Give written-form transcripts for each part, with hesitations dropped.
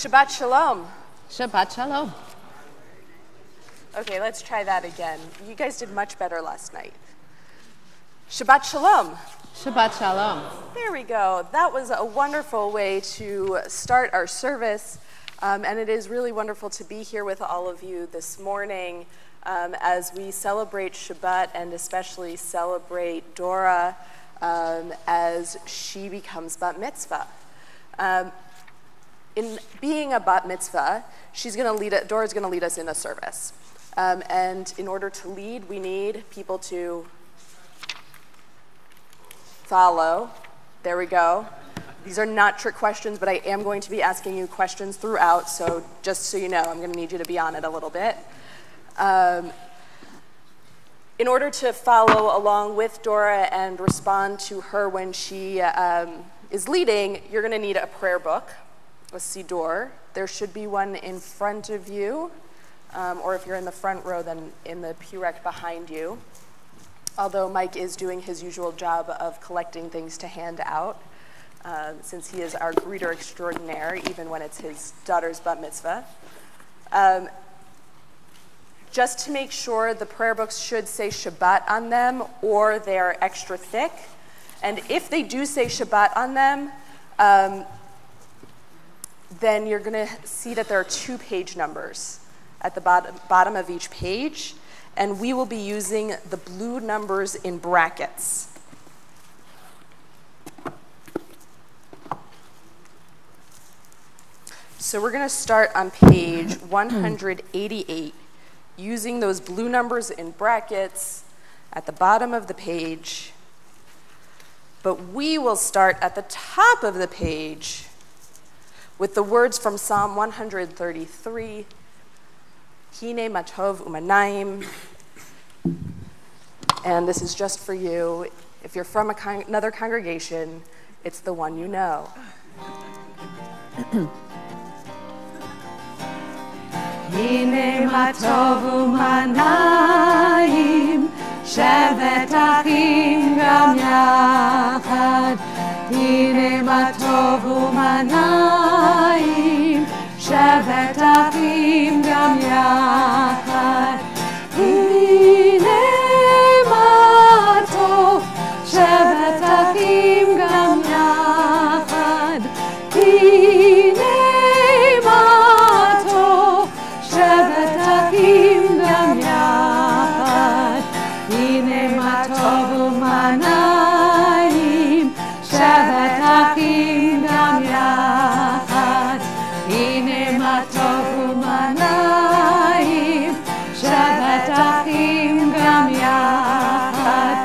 Shabbat Shalom. Shabbat Shalom. Okay, let's try that again. You guys did much better last night. Shabbat Shalom. Shabbat Shalom. There we go. That was a wonderful way to start our service, and it is really wonderful to be here with all of you this morning as we celebrate Shabbat and especially celebrate Dora as she becomes bat mitzvah. In being a bat mitzvah, Dora's going to lead us in a service. And in order to lead, we need people to follow. There we go. These are not trick questions, but I am going to be asking you questions throughout, so just so you know, I'm going to need you to be on it a little bit. In order to follow along with Dora and respond to her when she is leading, you're going to need a prayer book, a siddur. There should be one in front of you, or if you're in the front row, then in the pew rack behind you. Although Mike is doing his usual job of collecting things to hand out, since he is our greeter extraordinaire, even when it's his daughter's bat mitzvah. Just to make sure, the prayer books should say Shabbat on them, or they're extra thick. And if they do say Shabbat on them, then you're going to see that there are 2 page numbers at the bottom of each page, and we will be using the blue numbers in brackets. So we're going to start on page 188, using those blue numbers in brackets at the bottom of the page, but we will start at the top of the page with the words from Psalm 133, Hine matov umanayim. And this is just for you. If you're from another congregation, it's the one you know. Hine matov umanayim, shevet achim gam yachad. Hine matov umanayim, shevet achim gam yachad. Hine matov, shevet achim gam yachad. Hine matov, shevet achim gam yachad. Hine matov umanayim, shevet achim gam yachad. Hine matov umanayim, shevet achim gam yachad.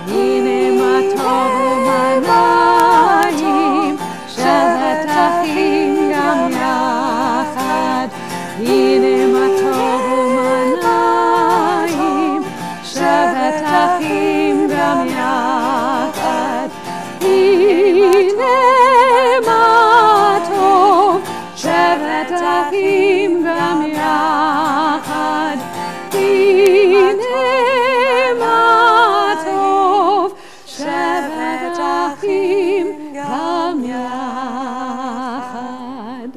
Hine matov umanayim, shevet achim gam yachad. Hine matov umanayim, shevet achim gam yachad. Hine matov, shevet achim gam yachad. Hine matov, shevet achim gam yachad.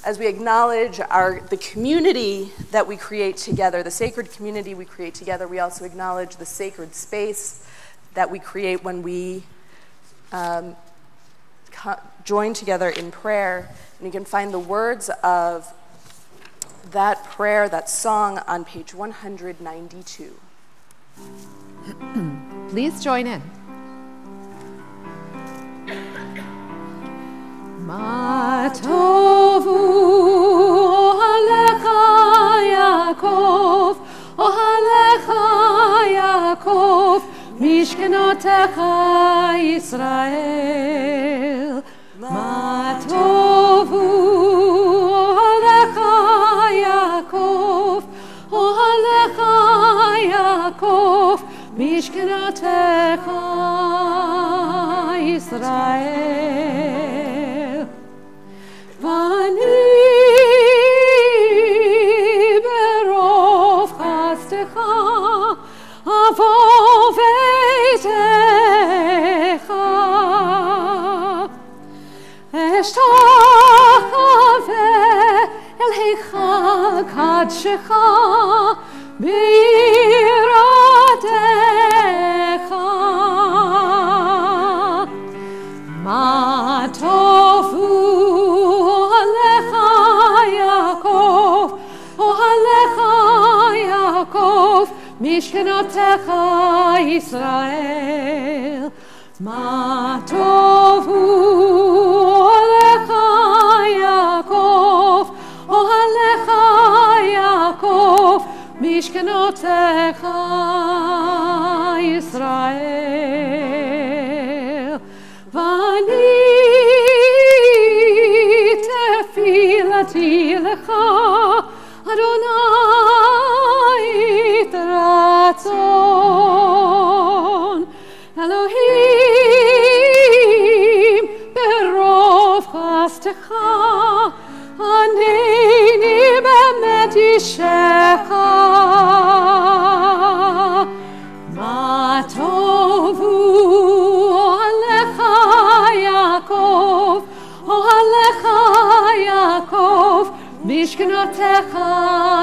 As we acknowledge the community that we create together, the sacred community we create together, we also acknowledge the sacred space that we create when we join together in prayer. And you can find the words of that prayer, that song, on page 192. Please join in. Ma tovu ohalecha Yaakov, ohalecha Yaakov, mishkenotecha Yisrael. Ma tovu ohalecha Yaakov, ohalecha Yaakov, mishkenotecha Yisrael. Vani berov chastecha avo veitecha eshta אל קדשך ביראתך. מה טובו אוהליך יעקב, אוהליך יעקב, משכנותיך ישראל. מה טובו אוהליך יעקב, אוהליך יעקב, משכנותיך ישראל. ואני תפילתי לך, אדוני תרצון. אלוהים ברוב חסדך, ענני באמת אישך. מה טובו אוהליך יעקב, אוהליך יעקב, משכנותיך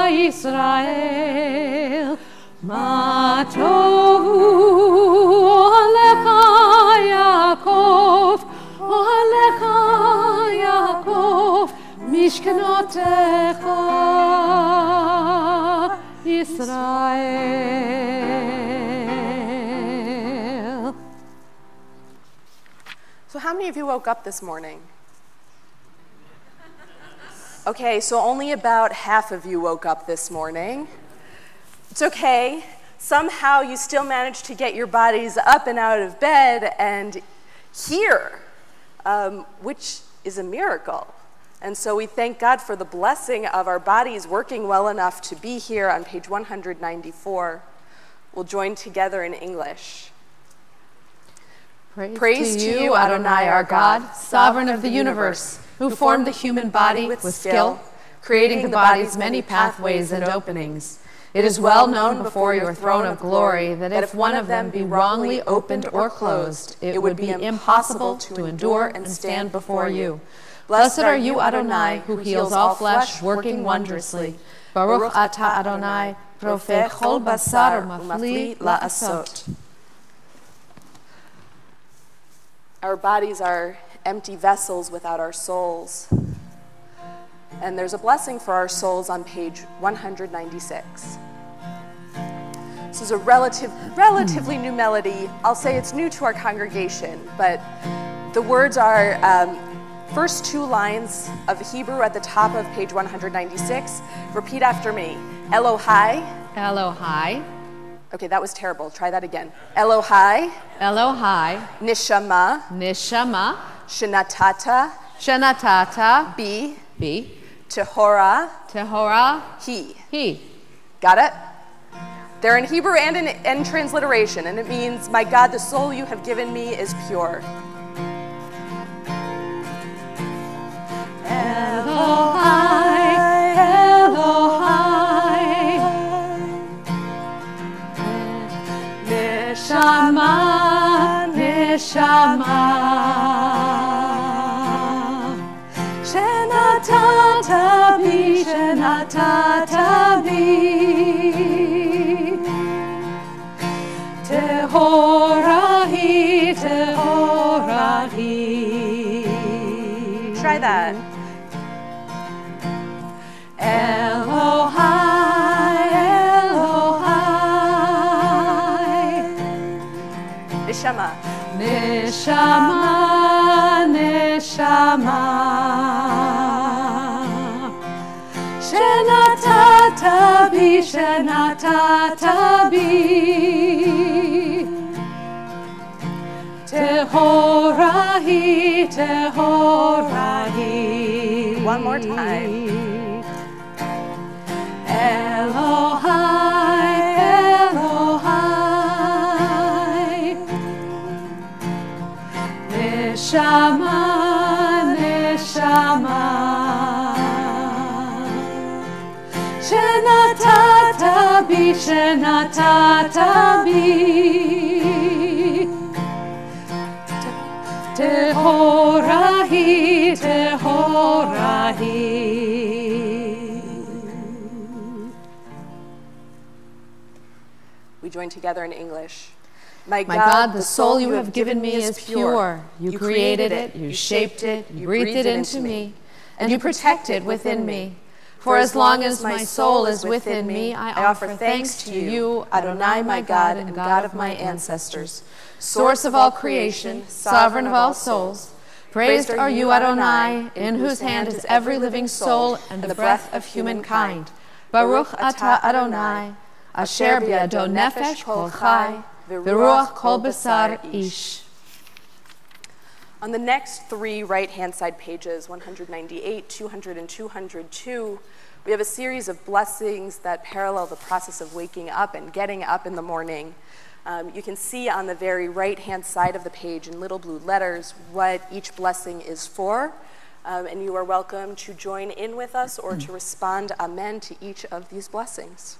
ישראל. מה טובו אוהליך יעקב, אוהליך יעקב, משכנותיך ישראל. So how many of you woke up this morning? Okay, so only about half of you woke up this morning. It's okay. Somehow you still managed to get your bodies up and out of bed and here, which is a miracle. And so we thank God for the blessing of our bodies working well enough to be here on page 194. We'll join together in English. Praise to you, Adonai, our God, sovereign of the universe, who formed the human body with skill, creating the body's many pathways and openings. It is well known before your throne of glory that if one of them be wrongly opened or closed, it would be impossible to endure and stand before you. Blessed are you, Adonai, who heals all flesh, working wondrously. Baruch atah Adonai, profeh chol basar mafli la'asot. Our bodies are empty vessels without our souls. And there's a blessing for our souls on page 196. This is a relatively new melody. I'll say it's new to our congregation, but the words are first two lines of Hebrew at the top of page 196. Repeat after me. Elohai. Elohai. Okay, that was terrible. Try that again. Elohai. Elohai. Nishama. Nishama. Shenatata. Shenatata. Bi. Bi. Tehora. Tehora. He. He. Got it? They're in Hebrew and in transliteration, and it means, my God, the soul you have given me is pure. Elohai, Elohai, Neshama, Neshama, Shenatata bi, Shenatata bi, Tehorahi, Tehorahi. Try that. Elohai, Elohai, Nishama. Neshama, Neshama, Shenatata bi, Shenatata bi, Tehorahi, Tehorahi. One more time. Elohai, Elohai, Neshama, Neshama, Shenatata bi, Shenatata bi, Tehorahi, Tehorahi. We join together in English. My God, the soul you have given me is pure. You created it, you shaped it, you breathed it into me, and you protect it within me. For as long as my soul is within me, I offer thanks to you, Adonai, my God and God of my ancestors, source of all creation, sovereign of all souls. Praised are you, Adonai, in whose hand is every living soul and the breath of humankind. Baruch atah Adonai, asher biado nefesh kol chai, v'ruach kol basar ish. On the next three right-hand side pages, 198, 200, and 202, we have a series of blessings that parallel the process of waking up and getting up in the morning. You can see on the very right-hand side of the page in little blue letters what each blessing is for, and you are welcome to join in with us or to respond amen to each of these blessings.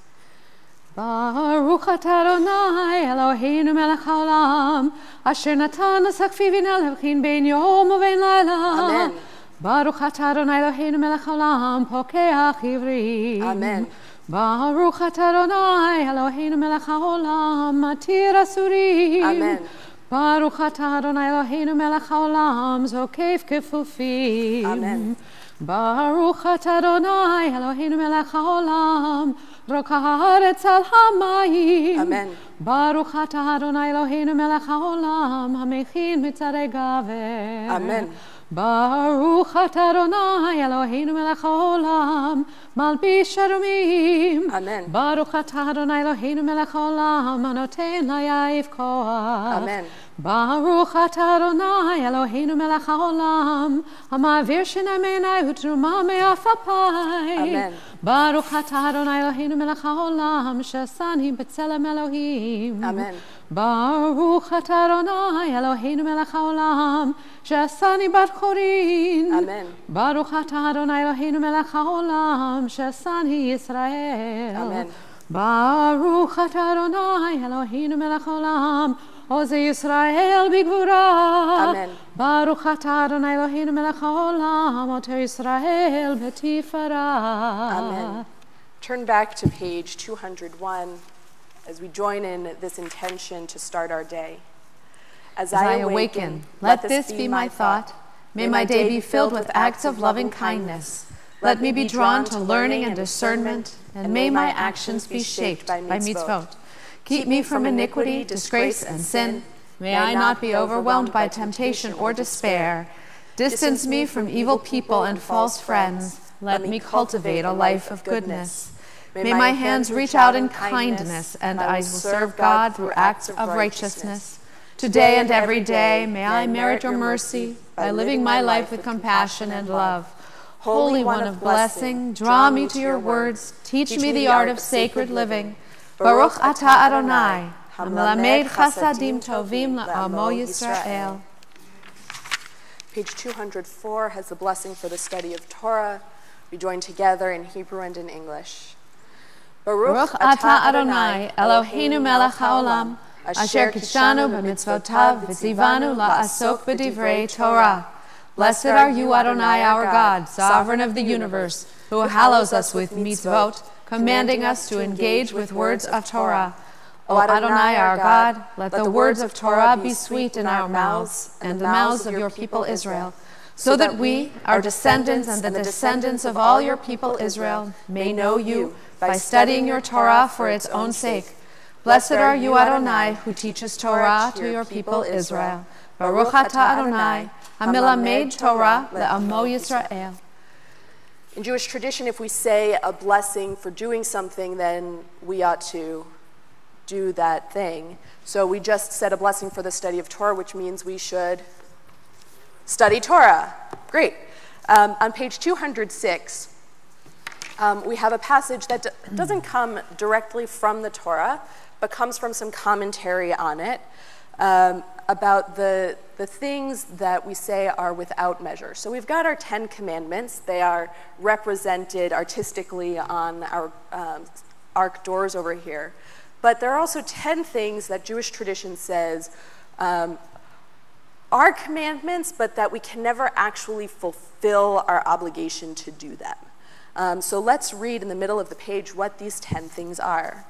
Baruch atah Adonai Eloheinu melech haolam, asher natan l'sakfivin elevchin bein yom uvein laila. Amen. Baruch atah Adonai Eloheinu melech haolam, pokeach ivrim. Amen. Baruch atah Adonai Eloheinu melech haolam, matir asurim. Amen. Baruch atah Adonai Eloheinu melech haolam, zokef kefufim. Amen. Baruch atah Adonai Eloheinu melech haolam, rokah haaretz al hamayim. Amen. Baruch atah Adonai Eloheinu melech haolam, hamechin mitzarei gaver. Amen. Baruch atah Adonai Eloheinu melech haolam, malbish arumim. Amen. Baruch atah Adonai Eloheinu melech haolam, anoten layaif koach. Amen. Baruch atah Adonai Eloheinu melech haolam, hamavir shinai me'enai u'truma me'af apai. Amen. Baruch atah Adonai Eloheinu melech haolam, she'asani b'tzelem Elohim. Amen. Baruch atah Adonai Eloheinu melech haolam, she'asani bat chorin. Amen. Baruch atah Adonai Eloheinu melech haolam, she'asani Yisrael. Amen. Baruch atah Adonai Eloheinu melech haolam, Oze Yisrael bigvura. Amen. Baruch atah Adonai Eloheinu melech haolam, Oter Yisrael betifara. Amen. Turn back to page 201 as we join in this intention to start our day. As I awaken, let this be my thought. May my day be filled with acts of loving kindness. Let me be drawn to learning and discernment, and may my actions be shaped by mitzvot. Keep me from iniquity, disgrace, and sin. May I not be overwhelmed by temptation or despair. Distance me from evil people and false friends. Let me cultivate a life of goodness. May my hands reach out in kindness, and I will serve God through acts of righteousness. Today and every day, may I merit your mercy by living my life with compassion and love. Holy One of blessing, draw me to your words. Teach me the art of sacred living. Baruch atah Adonai, hamelamed chasadim tovim la'amo Yisrael. Page 204 has the blessing for the study of Torah. We join together in Hebrew and in English. Baruch atah Adonai, Eloheinu melech haolam, asher kidshanu b'mitzvotav v'tzivanu la'asok b'divrei Torah. Blessed are you, Adonai, our God, sovereign of the universe, who hallows us with mitzvot, commanding us to engage with words of Torah. O Adonai, our God, let the words of Torah be sweet in our mouths and the mouths of your people Israel, so that we, our descendants and the descendants of all your people Israel, may know you by studying your Torah for its own sake. Blessed are you, Adonai, who teaches Torah to your people Israel. Baruch atah Adonai, hamelamed Torah le'amo Yisrael. In Jewish tradition, if we say a blessing for doing something, then we ought to do that thing. So we just said a blessing for the study of Torah, which means we should study Torah. Great. On page 206, we have a passage that doesn't come directly from the Torah, but comes from some commentary on it about the things that we say are without measure. So we've got our 10 commandments. They are represented artistically on our ark doors over here. But there are also 10 things that Jewish tradition says are commandments, but that we can never actually fulfill our obligation to do them. So let's read in the middle of the page what these 10 things are.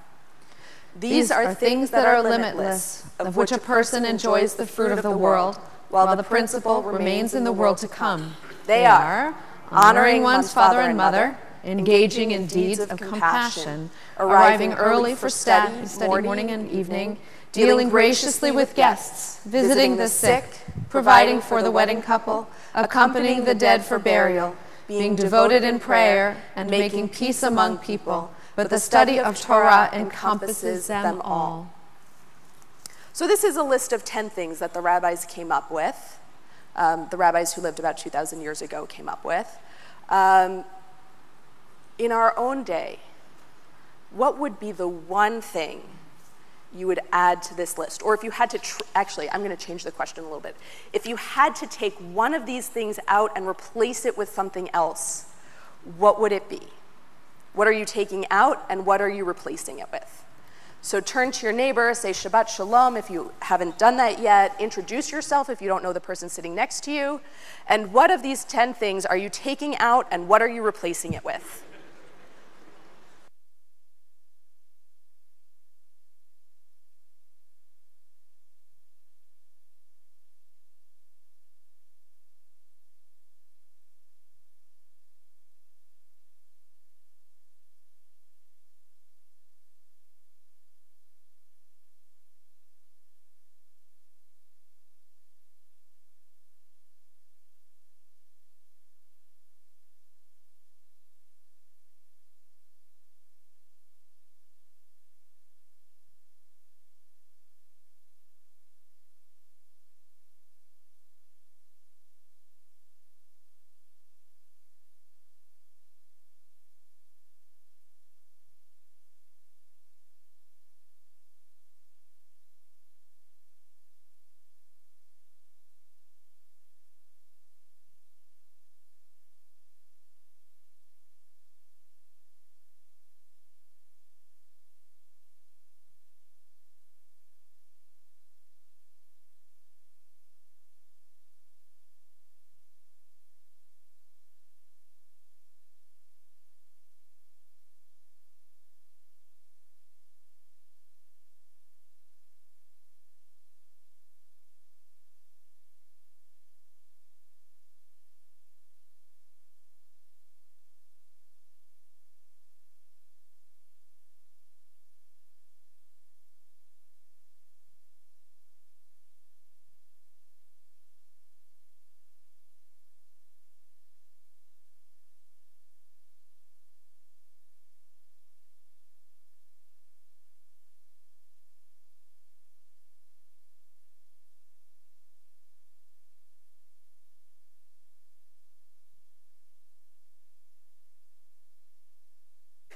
These are things that are limitless, of which a person enjoys the fruit of the world, while the principle remains in the world to come. They are honoring one's father and mother, engaging in deeds of compassion, arriving early for study morning and evening, dealing graciously with guests, visiting the sick, providing for the wedding couple, accompanying the dead for burial, being devoted in prayer, and making peace among people. But the study of Torah encompasses them all. So this is a list of 10 things that the rabbis came up with. The rabbis who lived about 2,000 years ago came up with. In our own day, what would be the one thing you would add to this list? Or if you had to, actually, I'm going to change the question a little bit. If you had to take one of these things out and replace it with something else, what would it be? What are you taking out and what are you replacing it with? So turn to your neighbor, say Shabbat Shalom if you haven't done that yet. Introduce yourself if you don't know the person sitting next to you. And what of these 10 things are you taking out and what are you replacing it with?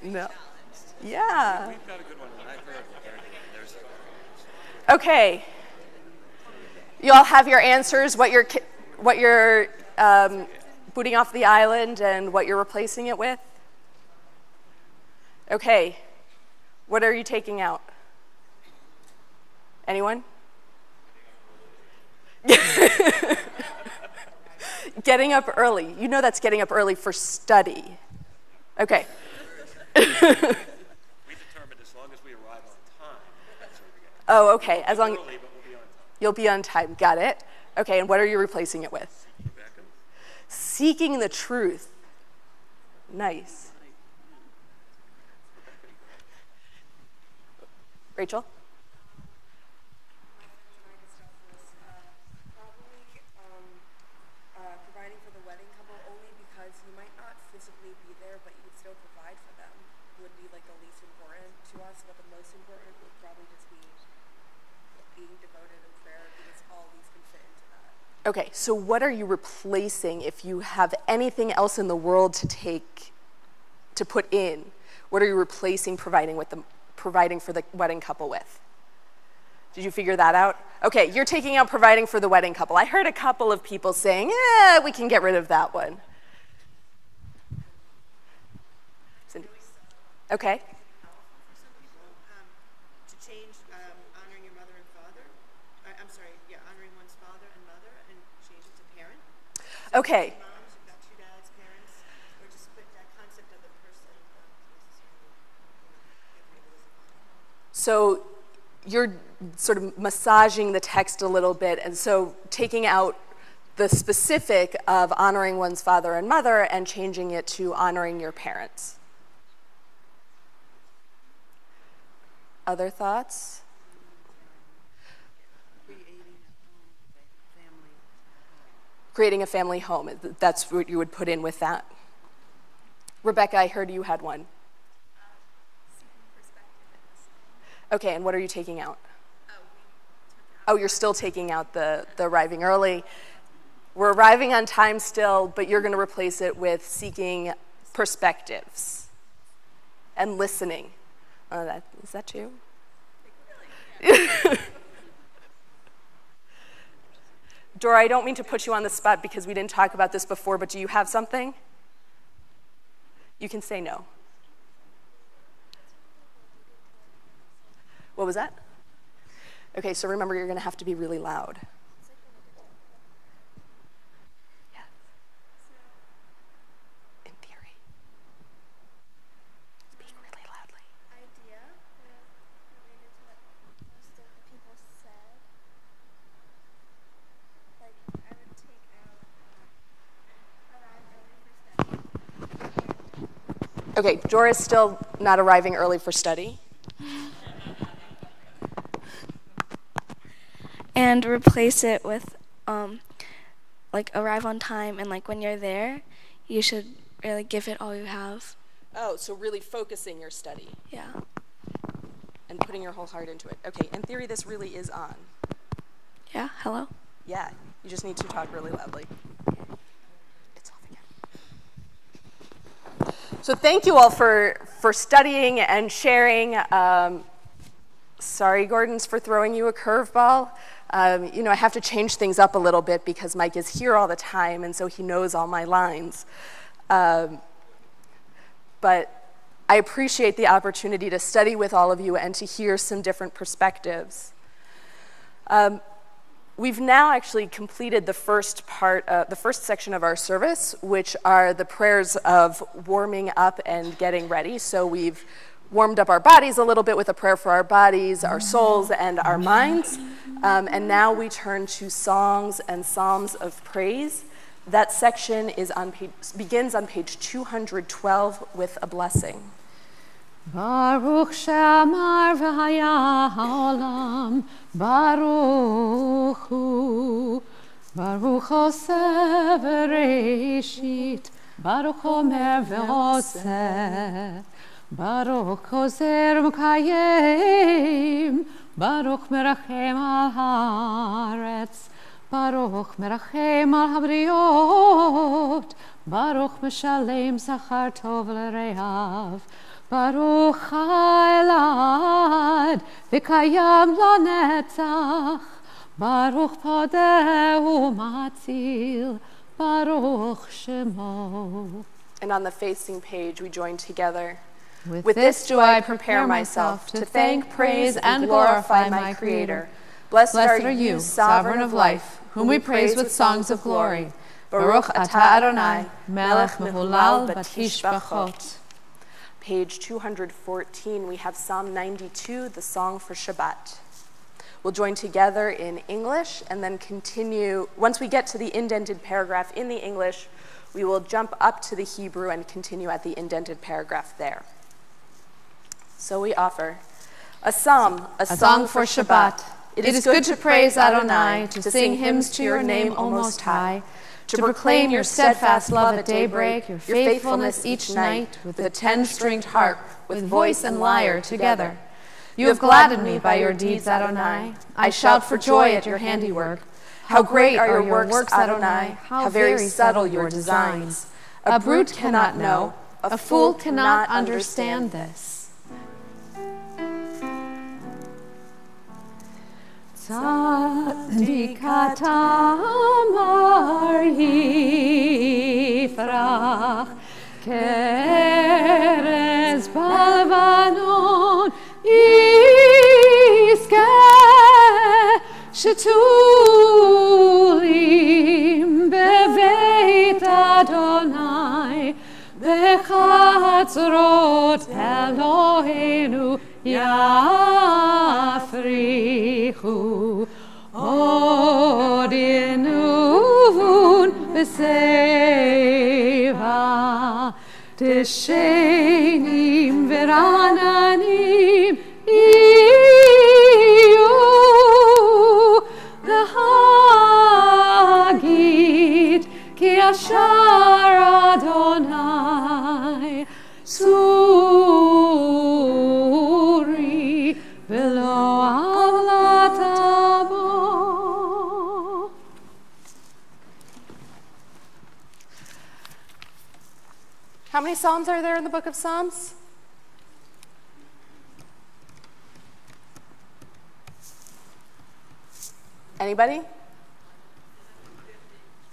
No. Yeah. We've got a good one. I've heard okay. You all have your answers, what you're booting off the island and what you're replacing it with? Okay. What are you taking out? Anyone? Getting up early. You know that's getting up early for study. Okay. We determined as long as we arrive on time. Oh, okay. As long early, but we'll be on time. You'll be on time. Got it. Okay, and what are you replacing it with? Seeking the truth. Nice. Rachel? Providing for the wedding couple only because you might not physically be there, but you would still provide for them. Would be like the least important to us, but the most important would probably just be being devoted in prayer because all these can fit into that. Okay, so what are you replacing if you have anything else in the world to put in? What are you replacing providing for the wedding couple with? Did you figure that out? Okay, you're taking out providing for the wedding couple. I heard a couple of people saying, we can get rid of that one. Cindy? Okay. To change honoring your mother and father. Honoring one's father and mother and change it to parent. Okay. Moms, you've got two dads, parents, or just put that concept of the person. So you're sort of massaging the text a little bit, and so taking out the specific of honoring one's father and mother and changing it to honoring your parents. Other thoughts? Creating a family home. That's what you would put in with that. Rebecca, I heard you had one. Okay, and what are you taking out? Oh, you're still taking out the arriving early. We're arriving on time still, but you're going to replace it with seeking perspectives and listening. Is that you? Dora, I don't mean to put you on the spot because we didn't talk about this before, but do you have something? You can say no. What was that? Okay, so remember, you're going to have to be really loud. Yeah. In theory. Speak really loudly. Idea related to what most of the people said. Like, I would take out arrive early for study. Okay, Dora's still not arriving early for study. And replace it with like arrive on time, and like when you're there, you should really give it all you have. Oh, so really focusing your study Yeah. and putting your whole heart into it. Okay, in theory, this really is on. Yeah. Hello. Yeah, you just need to talk really loudly. It's off again. So thank you all for studying and sharing. Sorry, Gordon's, for throwing you a curveball. I have to change things up a little bit because Mike is here all the time, and so he knows all my lines. But I appreciate the opportunity to study with all of you and to hear some different perspectives. We've now actually completed the first section of our service, which are the prayers of warming up and getting ready. So we've warmed up our bodies a little bit with a prayer for our bodies, our souls, and our minds. And now we turn to songs and psalms of praise. That section begins on page 212 with a blessing. Baruch she'amar v'haya ha'olam, Baruch hu, Baruch oseh v'reishit, Baruch omer v'oseh, Baruch ozer m'kayim, Baruch merachem al haaretz, Baruch merachem al habriot, Baruch meshalem sachar tov l'rehav, Baruch ha'elad v'kayam lanetzach, Baruch podeh u'matzil, Baruch shemo. And on the facing page, we join together. With this do I prepare myself to thank, praise, and glorify my Creator. Blessed are you, Sovereign of life, whom we praise with songs of glory. Baruch atah Adonai, melech mehulal batishbachot. Page 214, we have Psalm 92, the song for Shabbat. We'll join together in English and then continue. Once we get to the indented paragraph in the English, we will jump up to the Hebrew and continue at the indented paragraph there. So we offer a psalm, a song for Shabbat. It is good to praise Adonai, to sing hymns to your name, O Most High, to proclaim your steadfast love at daybreak, your faithfulness each night, with a 10-stringed harp, with voice and lyre together. You have gladdened me by your deeds, Adonai. I shout for joy at your handiwork. How great are your works, Adonai! How very subtle your designs! A brute cannot know, a fool cannot understand this. Tzaddik tamar yifrach, kerez balvanon yizkeh, shetulim beveit Adonai, bechatzrot Eloheinu yah. Leva, Teshenim Verananim, Iyu, Hagit, Ki Ashar Adonai, Suri, Velo Avlatabo. How many Psalms are there in the book of Psalms? Anybody?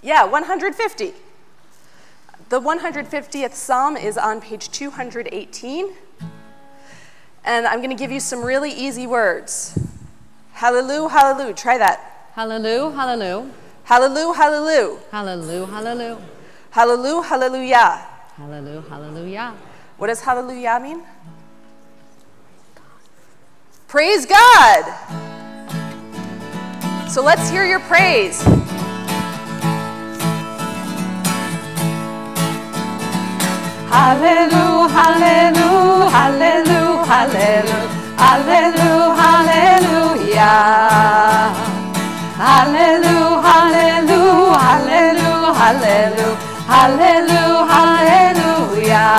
Yeah, 150. The 150th Psalm is on page 218. And I'm going to give you some really easy words. Hallelujah, hallelujah. Try that. Hallelujah, hallelujah. Hallelujah, hallelujah. Hallelujah, hallelujah. Hallelujah, hallelujah. Hallelujah, hallelujah. What does hallelujah mean? Praise God. So let's hear your praise. Hallelujah, hallelujah, hallelujah, hallelujah, hallelujah, hallelujah. Hallelujah, hallelujah, hallelujah, hallelujah, hallelujah, hallelujah.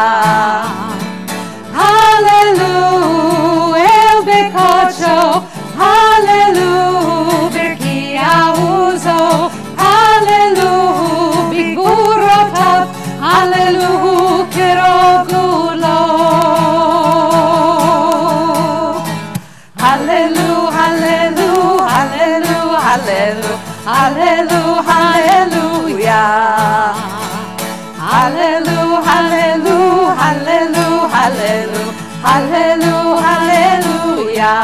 Hallelujah, El Bekocho, hallelujah, Berkiauzo, hallelujah, Bigurotav, hallelujah, Kerogulo. Hallelujah, hallelujah, hallelujah, hallelujah, hallelujah. Hallelujah, hallelujah, hallelujah, hallelujah, hallelujah.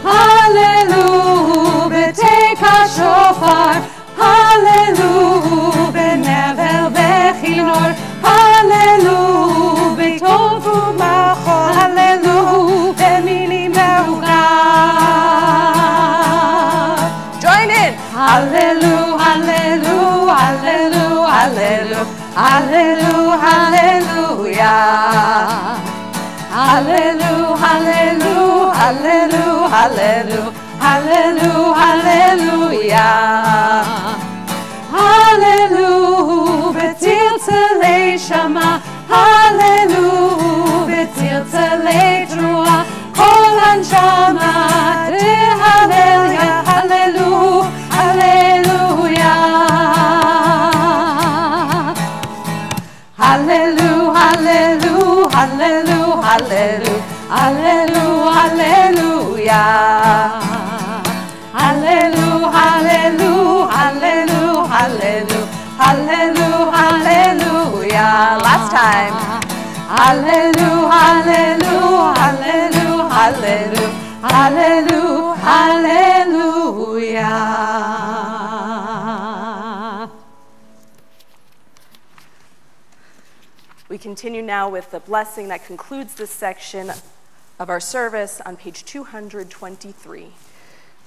Hallelujah, beteka shofar, hallelujah, benevel bechinor, hallelujah, betovu machol, hallelujah, bemilim beugah. Join in. Hallelujah, hallelujah, hallelujah, hallelujah, hallelujah. Hallelujah, hallelujah, hallelujah, hallelujah, hallelujah. Hallelujah, betzilzelei shama, hallelujah, betzilzelei trua, kol hanshama, tehallel, hallelujah, hallelujah. Hallelujah, hallelujah, hallelujah, hallelujah, hallelujah. Hallelujah, hallelujah, hallelujah, hallelujah, hallelujah. Last time. Hallelujah, hallelujah, hallelujah, hallelujah, hallelujah. We continue now with the blessing that concludes this section of our service on page 223.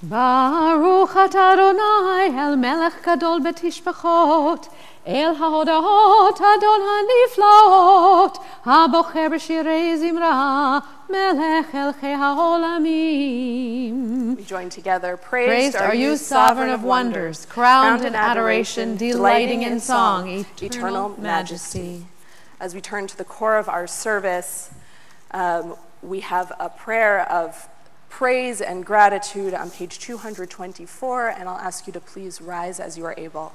Baruch atah Adonai el melech gadol betishbachot, el haodahot Adon haniflaot, habocher b'shirei zimra, melech elchei haolamim. We join together. Praised are you, sovereign of wonders, crowned in adoration, delighting in song, eternal majesty. As we turn to the core of our service, we have a prayer of praise and gratitude on page 224, and I'll ask you to please rise as you are able.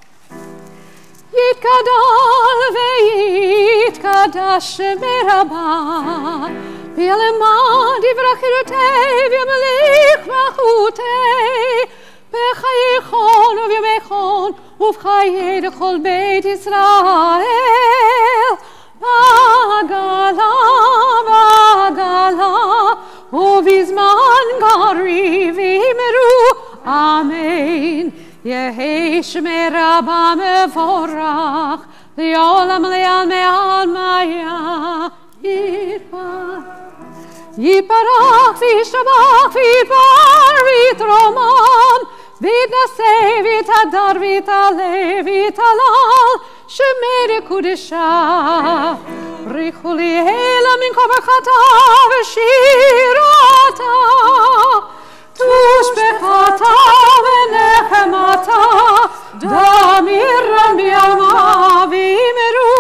Yitgadol ve'yitgadash merabah, v'yalemad yivrachirutei v'yamelich machutei, b'chayichon v'yamechon uv'chayei dechol beit Yisrael. Bagala, bagala, ubizman gari v'imru, amen. Yehi shmei rabba mevorach, v'yolam le'al me'al maya, yiparach v'yishtabach v'yipar v'yitromam, ויתנשא ויתהדר ויתעלה ויתהלל שמי קודשה בריחו לי הלה מן כל ברכתה ושירתה תושבחתה ונחמתה דמירה מימה ויאמרו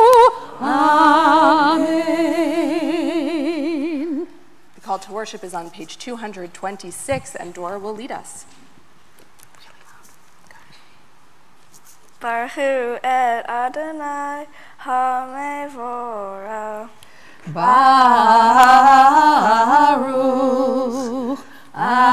Amen. The call to worship is on page 226, and Dora will lead us. Baruch hu et Adonai ha-mevorah. Baruch Adonai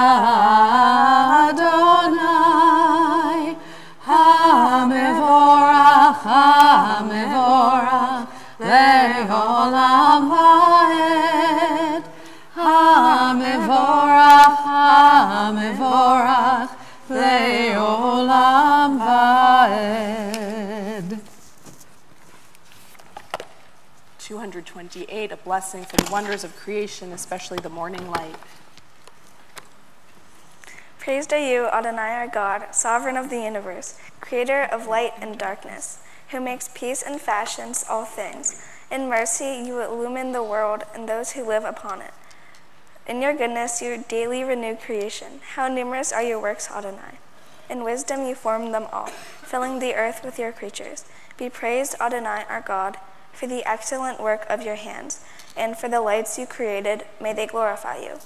ha-mevorach ha-mevorach le'olam va'ed ha-mevorach ha-mevorach le'olam va'ed. 228, a blessing for the wonders of creation, especially the morning light. Praised are you, Adonai our God, sovereign of the universe, creator of light and darkness, who makes peace and fashions all things. In mercy you illumine the world and those who live upon it. In your goodness you daily renew creation. How numerous are your works, Adonai. In wisdom you form them all, filling the earth with your creatures. Be praised, Adonai our God, for the excellent work of your hands, and for the lights you created, may they glorify you.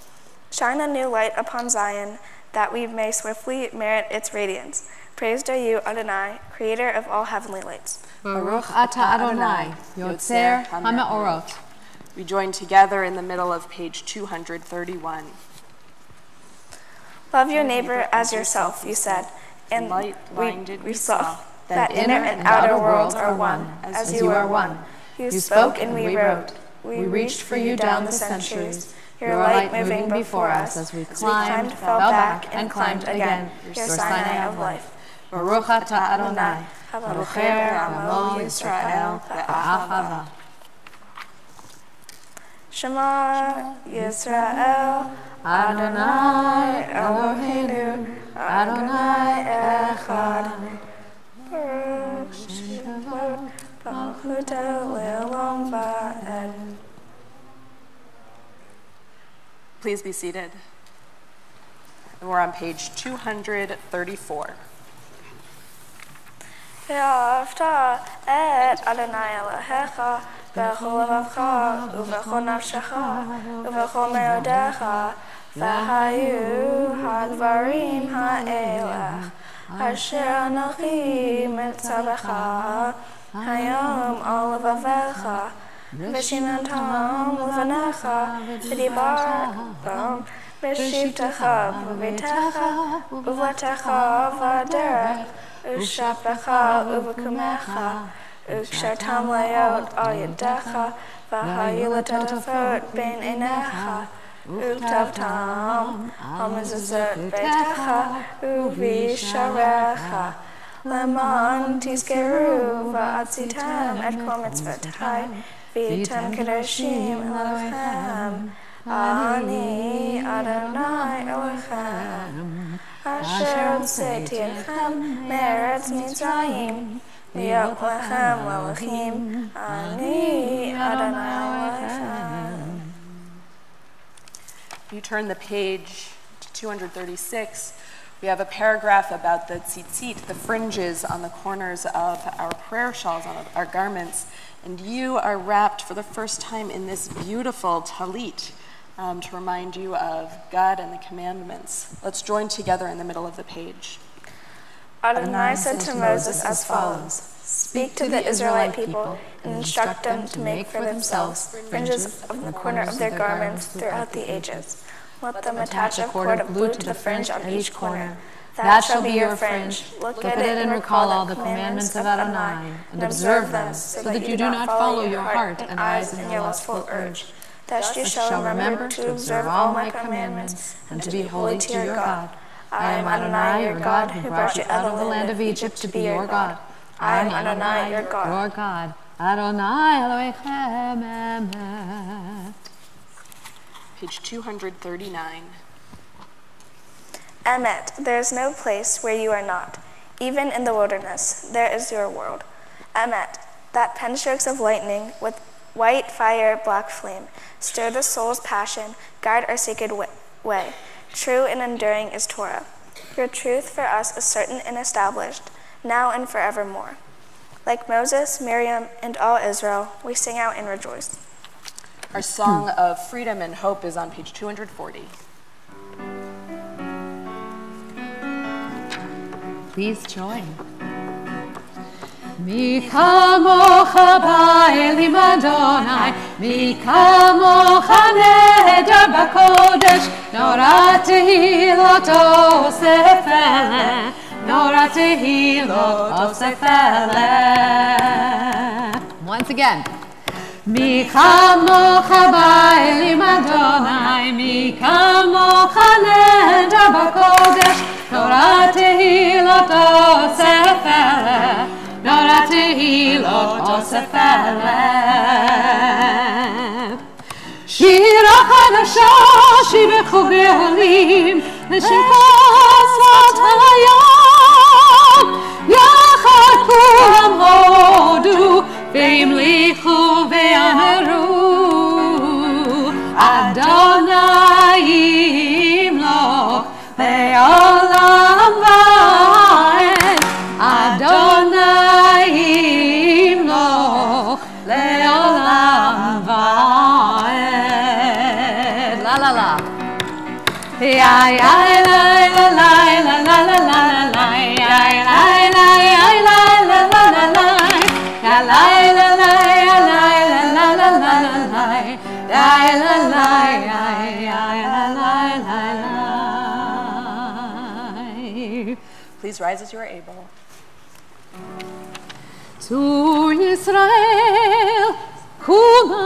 Shine a new light upon Zion, that we may swiftly merit its radiance. Praised are you, Adonai, creator of all heavenly lights. Baruch ata Adonai, Yotzer HaMeorot. We join together in the middle of page 231. Love your neighbor as yourself, you said, and Light blinded we saw that inner and outer worlds are one, as you are one. You spoke and we wrote. We reached for you down the centuries, your light moving before us as we climbed, fell back, and climbed again, your Sinai of life. Baruch ata Adonai, Barucher Amo Yisrael Be'ahava. Shema Yisrael, Adonai Eloheinu, Adonai Echad. Baruch Shemot, Malchuto Le'olam Va'ed. Please be seated. And we're on page 234. ואהבת את אדוני אלוהיך בכל לבבך ובכל נפשך ובכל מאודיך והיו הדברים האלה אשר אנוכי מצווך היום על לבביך ושיננתם לבניך ודיברתם בשבתך בביתך ובבתך ובדרך ושפך ובקומך וקשרתם להיות על ידיך והיו לטוטפות בין עיניך וכתבתם על מזוזות ביתך ובשעריך למען תזכרו ועשיתם את כל מצוותיי והייתם קדושים אלוהיכם אני אדוני אלוהיכם אשר הוצאתי אתכם מארץ מצרים להיות לכם לאלוהים אני אדוני אלוהיכם. You turn the page to 236. We have a paragraph about the tzitzit, the fringes on the corners of our prayer shawls, on our garments. And you are wrapped for the first time in this beautiful talit to remind you of God and the commandments. Let's join together in the middle of the page. Adonai said to Moses as follows, Speak to the Israelite people and instruct them to make for themselves fringes of the corner of their garments throughout the ages. Let them attach a cord of blue to the fringe on each corner. That shall be your fringe. Look at it and recall all the commandments of Adonai, and observe them, so that you do not follow your heart and eyes and your lustful urge. Thus you shall remember to observe all my commandments, and to be holy to your God. I am Adonai your God, who brought you out of the land of Egypt to be your God. I am Adonai your God. Your God. Adonai Elohechem Emet. Page 239. Emet, there is no place where you are not. Even in the wilderness, there is your world. Emet, that pen strokes of lightning with white fire, black flame, stir the soul's passion, guide our sacred way. True and enduring is Torah. Your truth for us is certain and established, now and forevermore. Like Moses, Miriam, and all Israel, we sing out and rejoice. Our song of freedom and hope is on page 240. Please join. Mi kamocha ba'elim Adonai, mi kamocha neder b'kodesh, Dora tehilot osef eleh, Dora tehilot osef eleh. Once again. Mi kamocha ba'elim Adonai, mi kamocha neder b'kodesh, Dora tehilot osef eleh, Dora tehilot osef eleh. Shira chadasha shibechu be'olim, l'shem kasvat hayom, yachad kulam hodu, ve'imlichu ve'ameru, Adonai yimloch le'olam va'ed, Adonai yimloch le'olam va'ed. La la la. Ya ya la la la la la la la la, ya la la la la la la la, ya la la la la la la la la, ya la la la. Please rise as you are able. Zu Yisrael, Kuma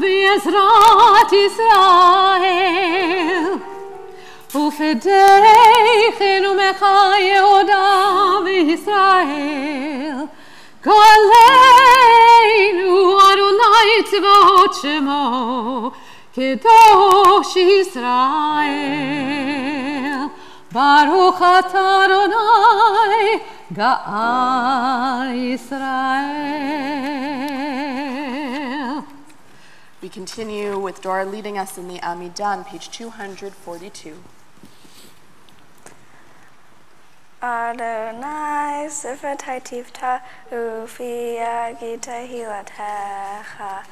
v'Ezrat Yisrael, Ufedeichenu mecha Yehuda v'Yisrael, Go'aleinu Adonai tzivot shemo, Kedosh Yisrael, Baruch atah Adonai, Ga'al Yisrael. We continue with Dora leading us in the Amidah on page 242. Adonai Sifratai Tifta Ufi Agita Hilatecha.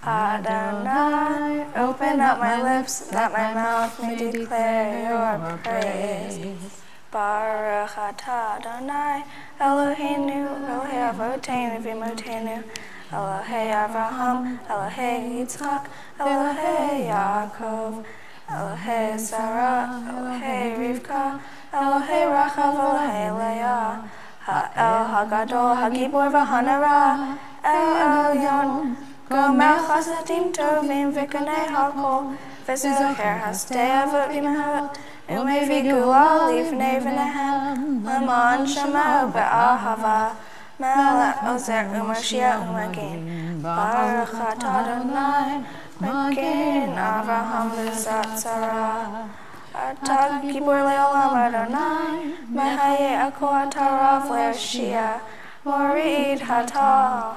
Adonai, open up my lips, that my mouth may declare your praise. Baruch atah Adonai, Eloheinu, Elohei Avotenu v'Imotenu, Elohei Avraham, Elohei Yitzchak, Elohei Yaakov, Elohei Sarah, Elohei Rivka, Elohei Rachav, Elohei Leah, Ha'el Hagadol, Hagibor v'Hanara, El Elyon, Gomer Chasadim Tovim v'Kanei Hakol, v'Zocher Hastei Avot Imahot, Umevi Gula Lifnei V'Nehem, Leman Shema Be'ahava, Melech Ozer U'Mashiach U'Magin, Baruch atah Adonai, Magin Avraham v'Zat Sarah. Atah Gibor Le'olam Adonai, Mehaye Akol Atarav Le'Shia, Morid Hatah,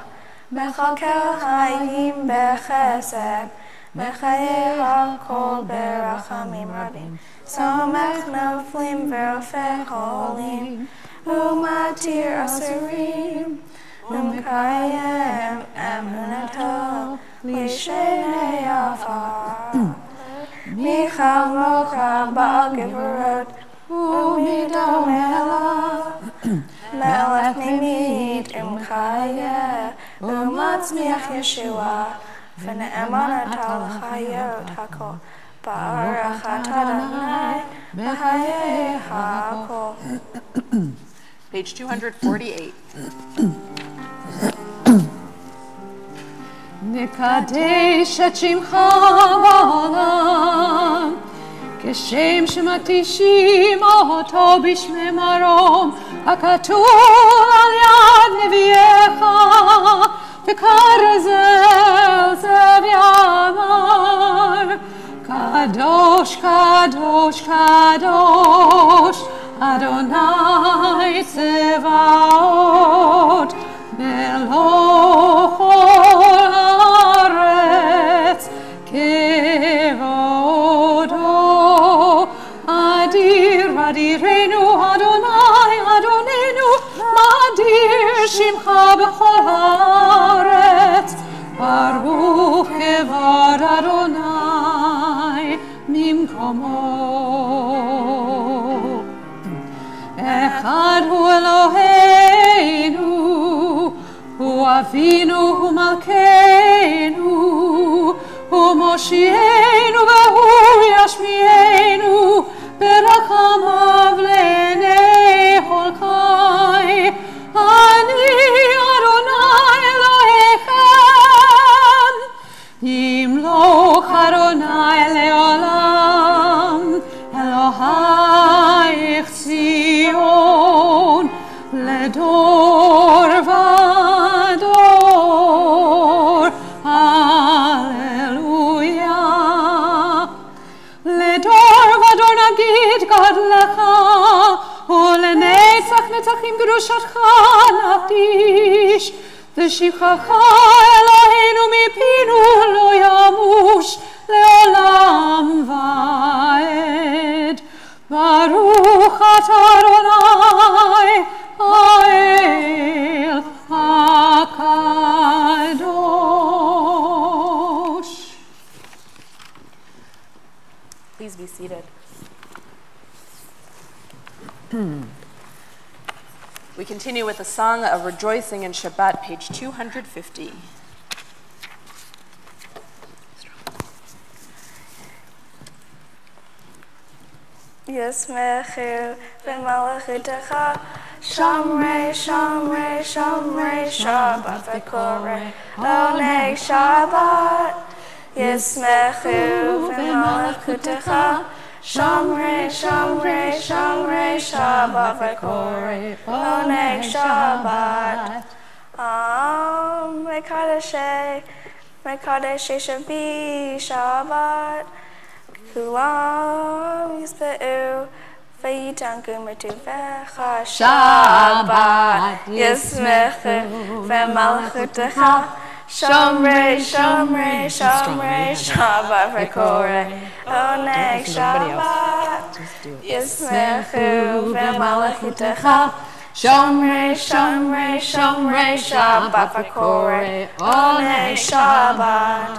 Mechakel Hayim Bechesed, Mechaye Hakol Berachamim Rabim, Somech Noflim Verofeh Cholim, Umatir Asurim, Umkayem Emunato, Lishenei Afar, Michal Mocha Ba'al Gevorot, Umido Melech, Melech Mimit Umkayeh, Umatzmiach Yeshua, V'ne'eman Atal Chayot Hakol, Baruch atah Adonai, Mehaye Hakol. Page 248. Nekadesh et shimcha ba'olam, כשם שמתישים אותו בשמי מרום, הכתוב על יד נביאך, וכרזל זב יאמר, כרזל Kadosh, Kadosh, Kadosh, Adonai Tzevaot, Meloch ol haaretz, Kevodo, Adir, Adirenu, Adonai, Adonenu, Madir Shimcha b'chol haaretz, Baruch Kevod Adonai Mimkomo. Echad hu Eloheinu, hu Avinu, hu Malkeinu, hu Moshienu, v'hu Yashmienu, berachamav le'nei cholkai. Ani Adonai Elohechem, Yimloch Adonai le'olam, Elohayich Tzion, ledor vador, Hallelujah. Ledor vador nagid God lecha, ולנצח נצחים קדושתך נקדיש, ושבחך אלוהינו מפינו לא ימוש לעולם ועד. ברוך אתה אדוני האל הקדוש. Please be seated. We continue with the Song of Rejoicing in Shabbat, page 250. Yismechu v'malachutecha, Shomrei, Shomrei, Shomrei, Shabbat v'korei, Oneg Shabbat. Yismechu v'malachutecha, Shomrei, Shomrei, Shomrei, Shabbat v'korei, Oneg Shabbat. Mekadeshei Shavi Shabbat, Kulam Yisbe'u, V'yitanku Mertuvecha Shabbat. Yismechu v'malachutecha, Shomrei, Shomrei, Shomrei, Shabbat v'korei, Oneg Shabbat. Yismechu v'malachutecha, Shomrei, Shomrei, Shomrei, Shabbat v'korei, Oneg Shabbat.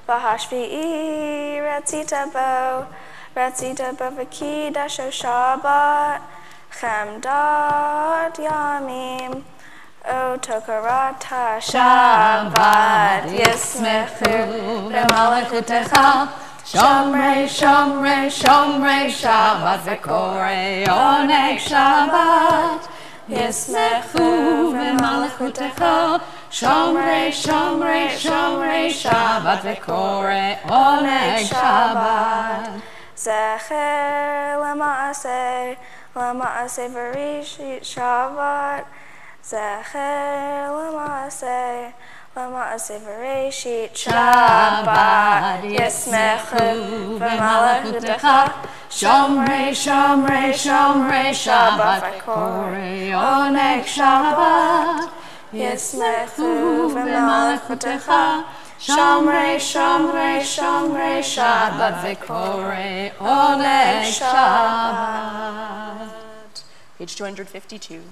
V'hashvi'i ratzita bo v'kidasho Shabbat, Chamdat Yamim, O Tokarata Shabbat. Yismechu v'malachutecha, Shomrei, Shomrei, Shomrei, Shabbat v'korei, Oneg Shabbat. Yismechu v'malachutecha, Shomrei, Shomrei, Shomrei, Shabbat v'korei, Oneg Shabbat. Zecher lema'aseh v'rishit Shabbat, Zecher lema'aseh v'rishit Shabbat. Yismechu v'malachutecha, Shomrei, Shomrei, Shomrei, Shabbat v'korei, Oneg Shabbat. Yismechu v'malachutecha, Shomrei, Shomrei, Shomrei, Shabbat v'korei, Oneg Shabbat. Page 252.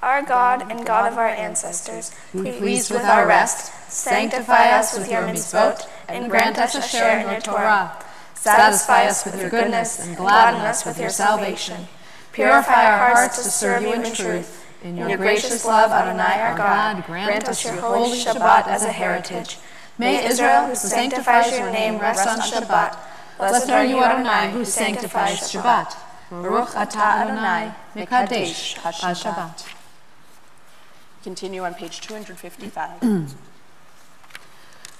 Our God and God of our ancestors, be pleased with our rest. Sanctify us with your mitzvot, and grant us a share in your Torah. Satisfy us with your goodness, and gladden us with your salvation. Purify our hearts to serve you in truth. In your gracious love, Adonai our God, grant us your holy Shabbat as a heritage. May Israel, who sanctifies your name, rest on Shabbat. Blessed are you, Adonai, who sanctifies Shabbat. Baruch atah Adonai, mekadesh ha-Shabbat. Continue on page 255.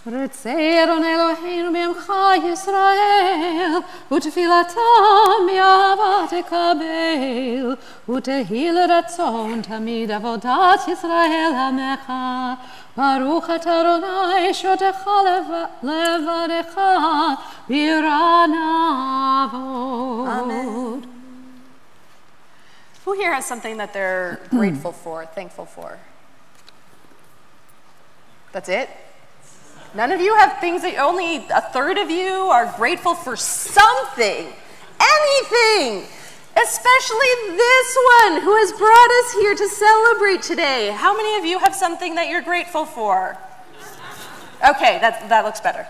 Ritzei Adonai Eloheinu b'Amcha Yisrael, u'tefilatam yava tekabel, u'tehil ratzon tamid avodat Yisrael hamecha, Baruch atah Adonai shotecha levadecha b'ranavod. Amen. Who here has something that they're grateful for, thankful for? That's it? None of you have things that only a third of you are grateful for something, anything, especially this one who has brought us here to celebrate today. How many of you have something that you're grateful for? Okay, that looks better.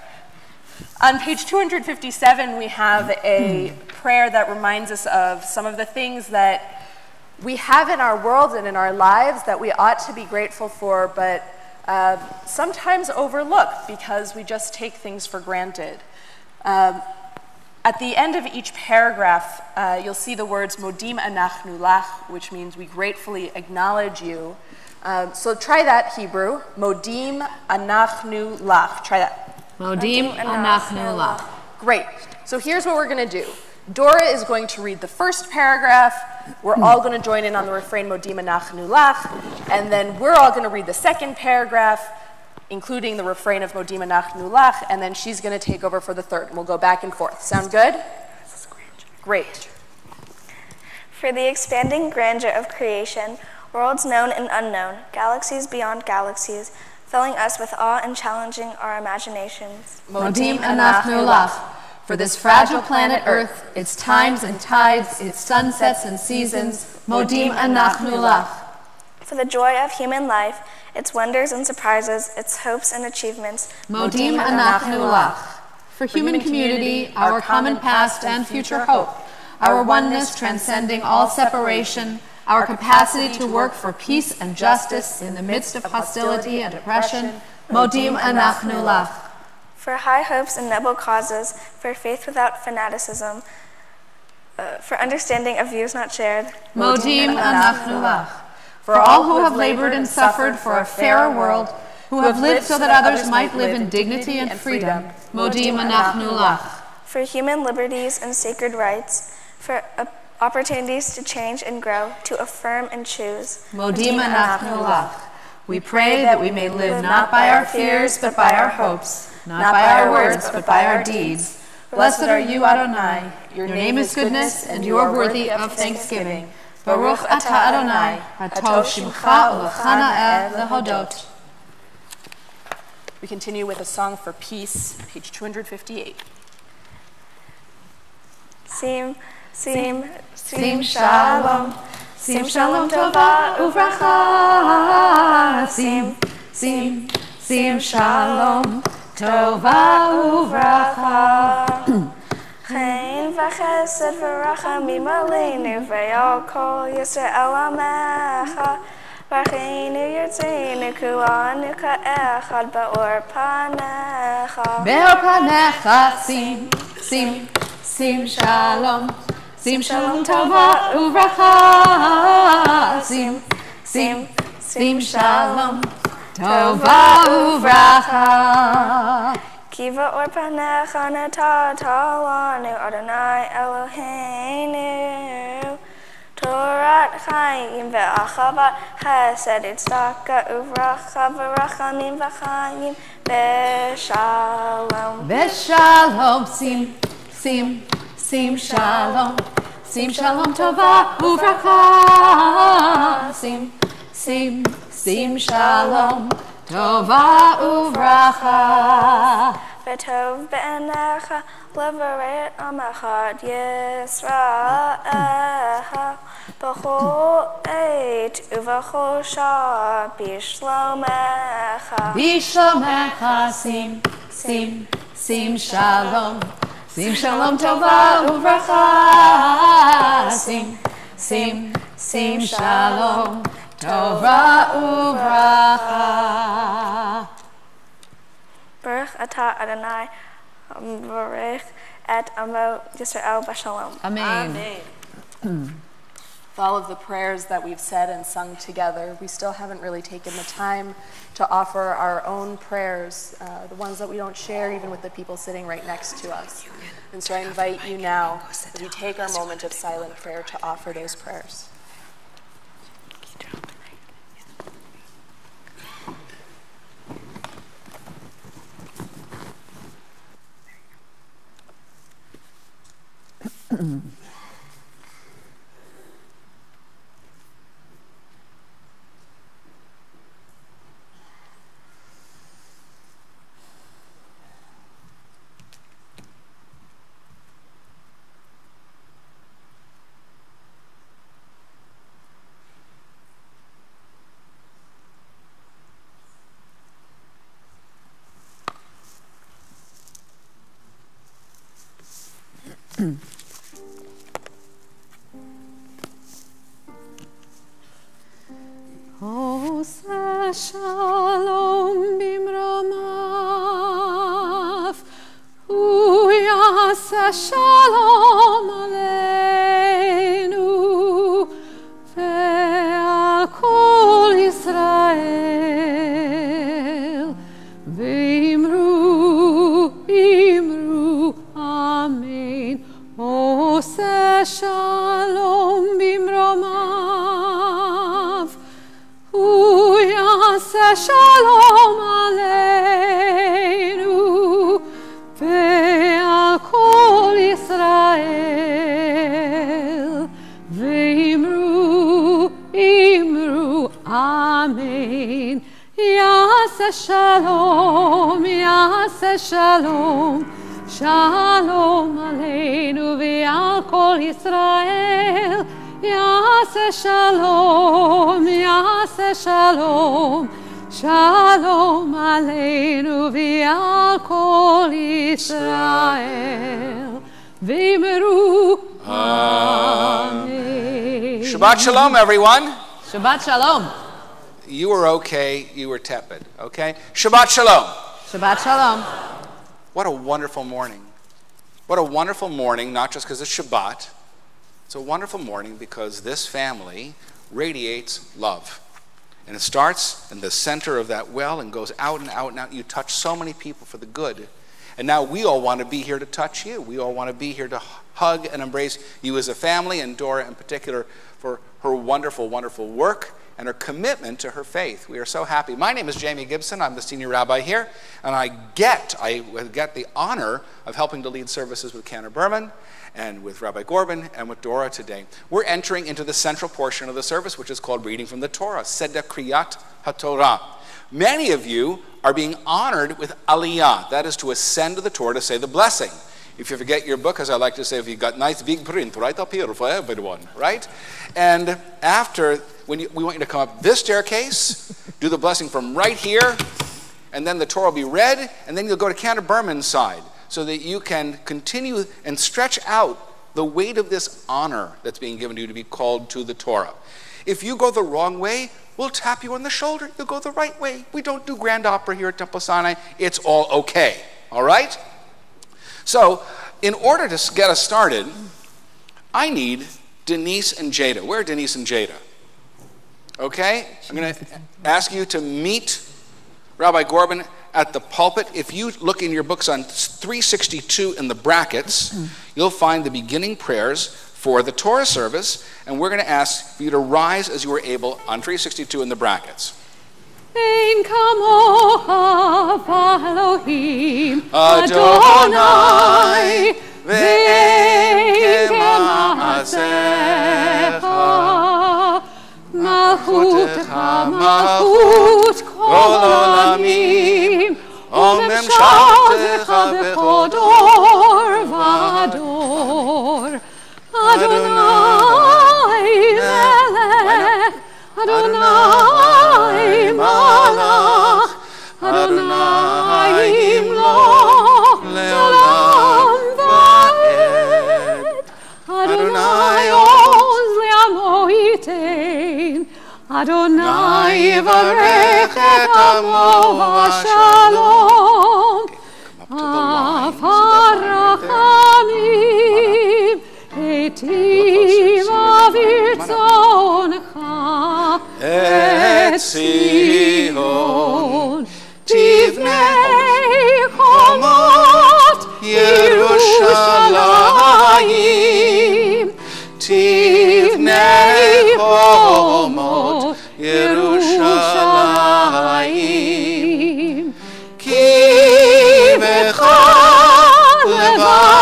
On page 257, we have a prayer that reminds us of some of the things that we have in our world and in our lives that we ought to be grateful for, but sometimes overlook because we just take things for granted. At the end of each paragraph, you'll see the words Modim anachnu lach, which means we gratefully acknowledge you. So try that, Hebrew. Modim anachnu lach. Try that. Modim anachnu lach. Great. So here's what we're going to do. Dora is going to read the first paragraph. We're all going to join in on the refrain Modim anachnu lach, and then we're all going to read the second paragraph, including the refrain of Modim anachnu lach, and then she's going to take over for the third. And we'll go back and forth. Sound good? Great. For the expanding grandeur of creation, worlds known and unknown, galaxies beyond galaxies, filling us with awe and challenging our imaginations. Modim anachnu lach. For this fragile planet Earth, its times and tides, its sunsets and seasons, Modim anachnu lach. For the joy of human life, its wonders and surprises, its hopes and achievements, Modim anachnu lach. For human community, our common past and future hope, our oneness transcending all separation, our capacity to work for peace and justice in the midst of hostility and oppression, Modim anachnu lach. For high hopes and noble causes, for faith without fanaticism, for understanding of views not shared, Modim anachnu lach. For all who have labored and suffered for a fairer world, who have lived so that others might live in dignity and freedom, Modim anachnu lach. For human liberties and sacred rights, for opportunities to change and grow, to affirm and choose, Modim anachnu lach. We pray that we may live not by our fears, but by our hopes, not by our words, but by our deeds. Blessed are you, Adonai. Your name is goodness, and you are worthy of thanksgiving. Baruch atah Adonai, hatov shimcha u'lechana'eh lehodot. We continue with a song for peace, page 258. Sim shalom. Sim shalom tova uvracha. Sim shalom tova uvracha. Chain v'chesed v'rachamim aleinu v'yal kol Yisrael amecha v'cheinu yirtzeinu kulanu ka'echad ba'or panecha. Be'or panecha sim shalom. Sim shalom tova uvracha. Sim shalom tova uvracha. Kiva or panecha natalanu Adonai Eloheinu. Torat chayim ve'achavat chesed tzedaka uvracha v'rachamim v'chayim Veshalom sim shalom. Sim shalom tova uvracha. Sim shalom tova uvracha. V'tov be'enecha levaret amachad Yisrael b'chol eit uv'chol shah bishlomecha. Sim shalom. Sim shalom tova uvracha. Sim shalom tova uvracha. Baruch atah Adonai, Baruch et amo Yisrael b'shalom. Amen. with all of the prayers that we've said and sung together, we still haven't really taken the time to offer our own prayers, the ones that we don't share even with the people sitting right next to us. And so I invite you now, as we take our moment of silent prayer, to offer those prayers. Ose shalom bimromav, uyase shalom aleinu, ve'al kol Yisrael, imru, amen. Ose shalom bimromav, uyase shalom aleinu, ve'al kol Yisrael, imru, amen. Yase shalom, shalom aleinu ve'al kol Yisrael. Yase shalom, shalom aleinu ve'al kol Yisrael. V'imru, amen. Shabbat shalom, everyone. Shabbat shalom. You were okay. You were tepid. Okay. Shabbat shalom. Shabbat shalom. What a wonderful morning. What a wonderful morning, not just because it's Shabbat. It's a wonderful morning because this family radiates love. And it starts in the center of that well and goes out and out and out. You touch so many people for the good. And now we all want to be here to touch you. We all want to be here to hug and embrace you as a family, and Dora in particular for her wonderful, wonderful work and her commitment to her faith. We are so happy. My name is Jamie Gibson. I'm the senior rabbi here, and I get the honor of helping to lead services with Cantor Berman and with Rabbi Gorban and with Dora today. We're entering into the central portion of the service, which is called reading from the Torah, Seder Kriyat HaTorah. Many of you are being honored with Aliyah, that is to ascend to the Torah to say the blessing. If you forget your book, as I like to say, if you got nice big print right up here for everyone, right? And after, we want you to come up this staircase, do the blessing from right here, and then the Torah will be read, and then you'll go to Cantor Berman's side so that you can continue and stretch out the weight of this honor that's being given to you to be called to the Torah. If you go the wrong way, we'll tap you on the shoulder. You'll go the right way. We don't do grand opera here at Temple Sinai. It's all okay, all right? So, in order to get us started, I need Denise and Jada. Where are Denise and Jada? Okay? I'm going to ask you to meet Rabbi Gorban at the pulpit. If you look in your books on 362 in the brackets, you'll find the beginning prayers for the Torah service, and we're going to ask for you to rise as you are able on 362 in the brackets. Ein kamocha Elohim Adonai ve'en kema'asecha Malchutecha malchut kol olamim Umemshaltecha bechodor vador Adonai melech Adonai malach Adonai imloch le'olam va'ed Adonai oz le'amo yitein Adonai yivarech et amo v'shalom Av harachamim Eitim avirtzah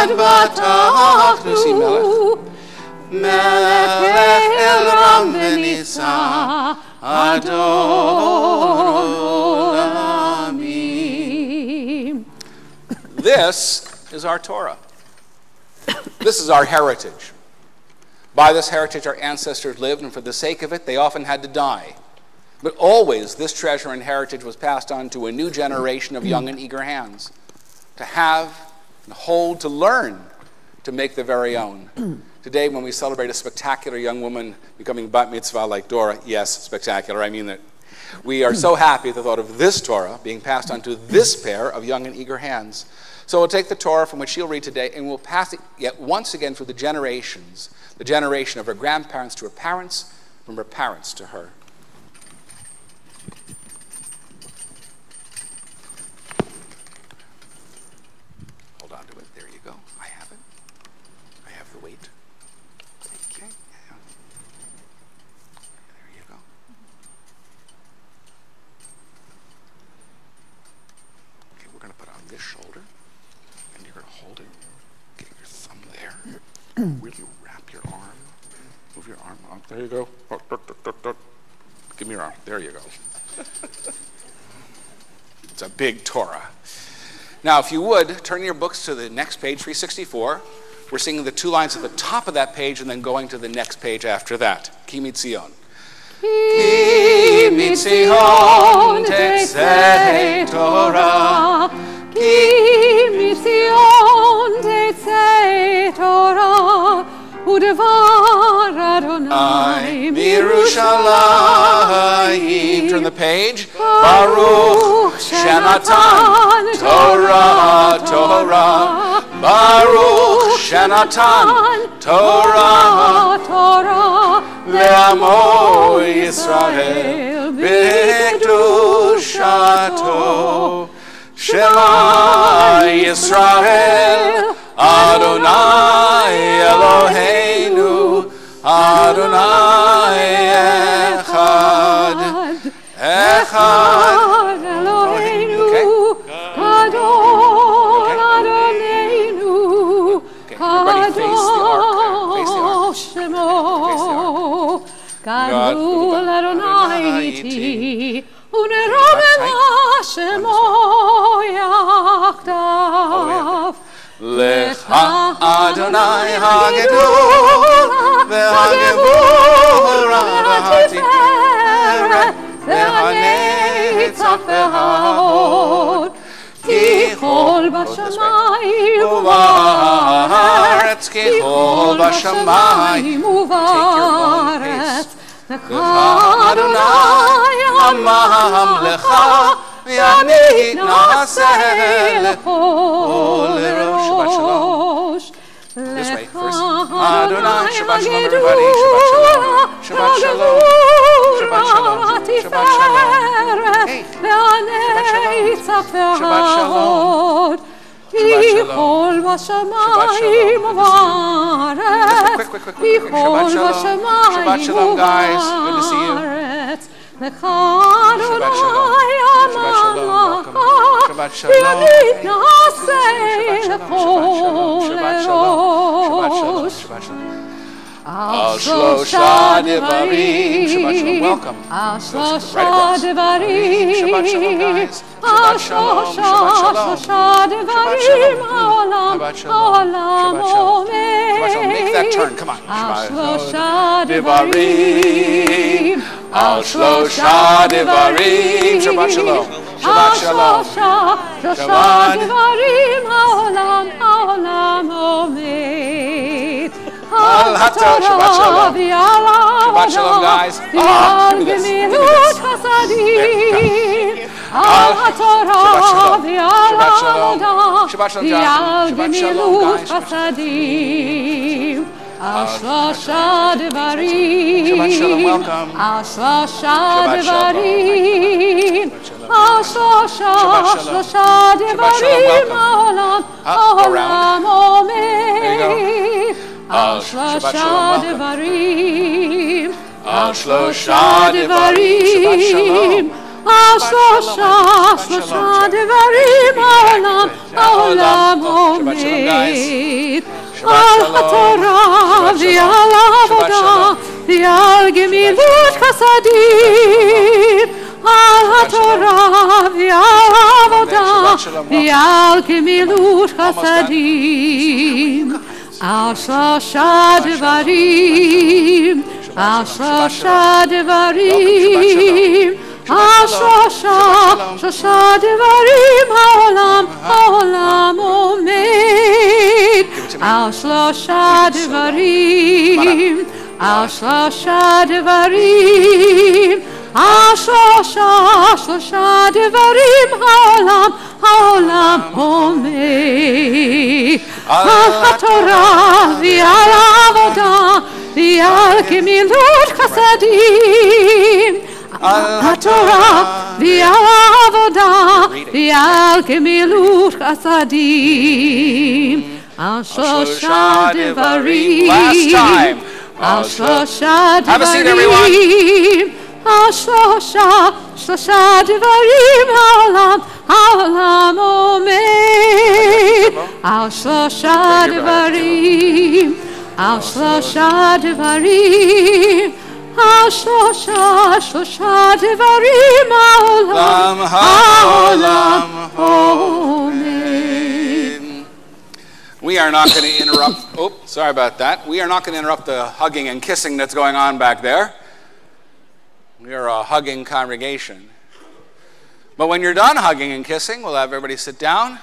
בטח. נשיא מלך אל רם ונישא, אדון עולמים. This is our Torah. This is our heritage. By this heritage our ancestors lived, and for the sake of it they often had to die. But always this treasure and heritage was passed on to a new generation of young and eager hands, to have, and hold, to learn, to make their very own. Today when we celebrate a spectacular young woman becoming bat mitzvah like Dora, yes, spectacular, I mean that, we are so happy at the thought of this Torah being passed on to this pair of young and eager hands. So we'll take the Torah from which she'll read today and we'll pass it yet once again through the generations, the generation of her grandparents to her parents, from her parents to her. Hold on to it. There you go. I have it. I have the weight. Okay. There you go. Okay, we're going to put it on this shoulder. And you're going to hold it. Get your thumb there. Really wrap your arm. Move your arm up. There you go. Give me your arm. There you go. It's a big Torah. Now, if you would, turn your books to the next page, 364. We're singing the two lines at the top of that page and then going to the next page after that. Ki mitzion. Ki mitzion tetzeh Torah. Ki mitzion tetzeh Torah. Udevar Adonai Mirushalayim. Turn the page. Baruch Shenatan Torah, Torah. Baruch Shenatan Torah, Torah. Le'amo Yisrael B'kedushato. Shema Yisrael Adonai Eloheinu Adonai Echad Echad Eloheinu Adon Adonenu everybody face the ark. Face the ark. Shemo Gadol Adonai iti Unerobem Shemo Yachdav Lecha Adonai Hagedol Ve'Hagevor Ha'Tiferet Ve'Hanetzach Ve'Hahod Kichol Bashamayim Uvaretz Kichol Bashamayim Uvaretz Lecha Adonai Amam Lecha V'Yamit Na'aseh L'Kol Erosh. Shabbat Shalom. This way first. Adonai, Shabbat Shalom everybody. Shabbat Shalom. Shabbat Shalom. Shabbat Shalom. Hey. Shabbat Shalom. Kichol Bashamayim Uvaretz Kichol Bashamayim Shabbat Shalom guys. Good to see you. Shabbat Shalom. Shabbat Shalom. Al Shlosha Devarim. Shabbat Shalom. Welcome. Al Shlosha Devarim. Shabbat Shalom, guys. Al Shlosha Devarim. Shabbat Shalom. Make that turn. Come on. Al Shlosha Devarim. Al Shlosha Devarim. Shabbat Shalom. Shabbat Shalom. Shlosha Devarim. Haolam omed. Al Hato. Shabbat Shalom. Shabbat Shalom, guys. Give me this. Al HaTorah Shabbat Shalom. Shabbat Shalom, Shabbat Shalom, guys. Al Shlosha Devarim. Shabbat Shalom, welcome. Al Shlosha Shabbat Shalom. Devarim. Al Shlosha Devarim. Haolam omed. Al Shlosha Devarim. Al Shlosha Devarim. השלושה דברים העולם עומד. על התורה ועל העבודה ועל גמילות חסדים. על התורה ועל העבודה ועל גמילות חסדים. על שלושה דברים, על שלושה דברים, על שלושה דברים העולם עומד. על שלושה דברים, על שלושה דברים, על שלושה דברים העולם עומד. על התורה ועל העבודה ועל גמילות חסדים. על התורה ועל העבודה ועל גמילות חסדים. על שלושה דברים, על שלושה דברים, על שלושה דברים העולם עומד. על שלושה דברים, על שלושה דברים, על שלושה דברים העולם עומד. We are not going to interrupt, sorry about that. We are not going to interrupt the hugging and kissing that's going on back there. We are a hugging congregation. But when you're done hugging and kissing, we'll have everybody sit down,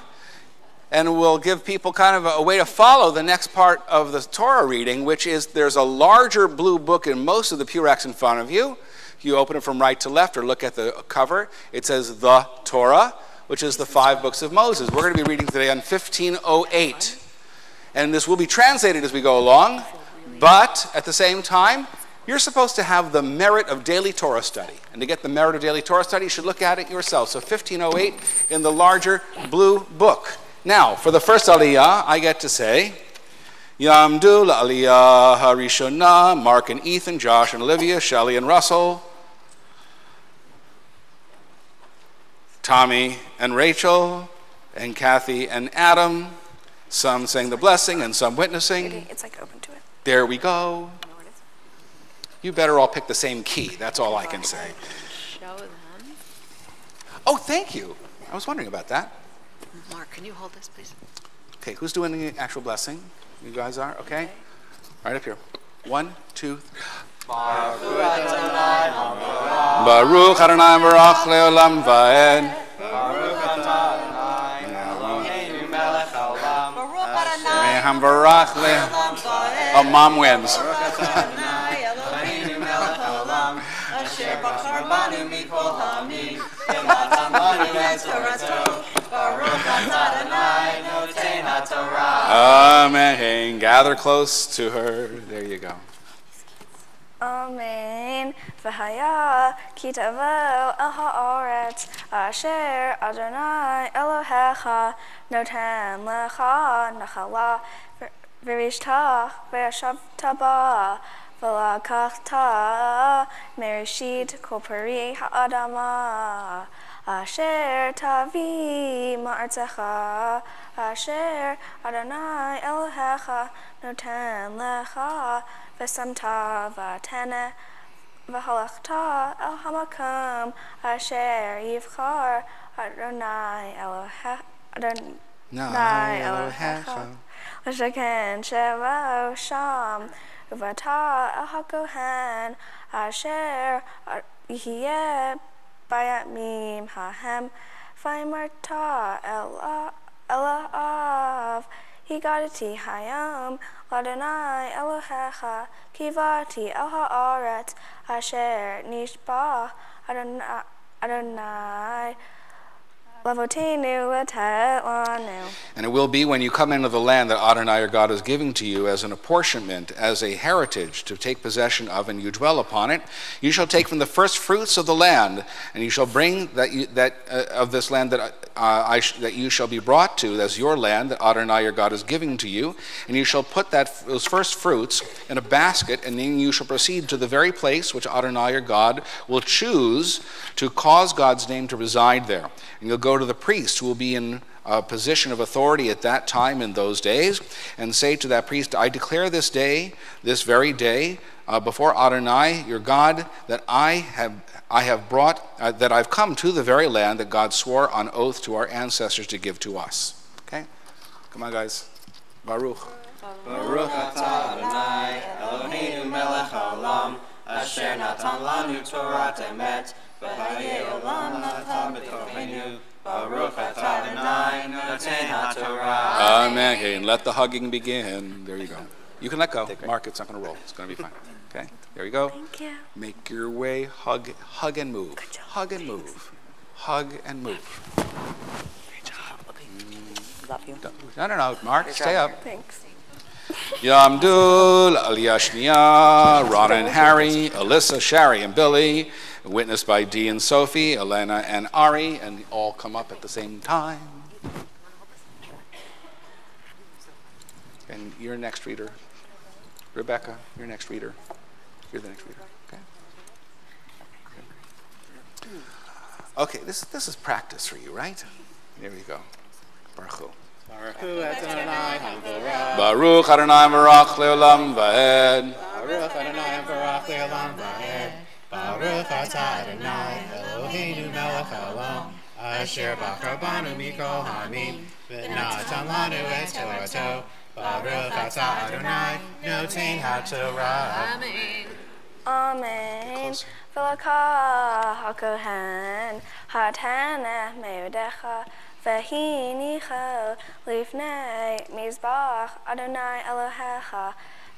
and we'll give people kind of a way to follow the next part of the Torah reading, which is there's a larger blue book in most of the pew racks in front of you. You open it from right to left or look at the cover. It says the Torah, which is the 5 books of Moses. We're going to be reading today on 1508. And this will be translated as we go along, but at the same time, you're supposed to have the merit of daily Torah study. And to get the merit of daily Torah study, you should look at it yourself. So 1508 in the larger blue book. Now, for the first aliyah, I get to say, Yamdu la'aliyah harishona, Mark and Ethan, Josh and Olivia, Shelley and Russell, Tommy and Rachel, and Kathy and Adam, some saying the blessing and some witnessing. It's like open to it. There we go. You better all pick the same key. That's all I can say. Show them. Oh, thank you. I was wondering about that. Mark, can you hold this, please? Okay, who's doing the actual blessing? You guys are? Okay. Right up here. 1, 2, 3. Baruch Adonai Barach Leolam Vaed. Baruch Adonai Eloheinu melech haolam. Meham Barach Leolam Vaed. Oh, Mom wins. Baruch Adonai Eloheinu melech haolam. Asher bachar banu mikol hamim. V'natan banu et Torato. Baruch Adonai noten haTorah. Amen. Gather close to her. There you go. Amen. V'haya ki tavo el ha'aretz asher Adonai Elohecha noten lecha nachala v'rishtach v'yashavta ba v'lakachta merishit kol peri ha'adama asher tavi ma'artzecha asher Adonai Elohecha noten lecha v'samta v'tene v'halachta el hamakom asher yivchar Adonai Elohecha l'sheken shevo sham uvata el hakohen asher yihye bayamim hahem v'yimarta ela'av higadati hayam Adonai Elohecha kivati el haaretz asher nishba Adonai Lavotenu Latet Lanu. And it will be when you come into the land that Adonai your God is giving to you as an apportionment, as a heritage to take possession of, and you dwell upon it. You shall take from the first fruits of the land, and you shall bring of this land that you shall be brought to as your land that Adonai your God is giving to you, and you shall put those first fruits in a basket, and then you shall proceed to the very place which Adonai your God will choose to cause God's name to reside there. And you'll go to the priest who will be in a position of authority at that time in those days, and say to that priest, I declare this day, this very day, before Adonai your God, that I've come to the very land that God swore on oath to our ancestors to give to us. Okay? Come on, guys. Baruch. Baruch atah Adonai, Eloheinu melech haolam, asher natan lanu Torat emet, v'hayei olam natan b'torenu. Baruch atah Adonai, noten haTorah. Amen. Okay, and let the hugging begin. There you go. You can let go. Mark, it's not going to roll. It's going to be fine. Okay, there you go. Thank you. Make your way. Hug and move. Hug and move. Hug and move. Great job. Love you. No. Mark, stay up. Thanks. Yamdul, Aliyah Shniya, Ron and Harry, Alyssa, Shari, and Billy, witnessed by Dee and Sophie, Elena and Ari, and all come up at the same time. And you're next reader. Rebecca, you're next reader. You're the next reader. Okay, this is practice for you, right? Here we go. Baruch. Baruch Adonai Havorach. Baruch Adonai Barach Leolam Vaed. Baruch Adonai Barach Leolam Vaed. Baruch atah Adonai, Eloheinu melech haolam, asher bachar banu mikol hamim, v'natan lanu et Torato. Baruch atah Adonai, noten haTorah. Amen. Amen. V'lakah hakohen hataneh meudecha, v'hinicho lifnei mizbach Adonai Elohecha,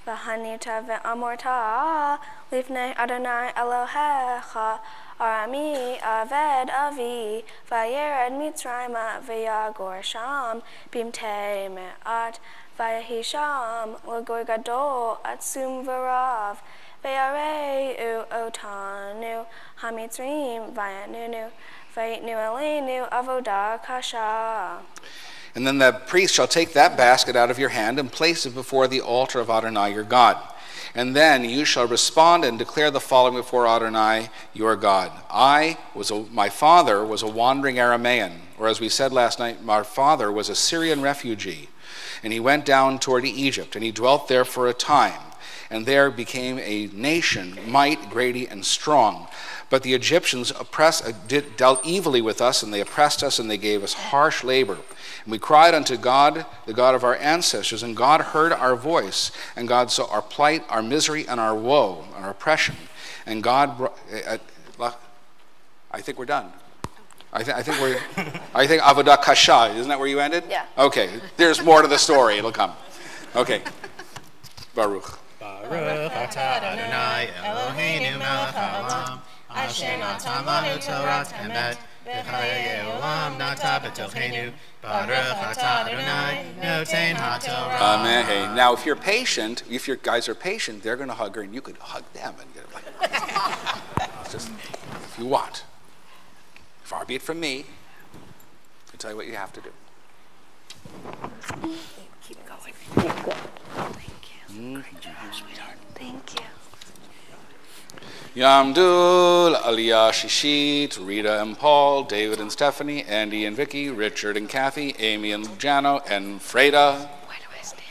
v'hanita ve'amorta lifnei Adonai Elohecha, Arami aved avi, v'yered Mitzrayma v'yagor sham, bimtei me'at, v'yahisham l'goy gadol atzum v'rav, v'yareu otanu hamitzrim v'yanunu, v'yitnu aleinu avodah kasha. And then the priest shall take that basket out of your hand and place it before the altar of Adonai your God. And then you shall respond and declare the following before Adonai your God. My father was a wandering Aramaean, or as we said last night, my father was a Syrian refugee. And he went down toward Egypt, and he dwelt there for a time. And there became a nation, might, great, and strong. But the Egyptians dealt evilly with us, and they oppressed us, and they gave us harsh labor. And we cried unto God, the God of our ancestors, and God heard our voice, and God saw our plight, our misery, and our woe, our oppression. And God, I think we're done. I think Avodah Kasha, isn't that where you ended? Yeah. Okay, there's more to the story, it'll come. Okay, Baruch. Baruch atah Adonai, Eloheinu melech haolam, asher natan lanu Torat emet, v'chayei olam natan b'tochenu. Baruch atah Adonai, noten haTorah. Amen. Hey, now if you're patient, if your guys are patient, they're going to hug her, and you could hug them and get like, just if you want. Far be it from me to tell you what you have to do. Keep going. Thank you. Great job, sweetheart. Thank you. Yamdul, Aliyah Shishit, Rita and Paul, David and Stephanie, Andy and Vicky, Richard and Kathy, Amy and Jano, and Freda. Where do I stand?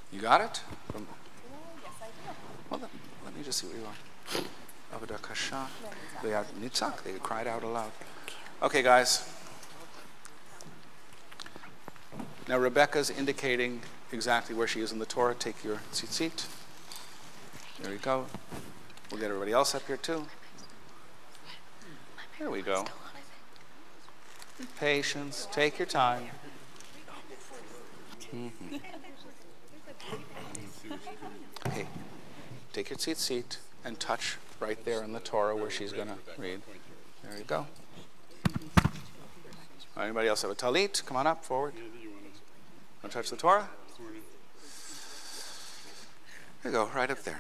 You got it? Yes, I do. Well, then, let me just see where you are. Avodah Kasha. They are nitzak. They cried out aloud. Okay, guys. Now Rebecca's indicating exactly where she is in the Torah. Take your tzitzit. There we go. We'll get everybody else up here too. Here we go. Patience. Take your time. Okay, take your seat and touch right there in the Torah where she's going to read. There you go. Anybody else have a talit? Come on up, forward. Want to touch the Torah? There you go, right up there.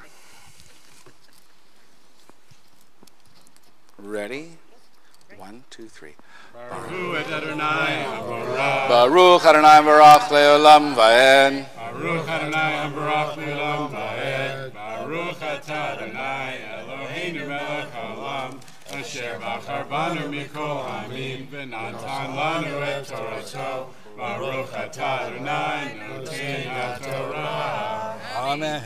Ready? 1, 2, 3. Baruch Adonai Haborah. Baruch Adonai Barach Leolam Vaed. Baruch Adonai Haborach Leolam Vaed. Baruch Atah Adonai Eloheinu melech haolam. Asher bachar banu mikol hamim v'natan lanu et Torato. Baruch Atah Adonai noten haTorah. Amen.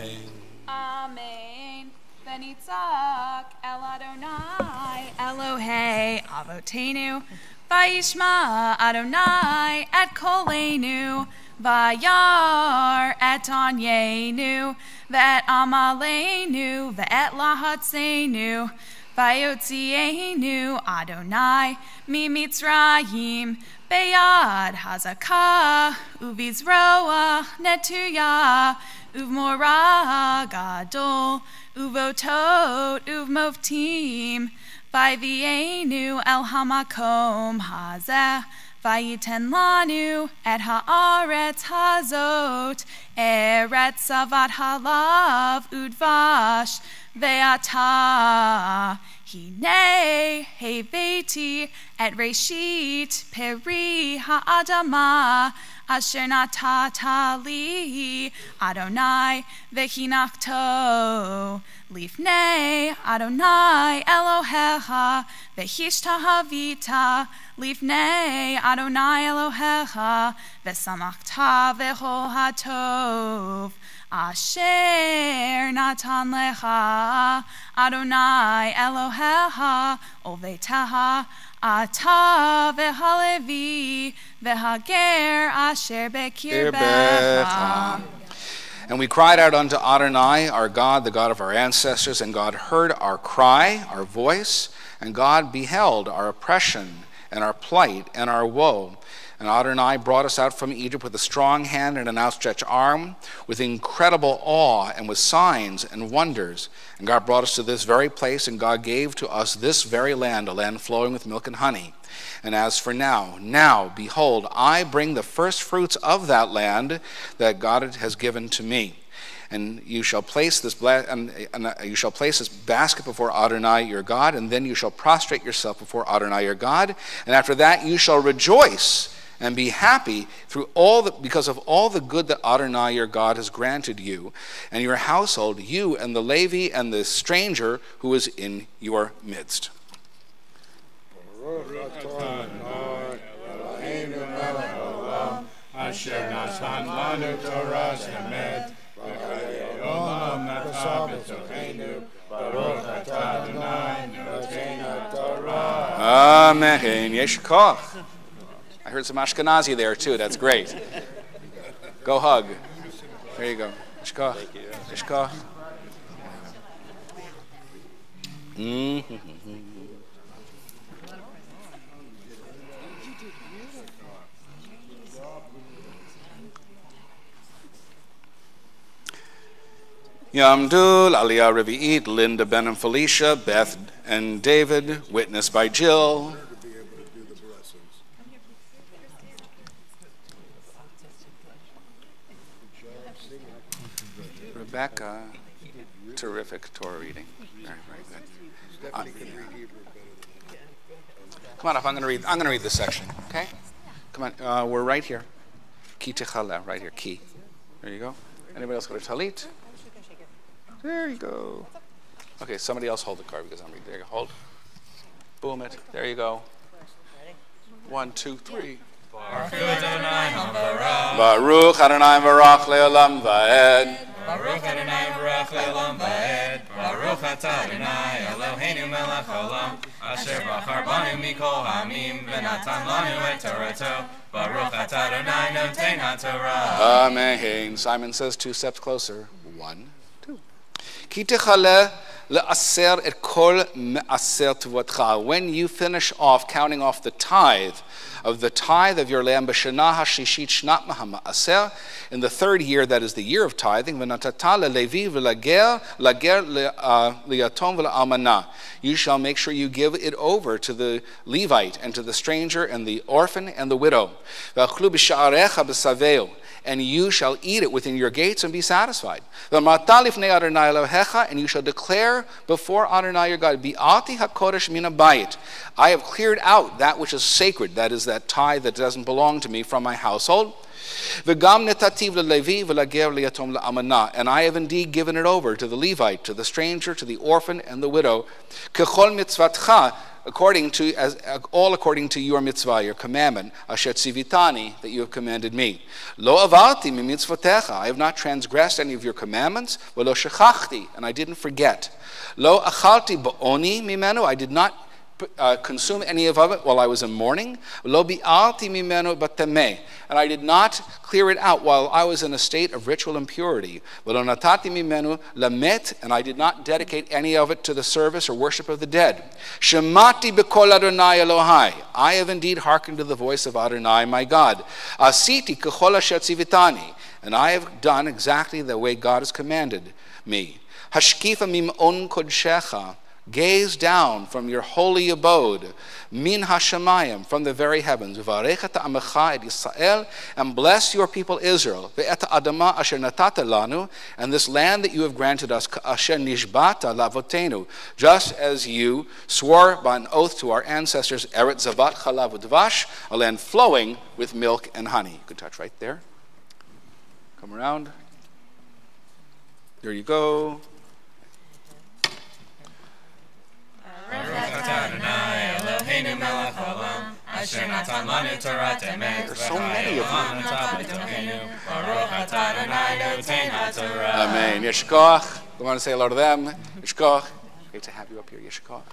Amen. V'nitzak el Adonai Elohei Avotenu. Vayishma Adonai et kolenu. Vayar et anyenu. Ve'et amalenu. Ve'et lahatzenu. Vayotzienu Adonai mi Mitzrayim. Beyad hazakah. Uvizroa netuya. Uvmora gadol. Uvotot uvmovtim. Vayivienu el hamakom hazeh. Vayiten lanu et haaretz hazot. Eretz avat halav udvash. Ve'ata hine heveti et reshit peri ha'adama. Asher natata li Adonai v'hinachto lifnei Adonai Elohecha v'hishtahavita lifnei Adonai Elohecha v'samachta v'chol hatov Asher natan lecha Adonai Elohecha uveteha Ata v'halevi v'hager asher bekirbecha. And we cried out unto Adonai, our God, the God of our ancestors, and God heard our cry, our voice, and God beheld our oppression and our plight and our woe. And Adonai brought us out from Egypt with a strong hand and an outstretched arm, with incredible awe and with signs and wonders. And God brought us to this very place, and God gave to us this very land, a land flowing with milk and honey. And as for now, behold, I bring the first fruits of that land that God has given to me. And you shall place this basket before Adonai your God, and then you shall prostrate yourself before Adonai your God. And after that you shall rejoice and be happy because of all the good that Adonai your God has granted you and your household, you and the Levi and the stranger who is in your midst. Amen. Yesh koch. I heard some Ashkenazi there too. That's great. Go hug. There you go. Yesh koch. Yesh koch. Yamdul, Aliyah Revi'it, Linda, Ben and Felicia, Beth and David, witnessed by Jill. Rebecca, terrific Torah reading. Very, very good. Come on up, I'm going to read this section, okay? Come on, we're right here. Ki techala, right here, ki. There you go. Anybody else got a talit? There you go. Okay, somebody else hold the card because I'm reading. There you go. Hold. Boom it. There you go. 1, 2, 3. Baruch Adonai Barach Leolam Vaed. Baruch Adonai Barach Leolam Vaed. Baruch Atah Adonai Eloheinu melech haolam. Asher bachar banu mikol hamim v'natan lanu et Torato. Baruch Atah Adonai noten haTorah. Amen. Simon says 2 steps closer. 1, 2. Ki techale le'aser et kol me'aser tevotcha. When you finish off counting off the tithe of your land, b'shana hashishit shnat ma'aser, in the third year, that is the year of tithing, v'natata le'levi v'lager liyatom v'la'almanah. You shall make sure you give it over to the Levite and to the stranger and the orphan and the widow. V'achlu b'sha'arecha b'saveu. And you shall eat it within your gates and be satisfied. And you shall declare before Adonai your God, Bi'ati hakodesh min habayit. I have cleared out that which is sacred, that is that tithe that doesn't belong to me, from my household. And I have indeed given it over to the Levite, to the stranger, to the orphan, and the widow. According to your mitzvah, your commandment, asher tzivitani, that you have commanded me. Lo avarti mi mitzvotecha, I have not transgressed any of your commandments. V'lo shechachti, and I didn't forget. Lo achalti ba'oni mimenu, I did not consume any of it while I was in mourning. Lo bi'alti mimenu batemeh, and I did not clear it out while I was in a state of ritual impurity. V'lo natati mimenu lamet, and I did not dedicate any of it to the service or worship of the dead. Shemati b'kol Adonai Elohai, I have indeed hearkened to the voice of Adonai my God. Asiti k'chol asher tzivitani, and I have done exactly the way God has commanded me. Hashkifa mim'on kodshecha, gaze down from your holy abode, min hashamayim, from the very heavens, v'varech et amecha et Yisrael, and bless your people Israel, ve'et adama asher natata lanu, and this land that you have granted us, asher nishbata lavotenu, just as you swore by an oath to our ancestors, eretz zavat chalav udvash, a land flowing with milk and honey. You can touch right there. Come around. There you go. There's so many of them. Amen. Yeshkoch. We want to say hello to them. Yeshkoch. Great to have you up here. Yeshkoch.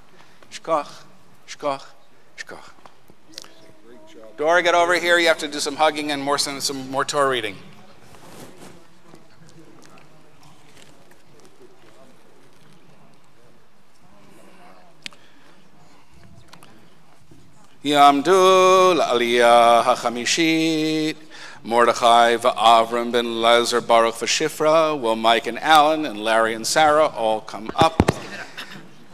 Yeshkoch. Yeshkoch. Yeshkoch. Dora, get over here. You have to do some hugging and some more Torah reading. Yamdu la'aliyah ha'chamishit, Mordechai v'Avram ben Lezer, Baruch v'Shifra, will Mike and Alan and Larry and Sarah all come up.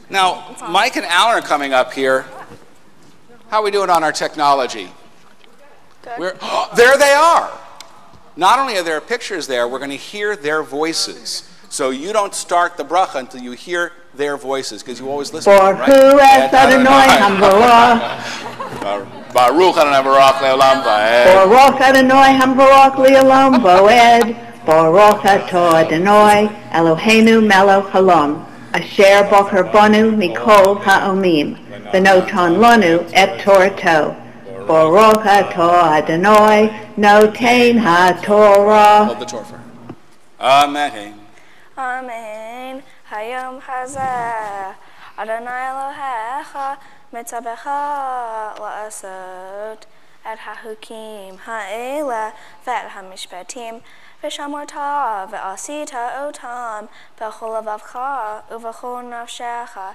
Now, Mike and Alan are coming up here. How are we doing on our technology? There they are. Not only are there pictures there, we're going to hear their voices. So you don't start the bracha until you hear their voices, because you always listen to them, right? Baruch Adonai Baruch Le'olam Va'ed. Baruch Adonai Baruch Le'olam Va'ed. Baruch Atah Adonai Eloheinu Melech Haolam. Asher Bocher Banu Mikol Ha'omim. V'notan Lanu Et Torato. Baruch Atah Adonai Noten HaTorah. Hold the Torah. Amen. Amen. Hayom hazeh Adonai Elohecha mitzabecha la'asot et hahukim ha'ela ve'et hamishpatim v'shamorta ve'asita otam b'chol levavcha uv'chol nafshecha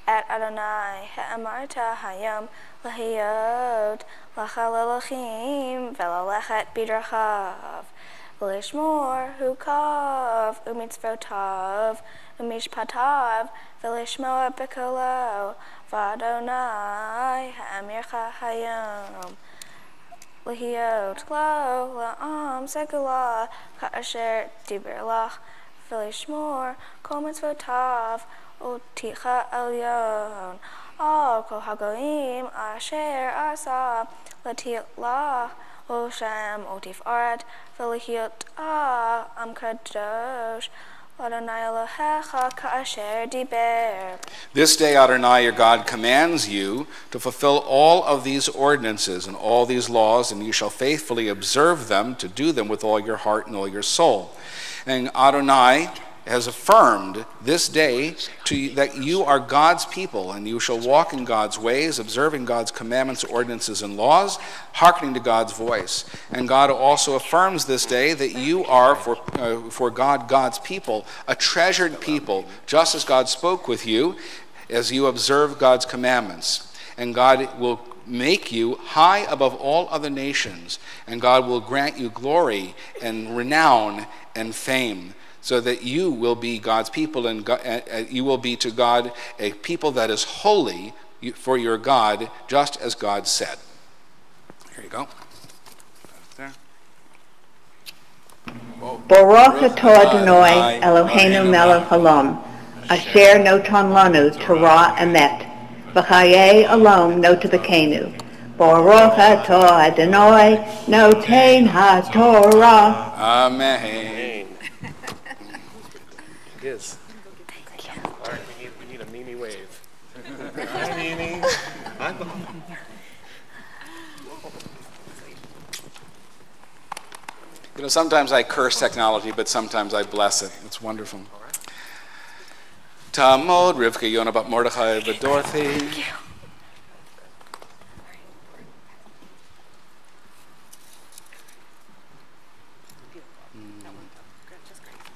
et Adonai ha'amarta hayom lahiyot lachal Elohim ve'lalechet bidrachav V'lishmor hukav umitzvotav umishpatav v'lishmoa b'kolo v'Adonai ha'amircha hayom l'hiyot lo la'am segula ka'asher diber lach v'lishmor kol mitzvotav uticha elyon all kol hagoyim asher asa l'tit lach Oshem otif arat v'lihiot am kadosh Adonai Elohecha ka'asher diber. This day Adonai your God commands you to fulfill all of these ordinances and all these laws, and you shall faithfully observe them, to do them with all your heart and all your soul. And Adonai has affirmed this day that you are God's people, and you shall walk in God's ways, observing God's commandments, ordinances, and laws, hearkening to God's voice. And God also affirms this day that you are, for God, God's people, a treasured people, just as God spoke with you, as you observe God's commandments. And God will make you high above all other nations, and God will grant you glory and renown and fame, so that you will be God's people, and you will be to God a people that is holy for your God, just as God said. Here you go. There. Baruch atah Adonai Eloheinu melech haolam, asher noton lanu Torah emet, v'chayei olam notabekenu. Baruch atah Adonai noten haTorah. Amen. It is. Thank you. All right, we need a Mimi wave. Hi, Mimi. Hi, Bob. You know, sometimes I curse technology, but sometimes I bless it. It's wonderful. Tamod, Rivka, Yonah, Bat Mordechai, Bat Dorothy. Thank you.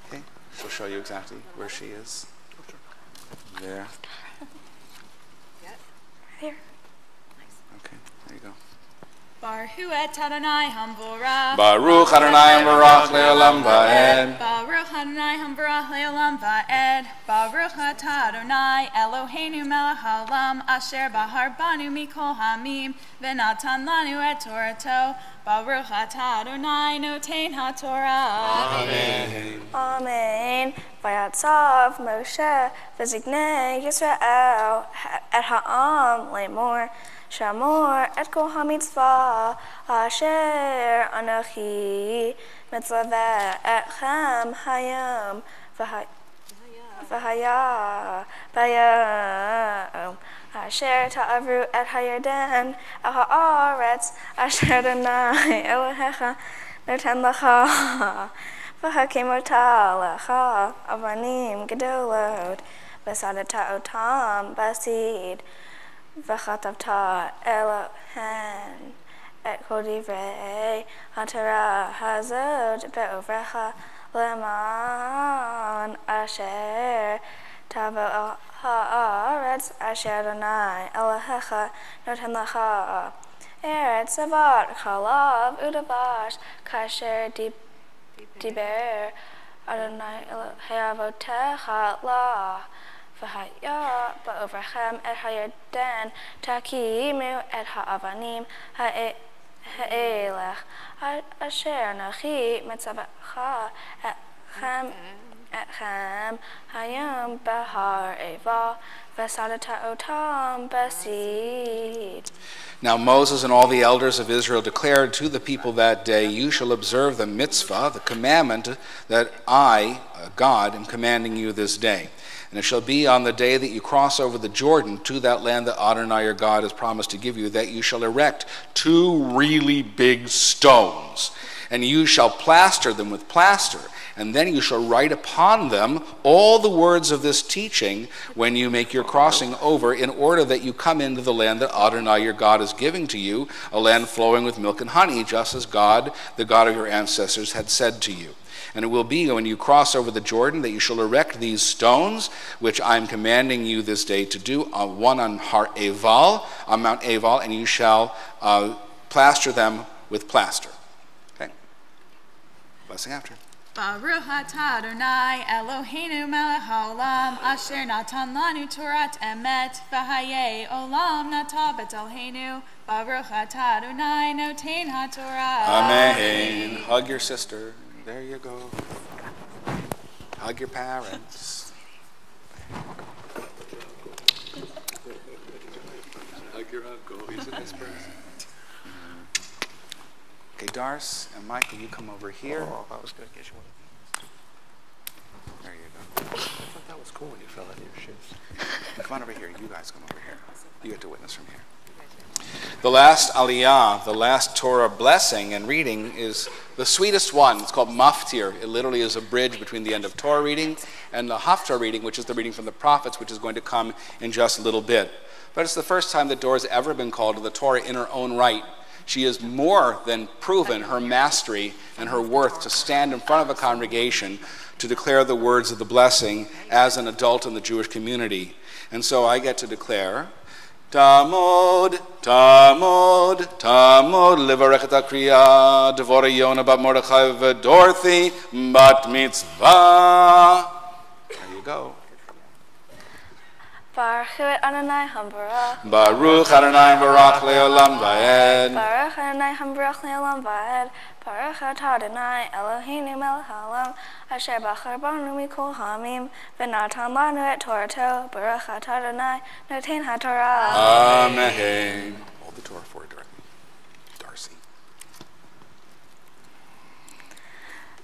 Okay, she'll show you exactly where she is. There. Here. Okay, there you go. Baruch et Adonai Hamvorach. Baruch Adonai Barach Leolam Va'ed. Baruch Adonai Hamvorach Leolam Va'ed. Baruch atah Adonai Eloheinu melech haolam asher bahar banu mikol hamim v'natan lanu et Torato. Baruch atah Adonai noten haTorah. Amen. Amen. Vayatzav Moshe v'zignei Yisrael et ha'am lemor. Shamor et kol ha-mitzvah asher anochi mitzvah etchem hayom v'haya bayom asher ta'avru et hayarden el ha'aretz asher Adonai Elohecha noten lecha v'hakemota lecha avanim gedolot v'sadata otam basid V'chatavta Elohen et kol divrei haTorah hazot be'ovrecha leman asher tavo ha'aretz asher Adonai Elohecha noten lecha eretz zavat chalav udavash kasher diber Adonai Elohei avotecha la V'haya ba'ovrachem et hayarden takimu et ha'avanim ha'elech asher anochi mitzavacha etchem hayom behar eva v'sadata otam basid. Now Moses and all the elders of Israel declared to the people that day, you shall observe the mitzvah, the commandment that I, God, am commanding you this day. And it shall be on the day that you cross over the Jordan to that land that Adonai your God has promised to give you, that you shall erect 2 really big stones, and you shall plaster them with plaster, and then you shall write upon them all the words of this teaching when you make your crossing over, in order that you come into the land that Adonai your God is giving to you, a land flowing with milk and honey, just as God, the God of your ancestors, had said to you. And it will be when you cross over the Jordan that you shall erect these stones, which I am commanding you this day to do, one on Har Eval, on Mount Eval, and you shall plaster them with plaster. Okay. Blessing after. Baruch atah Adonai Eloheinu melech haolam asher natan lanu Torat emet v'hayei olam nata betelheinu. Baruch atah Adonai noten haTorah. Amen. Hug your sister. There you go. Hug your parents. Hug your uncle. He's a nice person. Okay, Darce and Michael, you come over here. Oh, that was good. Get you one of these. There you go. I thought that was cool when you fell out of your shoes. Come on over here. You guys come over here. You get to witness from here. The last aliyah, the last Torah blessing and reading is the sweetest one. It's called maftir. It literally is a bridge between the end of Torah reading and the haftarah reading, which is the reading from the prophets, which is going to come in just a little bit. But it's the first time that Dora has ever been called to the Torah in her own right. She has more than proven her mastery and her worth to stand in front of a congregation to declare the words of the blessing as an adult in the Jewish community. And so I get to declare, Tamod, Tamod, Tamod, Livarech et HaKriya, Devora Yona bat Mordechai v'Dorothy bat Mitzvah. There you go. Baruch Adonai Hambarach. Baruch Adonai Barak Leolam Vaed. Baruch Adonai Hambarach Leolam Vaed. Baruch Adonai Eloheinu melech haolam, asher bachar banu mikol hamim, v'natan lanu et Torato. Baruch Adonai noten haTorah. Amen. Hold the Torah for you, Darcy.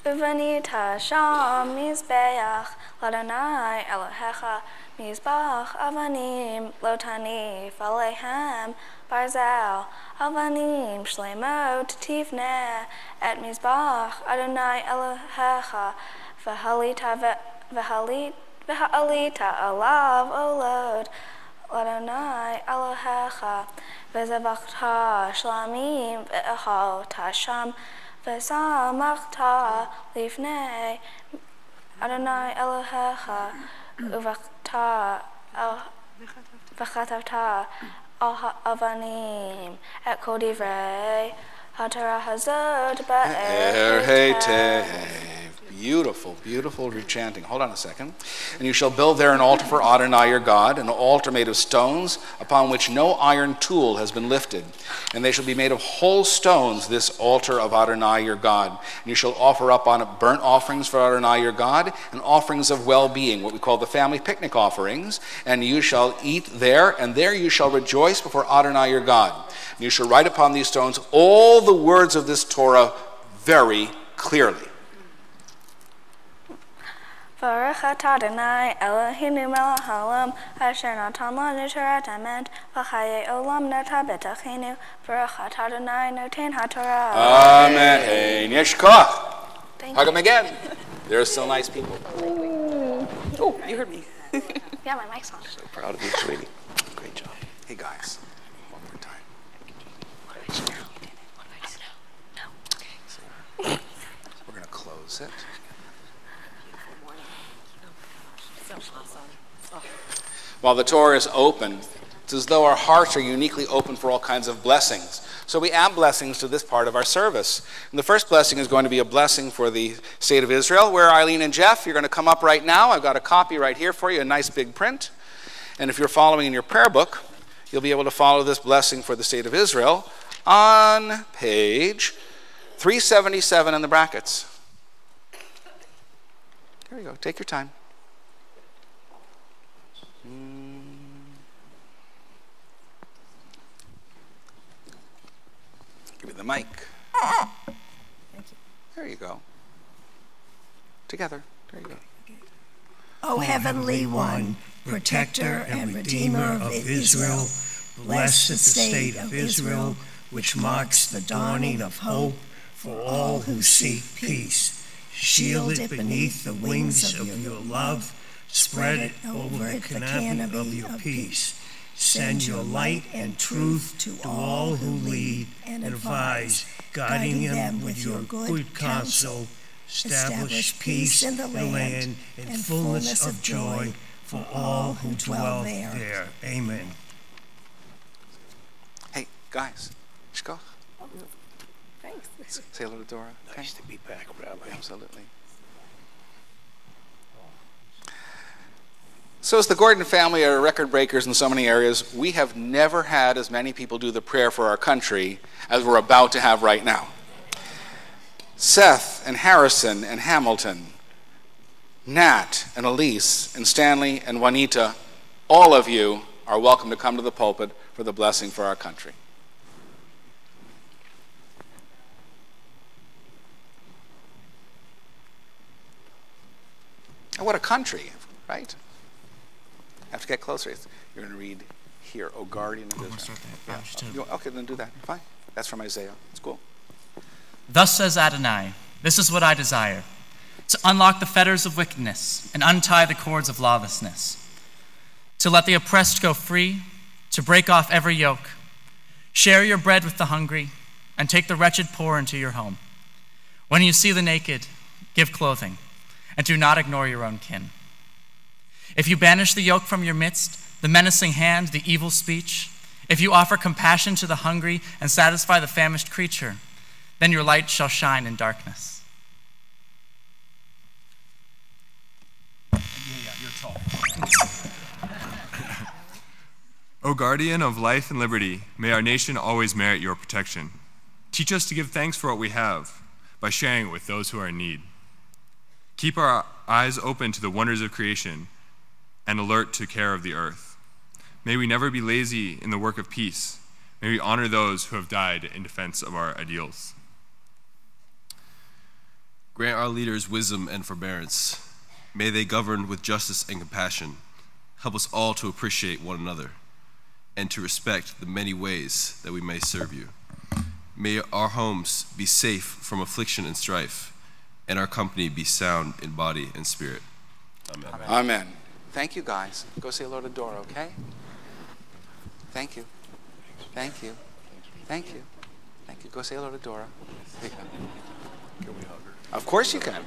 Uvanita sham mizbeach l'Adonai Elohecha, mizbach avanim lotani falehem barzel avanim shlemot tivneh et mizbach Adonai Elohecha v'halita alav olod l'Adonai Elohecha v'zevachta shlamim v'echal tasham v'samachta lifnei Adonai Elohecha uvachta v'chatavta al avanim et kol divrei haTorah hazot ba'er. Beautiful, beautiful rechanting. Hold on a second. And you shall build there an altar for Adonai your God, an altar made of stones, upon which no iron tool has been lifted. And they shall be made of whole stones, this altar of Adonai your God. And you shall offer up on it burnt offerings for Adonai your God, and offerings of well-being, what we call the family picnic offerings. And you shall eat there, and there you shall rejoice before Adonai your God. And you shall write upon these stones all the words of this Torah very clearly. Baruch Adonai Eloheinu melech haolam, asher natan lanu Torah emet, v'chayei olam nata b'tachenu. Baruch Adonai noten haTorah. Amen. Yeshkoch. Hug them again. They're still nice people. Oh, you heard me. Yeah, my mic's on. So proud of you, sweetie. Great job. Hey guys, one more time. We're going to close it. While the Torah is open, it's as though our hearts are uniquely open for all kinds of blessings. So we add blessings to this part of our service. And the first blessing is going to be a blessing for the state of Israel, where Eileen and Jeff, you're going to come up right now. I've got a copy right here for you, a nice big print. And if you're following in your prayer book, you'll be able to follow this blessing for the state of Israel on page 377 in the brackets. Here we go. Take your time. Give me the mic. Thank you. There you go. Together. There you go. O Heavenly One, Protector and Redeemer of Israel, bless the state of Israel, which marks the dawning of hope for all who seek peace. Shield it beneath the wings of your love. Spread it over the canopy of your peace. Send your light and truth to all who lead and advise, guiding them with your good counsel. Establish peace in the land and fullness of joy for all who dwell there. Amen. Hey, guys. Shkoch. Oh, thanks. Say hello to Dora. Nice to be back, Rabbi. Absolutely. So as the Gordon family are record breakers in so many areas, we have never had as many people do the prayer for our country as we're about to have right now. Seth and Harrison and Hamilton, Nat and Elise and Stanley and Juanita, all of you are welcome to come to the pulpit for the blessing for our country. And what a country, right? Have to get closer. You're going to read here, O guardian of Israel. Okay, then do that. Fine. That's from Isaiah. It's cool. Thus says Adonai, this is what I desire, to unlock the fetters of wickedness and untie the cords of lawlessness, to let the oppressed go free, to break off every yoke. Share your bread with the hungry, and take the wretched poor into your home. When you see the naked, give clothing, and do not ignore your own kin. If you banish the yoke from your midst, the menacing hand, the evil speech, if you offer compassion to the hungry and satisfy the famished creature, then your light shall shine in darkness. You're tall. O guardian of life and liberty, may our nation always merit your protection. Teach us to give thanks for what we have by sharing it with those who are in need. Keep our eyes open to the wonders of creation and alert to care of the earth. May we never be lazy in the work of peace. May we honor those who have died in defense of our ideals. Grant our leaders wisdom and forbearance. May they govern with justice and compassion. Help us all to appreciate one another and to respect the many ways that we may serve you. May our homes be safe from affliction and strife, and our company be sound in body and spirit. Amen. Amen. Thank you, guys. Go say hello to Dora, okay? Thank you. Thank you. Thank you. Thank you. Go say hello to Dora. There you go. Can we hug her? Of course you can.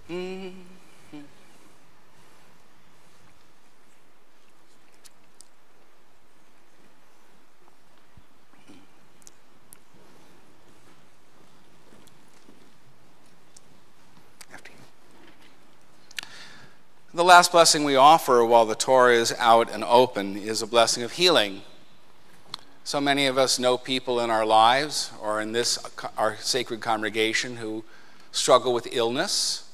Mm-hmm. The last blessing we offer while the Torah is out and open is a blessing of healing. So many of us know people in our lives or in this, our sacred congregation, who struggle with illness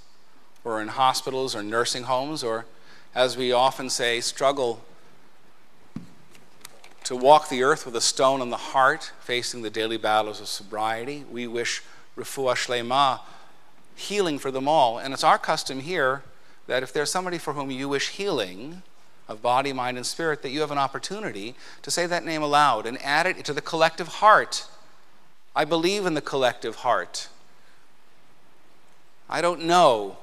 or in hospitals or nursing homes, or, as we often say, struggle to walk the earth with a stone in the heart, facing the daily battles of sobriety. We wish refuah shlema, healing for them all. And it's our custom here that if there's somebody for whom you wish healing of body, mind, and spirit, that you have an opportunity to say that name aloud and add it to the collective heart. I believe in the collective heart. I don't know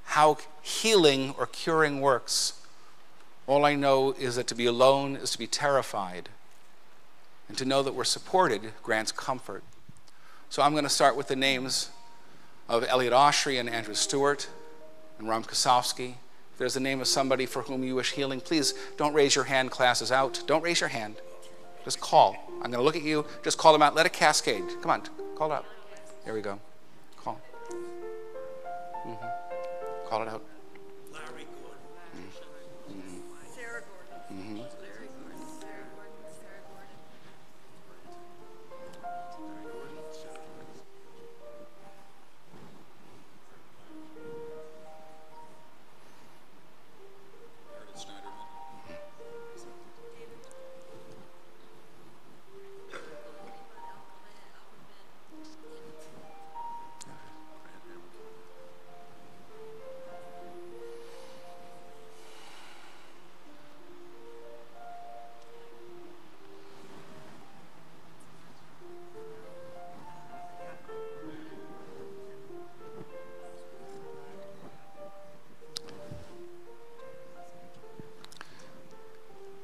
how healing or curing works. All I know is that to be alone is to be terrified, and to know that we're supported grants comfort. So I'm going to start with the names of Elliot Oshry and Andrew Stewart and Ram Kosofsky. If there's a name of somebody for whom you wish healing, please don't raise your hand. Class is out. Don't raise your hand. Just call. I'm going to look at you. Just call them out. Let it cascade. Come on. Call it out. There we go. Call. Mm-hmm. Call it out. Larry Gordon. Mm-hmm. Sarah Gordon. Mm-hmm. Larry Gordon. Sarah Gordon. Sarah Gordon.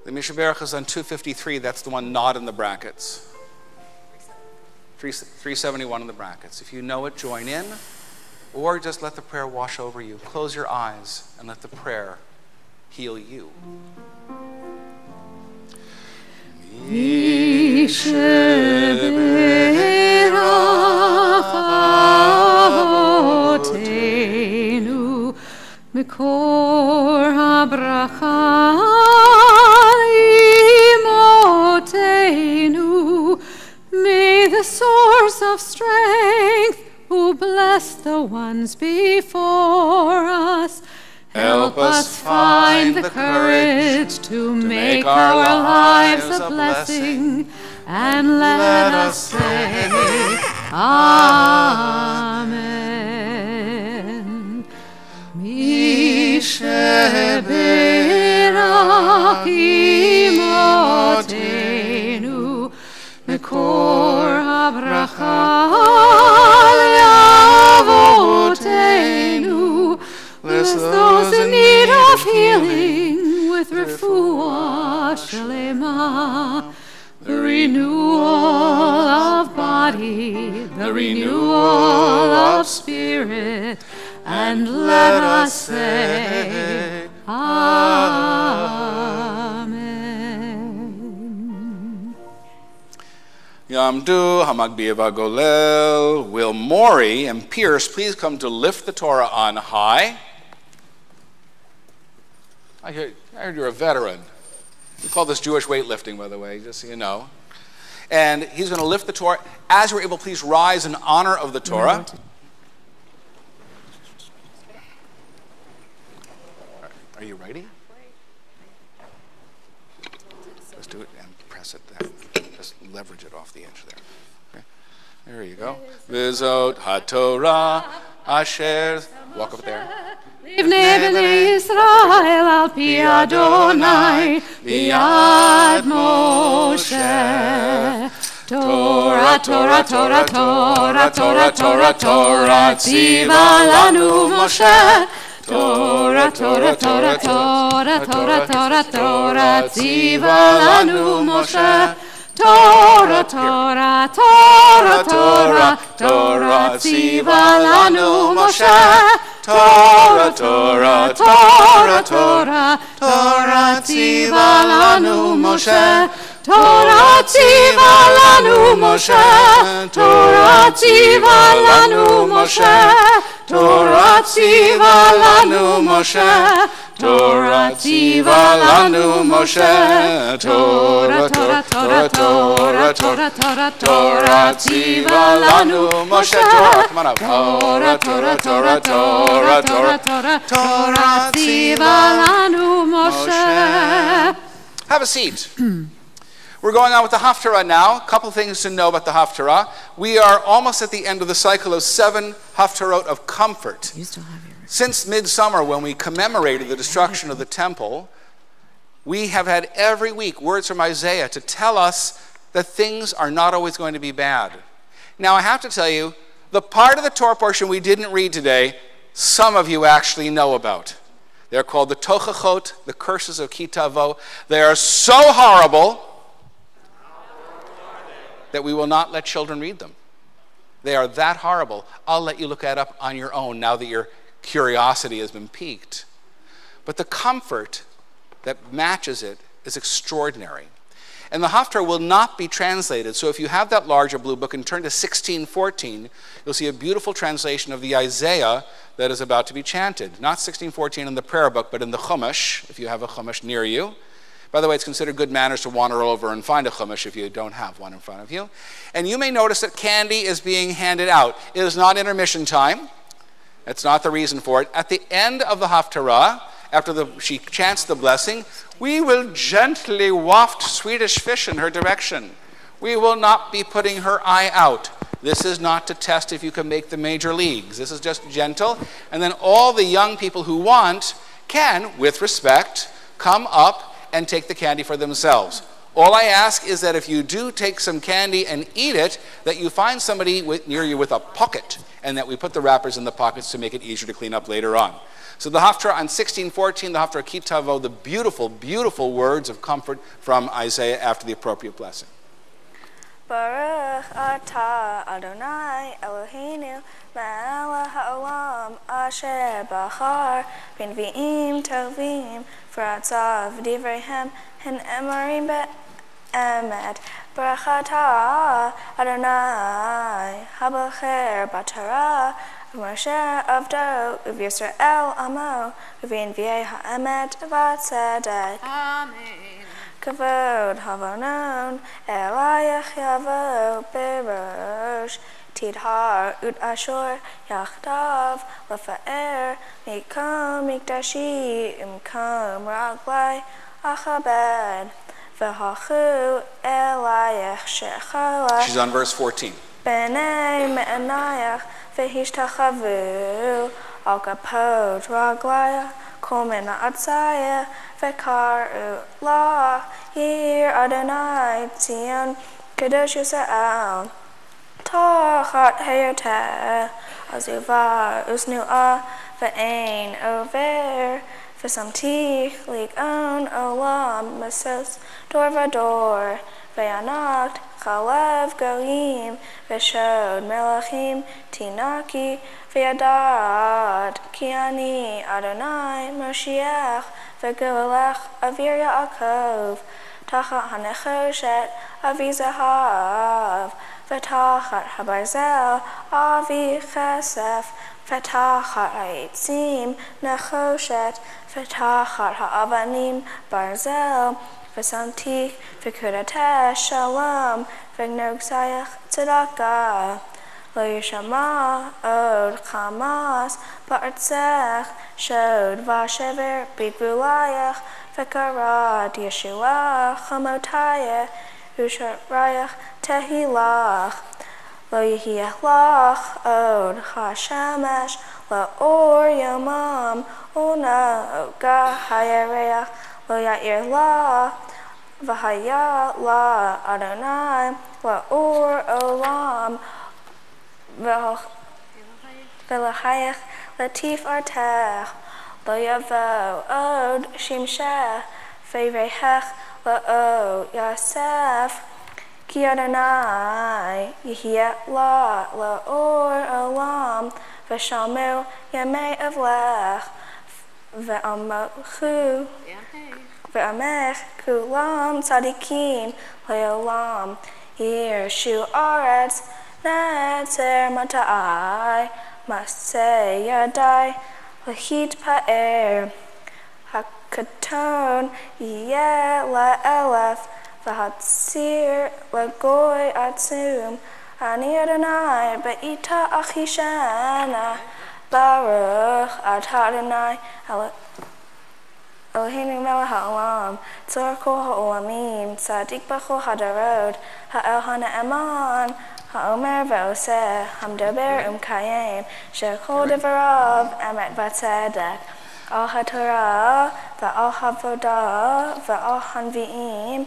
The Mishaberach is on 253. That's the one not in the brackets. 371 in the brackets. If you know it, join in, or just let the prayer wash over you. Close your eyes and let the prayer heal you. Mikor habracha imotenu, may the source of strength, who bless the ones before us, help us find the courage to make our lives a blessing, and let us say Amen. sheberak imotenu mekor habracha leavotenu. Bless those in need of healing with refuah shlema, the renewal of body, the renewal of spirit, and let us say, Amen. Yamdu, Hamagbi Golel. Will Maury and Pierce please come to lift the Torah on high? I heard you're a veteran. We call this Jewish weightlifting, by the way, just so you know. And he's going to lift the Torah. As you're able, please rise in honor of the Torah. Are you ready? Let's do it and press it there. Just leverage it off the edge there. Okay. There you go. Vizot HaTorah Asher. Walk up there. Livnei b'nei Yisrael al pi Adonai b'yad Moshe. Torah, Torah, Torah, Torah, Torah, Torah, Torah, tziva lanu Moshe. Torah, Torah, Torah, Torah, Torah, Torah, Torah, tziva lanu Moshe. Torah, Torah, Torah, Torah, Torah, tziva lanu Moshe. Torah, Torah, Torah, Torah, Torah, tziva lanu Moshe. Torah, tziva lanu Moshe. Torah, tziva lanu Moshe. Torah, tziva lanu Moshe. Torah, tziva lanu Moshe. Torah, Torah, Torah, Torah, Torah, Torah, Torah, tziva lanu Moshe. Torah, come on up. Torah, Torah, Torah, Torah, Torah, Torah, Torah, tziva lanu Moshe. Have a seat. We're going on with the Haftarah now. A couple things to know about the Haftarah. We are almost at the end of the cycle of 7 Haftarot of comfort. You still have your... Since midsummer, when we commemorated the destruction of the temple, we have had every week words from Isaiah to tell us that things are not always going to be bad. Now, I have to tell you, the part of the Torah portion we didn't read today, some of you actually know about. They're called the Tochachot, the curses of Kitavo. They are so horrible that we will not let children read them. They are that horrible. I'll let you look that up on your own now that your curiosity has been piqued. But the comfort that matches it is extraordinary. And the Haftarah will not be translated. So if you have that larger blue book and turn to 1614, you'll see a beautiful translation of the Isaiah that is about to be chanted. Not 1614 in the prayer book, but in the Chumash, if you have a Chumash near you. By the way, it's considered good manners to wander over and find a Chumash if you don't have one in front of you. And you may notice that candy is being handed out. It is not intermission time. That's not the reason for it. At the end of the Haftarah, after she chants the blessing, we will gently waft Swedish fish in her direction. We will not be putting her eye out. This is not to test if you can make the major leagues. This is just gentle. And then all the young people who want can, with respect, come up and take the candy for themselves. All I ask is that if you do take some candy and eat it, that you find somebody near you with a pocket, and that we put the wrappers in the pockets to make it easier to clean up later on. So the Haftarah on 1614, the Haftarah Kitavo, the beautiful, beautiful words of comfort from Isaiah after the appropriate blessing. Baruch atah Adonai Eloheinu melech haolam asher bachar b'neviim tovim v'ratzav divreihem ha'emarim be'emet. Baruch atah Adonai habocher b'Torah Moshe avdo u'Yisrael amo u'v'nviei ha'emet v'tzedek. Amen. Kavod havonon elayach yavo berosh tidhar ut ashor yachdav lefa'er mikom mikdashi imkom raglai achabed v'hachu elayach shechala. She's on verse 14. B'nei me'anayach v'hishtachavu al kapot raglaya Kol min ha'atzaya v'karu la Yir Adonai Tzion Kadosh Yisrael Tachat Hayoteh Azuvar Usnu'ah V'ein Over V'samtich Lig'on Olam Masos Dor Vador V'yanakt Chalev Goyim V'shod Melachim Tinaki V'yadad Ki ani Adonai Moshiach V'goelech Avir Yaakov Tachat HaNechoshet Avi Zahav V'tachat HaBarzel Avi Chesef V'tachat HaEtzim Nechoshet V'tachat HaAvanim Barzel V'samtich V'kudateh Shalom V'gnog Sayach Tzedakah Lo Yishama Od Chamas Ba'artzech Shod V'ashever B'gvulayach V'karad Yeshua Chamotayah Usharayach Tehilach Lo Yehiach Lach Od Hashemesh La'or Yomam Una Oga Hayareach Lo Ya'ir La V'haya La Adonai La'or Olam V'lachayach Latif Artech Lo Yavo Od Shimsheh V'yirehech La'o Yasef Ki Adonai Yehiyah La La'or Olam V'shalmu Yamei Avlech V'amochu V'amech Kulam Tzadikim Le'olam Yirshu Aretz Netzer Mata'ai Maseh Yadai Lahit Pa'er Hakaton Yeh La'elef V'hatzir L'goy Atzum Ani Adonai Be'ita Achishana Baruch Atah Adonai Eloheinu melech ha'olam Tzor kol ha'olamim Tzadik b'chol hadarod Ha'el ha'ne'eman Ha'omer ve'oseh Hamdaber Kayem She'kol devarav Emet v'tzedek Al ha'torah V'al ha'vodah V'al hanvi'im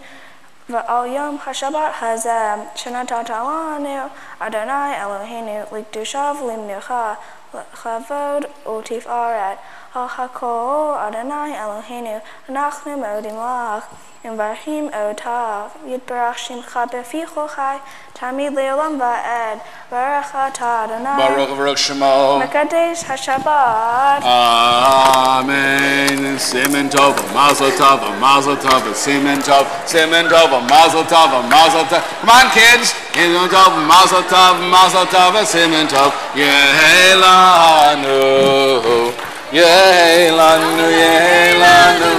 V'al yom ha'shabbat hazeh Shenatata lanu Adonai Eloheinu L'kdushav l'mnucha L'chavod u'tifaret Al hakol Adonai Eloheinu Anachnu modim lach Imvarhim otav Yitbarach shimcha befi chol chai Tamid le'olam va'ed Baruch atah Adonai Baruch Shemo Mekadesh HaShabbat Amen. Simen tov, mazel tov, mazel tov, simen tov, mazel tov, mazel tov. Come on, kids. Simen tov, mazel tov, simen tov. Yehelanu, yehelanu, yehelanu.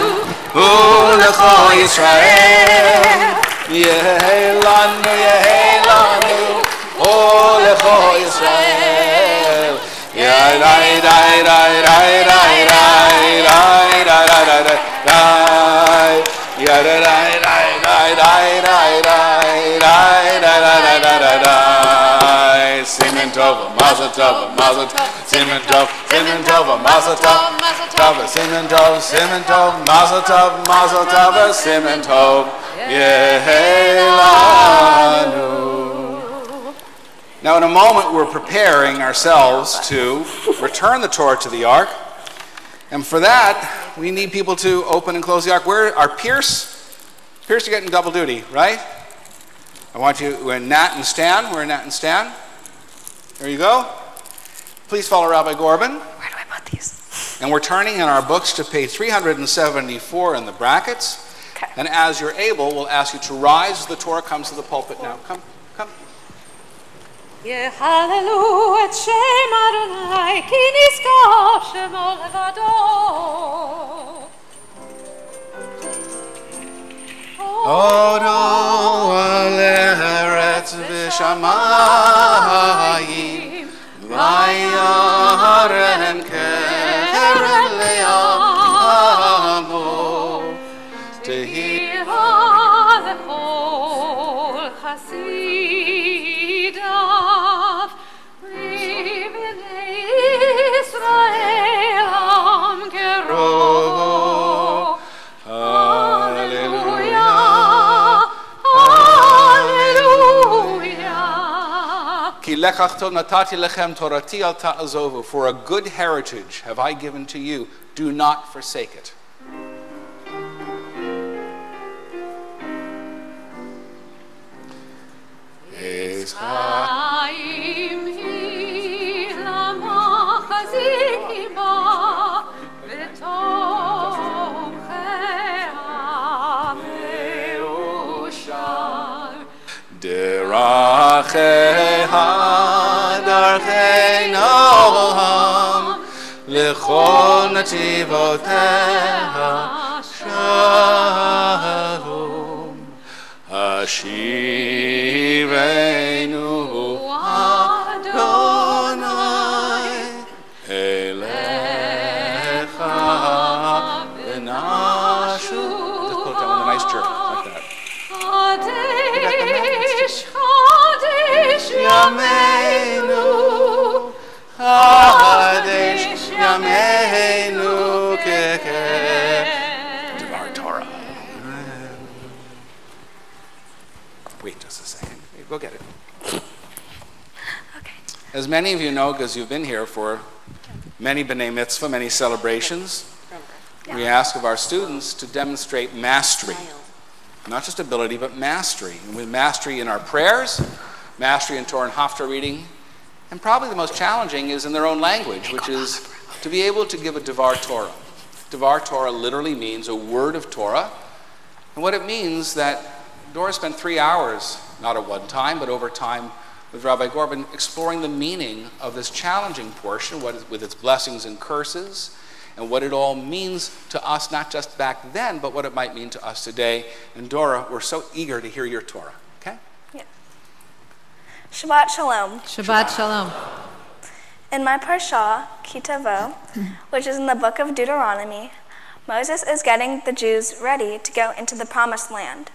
Ulecho Yisrael. Yehelanu, yehelanu. Ulecho Yisrael. Simen tov, mazel tov, mazel tov, simen tov, mazel tov, simen tov, mazel tov, simen tov, yehelanu. Now, in a moment, we're preparing ourselves to return the Torah to the ark. And for that, we need people to open and close the ark. Where are Pierce? Pierce, you're getting double duty, right? I want you, we're Nat and Stan. We're Nat and Stan. There you go. Please follow Rabbi Gorban. Where do I put these? And we're turning in our books to page 374 in the brackets. Okay. And as you're able, we'll ask you to rise as the Torah comes to the pulpit now. Come. Yehalelu et Shem Adonai ki niskav shemo levado. Odo al-eretz v'shamayim v'yaren keren le'amo tehi Lechol chasidav Israel am gerot lekachto natati lechem torati al ta'azovu. For a good heritage have I given to you. Do not forsake it. Deracheha darchei noam lechol nativoteha shalom Hashivenu Adonai Elecha v'nashu. Just put that with a nice jerk like that. Yameinu, Hadesh Yameinu Keke. Devar Torah. Wait just a second. Go get it. Okay. As many of you know, because you've been here for many B'nai Mitzvah, many celebrations, we ask of our students to demonstrate mastery. Not just ability, but mastery. And with mastery in our prayers, mastery in Torah and Haftarah reading, and probably the most challenging is in their own language, which is to be able to give a Devar Torah. Devar Torah literally means a word of Torah. And what it means that Dora spent 3 hours, not at one time, but over time, with Rabbi Gorban, exploring the meaning of this challenging portion, with its blessings and curses, and what it all means to us, not just back then, but what it might mean to us today. And Dora, we're so eager to hear your Torah, okay? Yeah. Shabbat Shalom. Shabbat Shalom. In my parsha, Ki Tavo, which is in the book of Deuteronomy, Moses is getting the Jews ready to go into the promised land.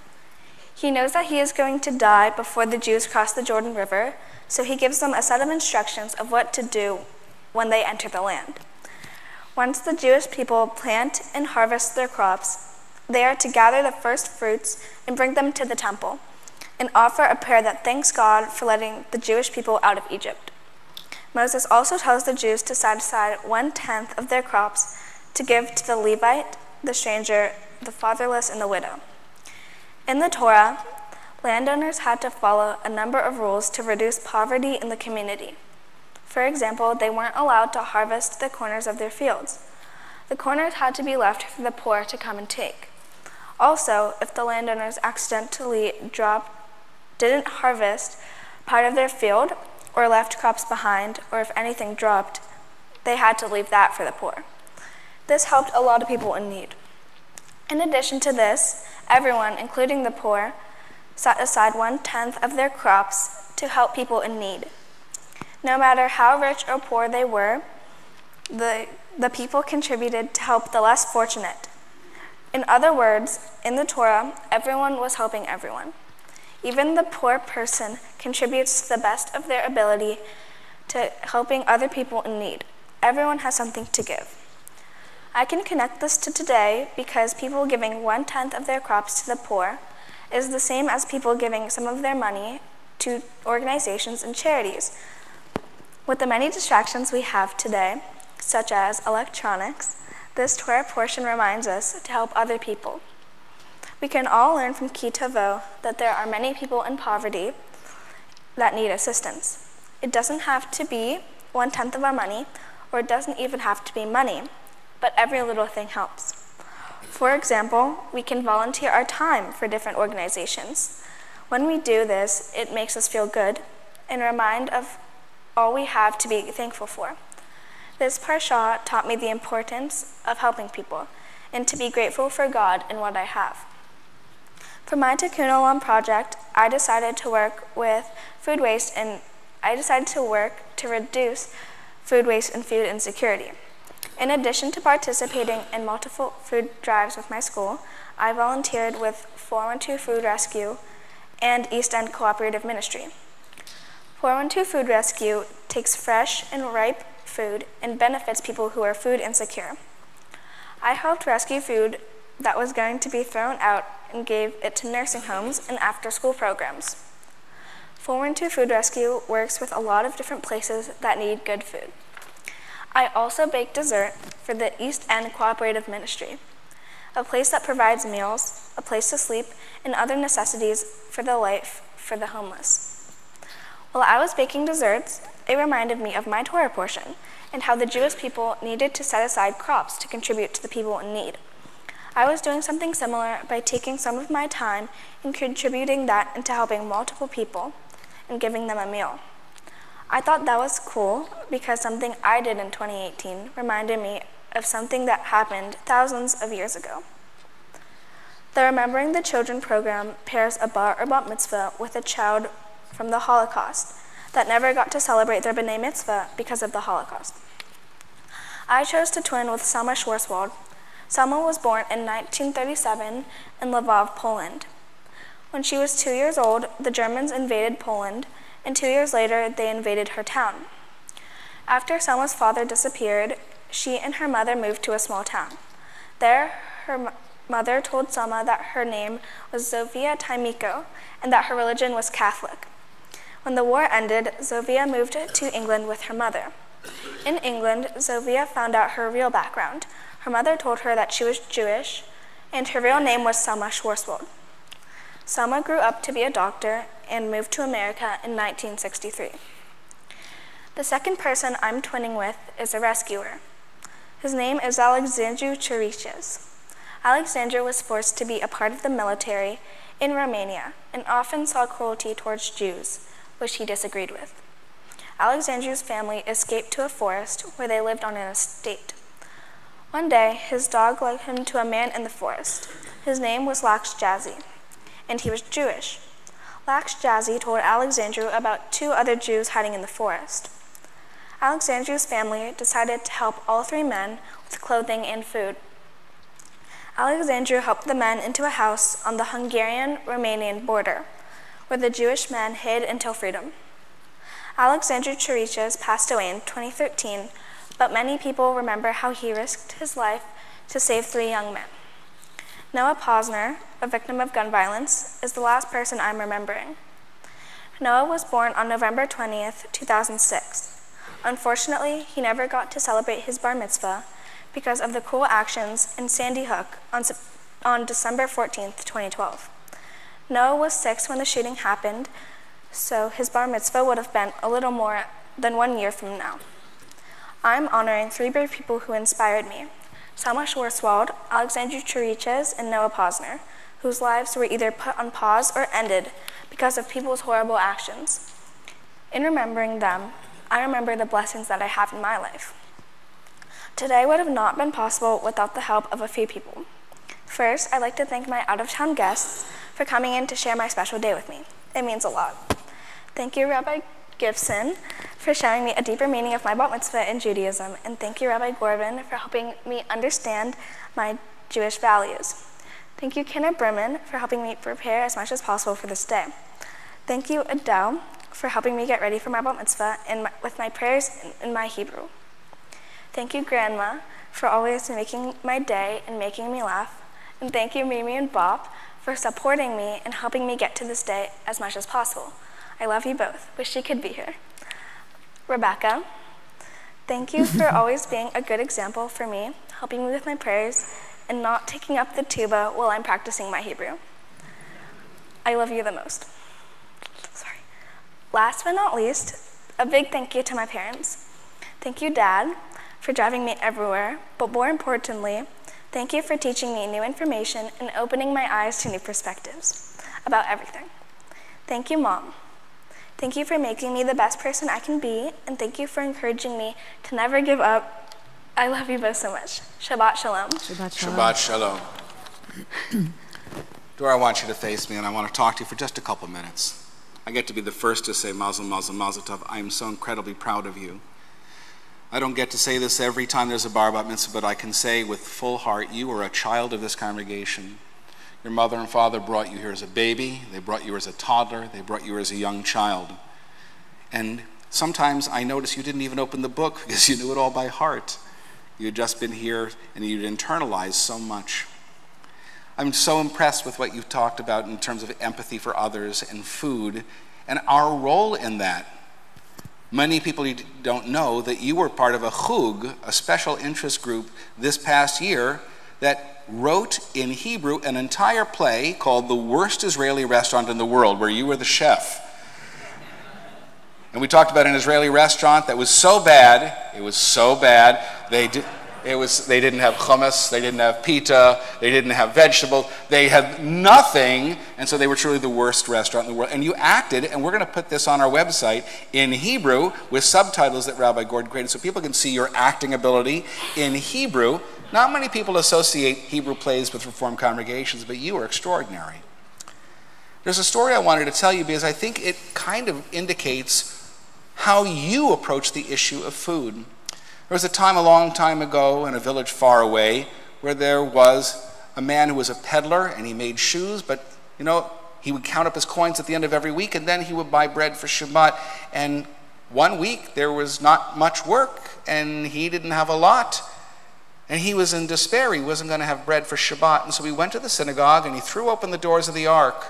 He knows that he is going to die before the Jews cross the Jordan River, so he gives them a set of instructions of what to do when they enter the land. Once the Jewish people plant and harvest their crops, they are to gather the first fruits and bring them to the temple and offer a prayer that thanks God for letting the Jewish people out of Egypt. Moses also tells the Jews to set aside 1/10 of their crops to give to the Levite, the stranger, the fatherless, and the widow. In the Torah, landowners had to follow a number of rules to reduce poverty in the community. For example, they weren't allowed to harvest the corners of their fields. The corners had to be left for the poor to come and take. Also, if the landowners accidentally didn't harvest part of their field or left crops behind, or if anything dropped, they had to leave that for the poor. This helped a lot of people in need. In addition to this, everyone, including the poor, set aside 1/10 of their crops to help people in need. No matter how rich or poor they were, the people contributed to help the less fortunate. In other words, in the Torah, everyone was helping everyone. Even the poor person contributes to the best of their ability to helping other people in need. Everyone has something to give. I can connect this to today because people giving 1/10 of their crops to the poor is the same as people giving some of their money to organizations and charities. With the many distractions we have today, such as electronics, this Torah portion reminds us to help other people. We can all learn from Ki Tavo that there are many people in poverty that need assistance. It doesn't have to be 1/10 of our money, or it doesn't even have to be money, but every little thing helps. For example, we can volunteer our time for different organizations. When we do this, it makes us feel good and remind of all we have to be thankful for. This parsha taught me the importance of helping people and to be grateful for God and what I have. For my Tikkun Olam project, I decided to work with food waste and I decided to work to reduce food waste and food insecurity. In addition to participating in multiple food drives with my school, I volunteered with 412 Food Rescue and East End Cooperative Ministry. 412 Food Rescue takes fresh and ripe food and benefits people who are food insecure. I helped rescue food that was going to be thrown out and gave it to nursing homes and after-school programs. 412 Food Rescue works with a lot of different places that need good food. I also bake dessert for the East End Cooperative Ministry, a place that provides meals, a place to sleep, and other necessities for the life for the homeless. While I was baking desserts, it reminded me of my Torah portion and how the Jewish people needed to set aside crops to contribute to the people in need. I was doing something similar by taking some of my time and contributing that into helping multiple people and giving them a meal. I thought that was cool because something I did in 2018 reminded me of something that happened thousands of years ago. The Remembering the Children program pairs a bar or bat mitzvah with a child from the Holocaust that never got to celebrate their B'nai Mitzvah because of the Holocaust. I chose to twin with Selma Schwarzwald. Selma was born in 1937 in Lvov, Poland. When she was 2 years old, the Germans invaded Poland, and 2 years later, they invaded her town. After Selma's father disappeared, she and her mother moved to a small town. There, her mother told Selma that her name was Zofia Taimiko and that her religion was Catholic. When the war ended, Zofia moved to England with her mother. In England, Zofia found out her real background. Her mother told her that she was Jewish, and her real name was Selma Schwarzwald. Selma grew up to be a doctor and moved to America in 1963. The second person I'm twinning with is a rescuer. His name is Alexandru Chiriches. Alexandru was forced to be a part of the military in Romania and often saw cruelty towards Jews, which he disagreed with. Alexandru's family escaped to a forest where they lived on an estate. One day, his dog led him to a man in the forest. His name was Lax Jazzy, and he was Jewish. Lax Jazzy told Alexandru about 2 other Jews hiding in the forest. Alexandru's family decided to help all 3 men with clothing and food. Alexandru helped the men into a house on the Hungarian-Romanian border, where the Jewish men hid until freedom. Alexandru Chiriches passed away in 2013, but many people remember how he risked his life to save 3 young men. Noah Posner, a victim of gun violence, is the last person I'm remembering. Noah was born on November 20th, 2006. Unfortunately, he never got to celebrate his bar mitzvah because of the cruel actions in Sandy Hook on December 14th, 2012. Noah was 6 when the shooting happened, so his bar mitzvah would have been a little more than 1 year from now. I'm honoring 3 brave people who inspired me: Selma Schwarzwald, Alexandru Chiriches, and Noah Posner, whose lives were either put on pause or ended because of people's horrible actions. In remembering them, I remember the blessings that I have in my life. Today would have not been possible without the help of a few people. First, I'd like to thank my out-of-town guests for coming in to share my special day with me. It means a lot. Thank you, Rabbi Gibson, for showing me a deeper meaning of my bat mitzvah in Judaism, and thank you, Rabbi Gorvin, for helping me understand my Jewish values. Thank you, Kenna Berman, for helping me prepare as much as possible for this day. Thank you, Adele, for helping me get ready for my bat mitzvah with my prayers in my Hebrew. Thank you, Grandma, for always making my day and making me laugh. And thank you, Mimi and Bob, for supporting me and helping me get to this day as much as possible. I love you both. Wish you could be here. Rebecca, thank you for always being a good example for me, helping me with my prayers, and not taking up the tuba while I'm practicing my Hebrew. I love you the most. Sorry. Last but not least, a big thank you to my parents. Thank you, Dad, for driving me everywhere, but more importantly, thank you for teaching me new information and opening my eyes to new perspectives about everything. Thank you, Mom. Thank you for making me the best person I can be, and thank you for encouraging me to never give up. I love you both so much. Shabbat Shalom. Shabbat Shalom. Shabbat Shalom. Dora, I want you to face me, and I want to talk to you for just a couple minutes. I get to be the first to say Mazel, Mazel, Mazel Tov. I am so incredibly proud of you. I don't get to say this every time there's a bar bat mitzvah, but I can say with full heart, you are a child of this congregation. Your mother and father brought you here as a baby. They brought you as a toddler. They brought you as a young child. And sometimes I notice you didn't even open the book because you knew it all by heart. You had just been here and you'd internalized so much. I'm so impressed with what you've talked about in terms of empathy for others and food and our role in that. Many people don't know that you were part of a chug, a special interest group this past year that wrote in Hebrew an entire play called The Worst Israeli Restaurant in the World, where you were the chef. And we talked about an Israeli restaurant that was so bad, it was so bad, they didn't have hummus, they didn't have pita, they didn't have vegetables, they had nothing, and so they were truly the worst restaurant in the world. And you acted, and we're going to put this on our website in Hebrew with subtitles that Rabbi Gordon created so people can see your acting ability in Hebrew. Not many people associate Hebrew plays with Reformed congregations, but you are extraordinary. There's a story I wanted to tell you because I think it kind of indicates how you approach the issue of food. There was a time a long time ago in a village far away where there was a man who was a peddler and he made shoes, but he would count up his coins at the end of every week and then he would buy bread for Shabbat. And one week there was not much work and he didn't have a lot. And he was in despair. He wasn't going to have bread for Shabbat. And so he went to the synagogue and he threw open the doors of the ark.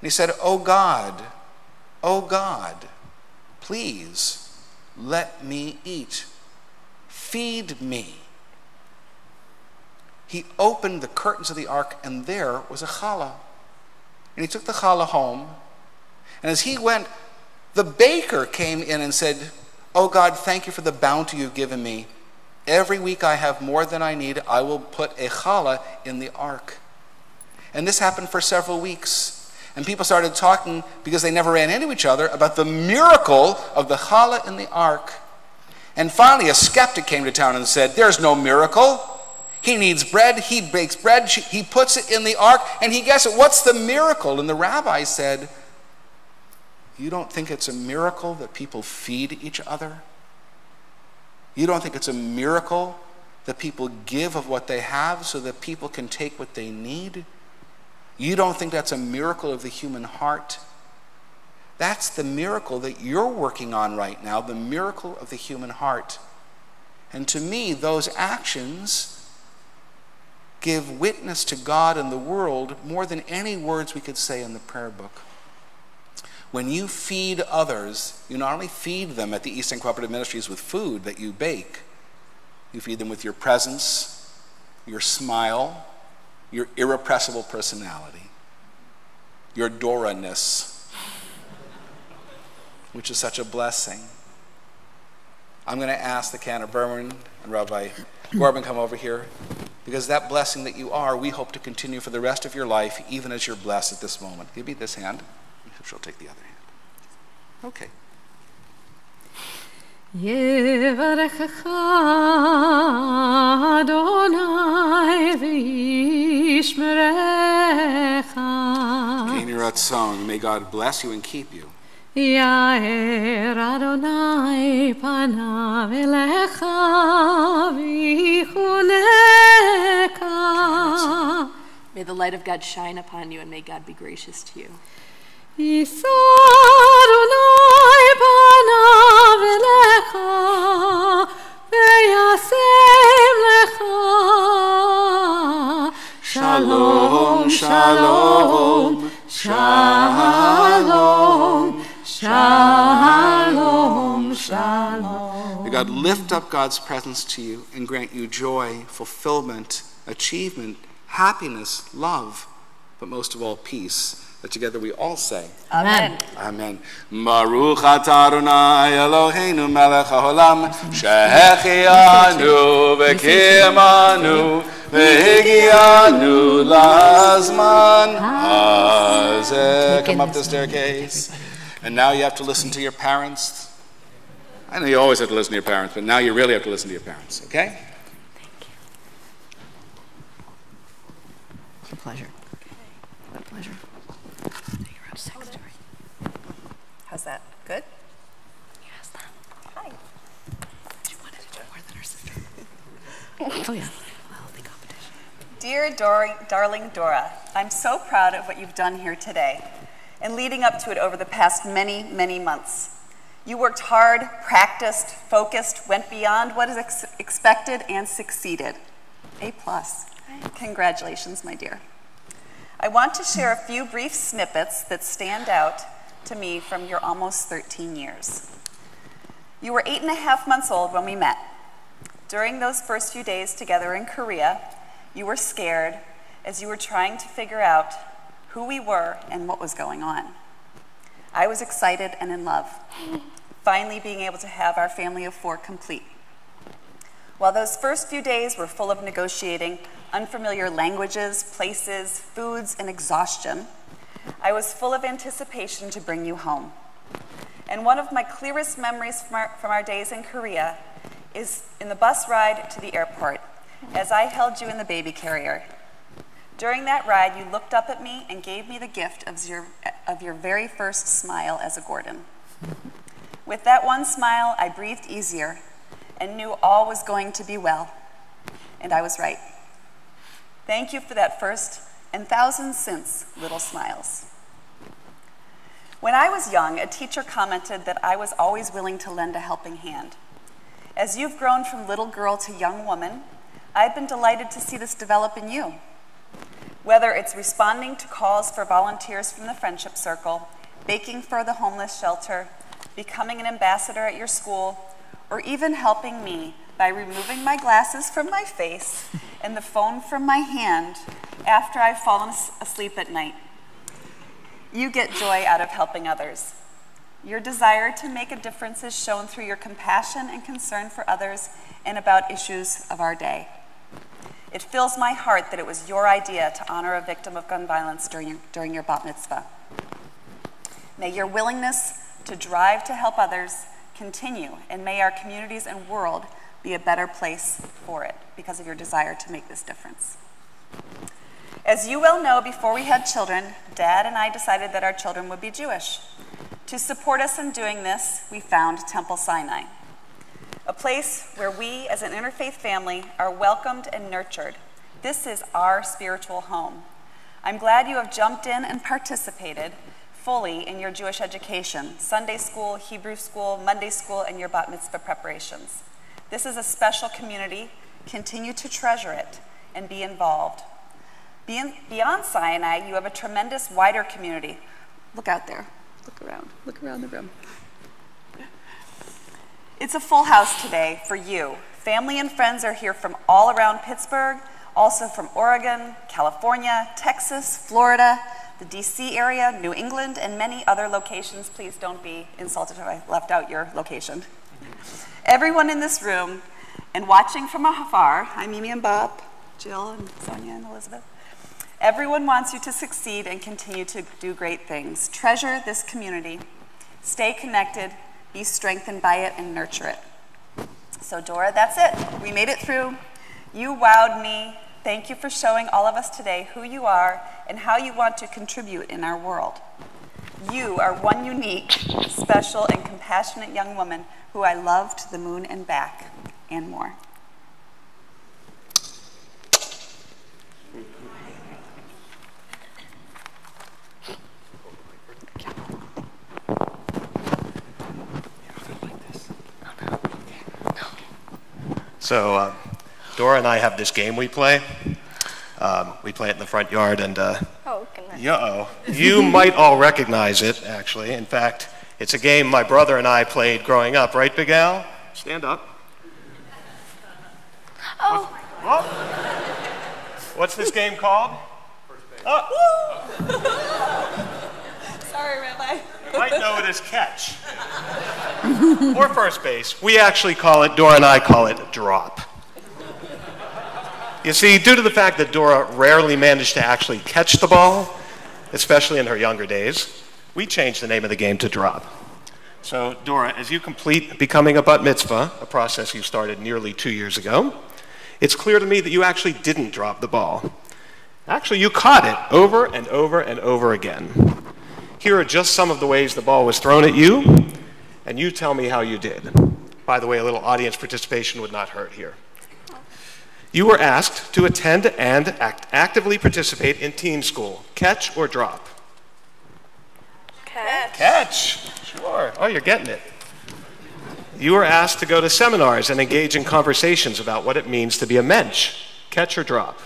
And he said, oh God, please let me eat. Feed me. He opened the curtains of the ark and there was a challah. And he took the challah home. And as he went, the baker came in and said, oh God, thank you for the bounty you've given me. Every week I have more than I need. I will put a challah in the ark. And this happened for several weeks. And people started talking, because they never ran into each other, about the miracle of the challah in the ark. And finally a skeptic came to town and said, there's no miracle. He needs bread, he bakes bread, he puts it in the ark, and he gets it. What's the miracle? And the rabbi said, you don't think it's a miracle that people feed each other? You don't think it's a miracle that people give of what they have so that people can take what they need? You don't think that's a miracle of the human heart? That's the miracle that you're working on right now, the miracle of the human heart. And to me, those actions give witness to God and the world more than any words we could say in the prayer book. When you feed others, you not only feed them at the Eastern Cooperative Ministries with food that you bake, you feed them with your presence, your smile, your irrepressible personality, your Dora-ness, which is such a blessing. I'm going to ask the Cantor Berman and Rabbi Corbin come over here, because that blessing that you are, we hope to continue for the rest of your life, even as you're blessed at this moment. Give me this hand. She'll take the other hand. Okay. Yevarechecha Adonai v'yishmerecha. K'nei Ratzon, may God bless you and keep you. Yair Adonai panav elecha v'yichuneka. May the light of God shine upon you and may God be gracious to you. Yisa Adonai panav elecha v'yasem lecha. Shalom, shalom, shalom, shalom, shalom. May God lift up God's presence to you and grant you joy, fulfillment, achievement, happiness, love, but most of all, peace. That together we all say, Amen. Amen. Baruch atah Adonai Eloheinu melech haolam, shehechianu v'kimanu v'higianu lazman hazeh. Come up the staircase. And now you have to listen to your parents. I know you always have to listen to your parents, but now you really have to listen to your parents, okay? It's a pleasure. A pleasure. How's that? Good? Yes. Hi. She wanted to do more than her sister. Oh yeah. Healthy competition. Dear darling Dora, I'm so proud of what you've done here today and leading up to it over the past many, many months. You worked hard, practiced, focused, went beyond what is expected, and succeeded. A+. Congratulations, my dear. I want to share a few brief snippets that stand out to me from your almost 13 years. You were 8.5 months old when we met. During those first few days together in Korea, you were scared as you were trying to figure out who we were and what was going on. I was excited and in love, finally being able to have our family of 4 complete. While those first few days were full of negotiating unfamiliar languages, places, foods, and exhaustion, I was full of anticipation to bring you home. And one of my clearest memories from our days in Korea is in the bus ride to the airport, as I held you in the baby carrier. During that ride, you looked up at me and gave me the gift of your very first smile as a Gordon. With that one smile, I breathed easier and knew all was going to be well. And I was right. Thank you for that first and thousands since little smiles. When I was young, a teacher commented that I was always willing to lend a helping hand. As you've grown from little girl to young woman, I've been delighted to see this develop in you. Whether it's responding to calls for volunteers from the Friendship Circle, baking for the homeless shelter, becoming an ambassador at your school, or even helping me by removing my glasses from my face and the phone from my hand after I've fallen asleep at night. You get joy out of helping others. Your desire to make a difference is shown through your compassion and concern for others and about issues of our day. It fills my heart that it was your idea to honor a victim of gun violence during your bat mitzvah. May your willingness to drive to help others continue, and may our communities and world be a better place for it because of your desire to make this difference. As you well know, before we had children, Dad and I decided that our children would be Jewish. To support us in doing this, we found Temple Sinai, a place where we as an interfaith family are welcomed and nurtured. This is our spiritual home. I'm glad you have jumped in and participated fully in your Jewish education, Sunday school, Hebrew school, Monday school, and your bat mitzvah preparations. This is a special community. Continue to treasure it and be involved. Beyond Sinai, you have a tremendous wider community. Look out there. Look around the room. It's a full house today for you. Family and friends are here from all around Pittsburgh, also from Oregon, California, Texas, Florida, the DC area, New England, and many other locations. Please don't be insulted if I left out your location. Everyone in this room and watching from afar, hi Mimi and Bob, Jill and Sonia and Elizabeth. Everyone wants you to succeed and continue to do great things. Treasure this community. Stay connected, be strengthened by it, and nurture it. So Dora, that's it. We made it through. You wowed me. Thank you for showing all of us today who you are and how you want to contribute in our world. You are one unique, special, and compassionate young woman who I love to the moon and back, and more. So Dora and I have this game we play. We play it in the front yard, and you might all recognize it, actually. In fact, it's a game my brother and I played growing up, right, Big Al? Stand up. Oh. What's this game called? First base. Sorry, Rabbi. You might know it as catch. Or first base. We actually call it, Dora and I call it, drop. You see, due to the fact that Dora rarely managed to actually catch the ball, especially in her younger days, we changed the name of the game to drop. So, Dora, as you complete becoming a bat mitzvah, a process you started nearly 2 years ago, it's clear to me that you actually didn't drop the ball. Actually, you caught it over and over and over again. Here are just some of the ways the ball was thrown at you, and you tell me how you did. By the way, a little audience participation would not hurt here. You were asked to attend and actively participate in teen school. Catch or drop? Catch. Catch, sure. Oh, you're getting it. You were asked to go to seminars and engage in conversations about what it means to be a mensch. Catch or drop?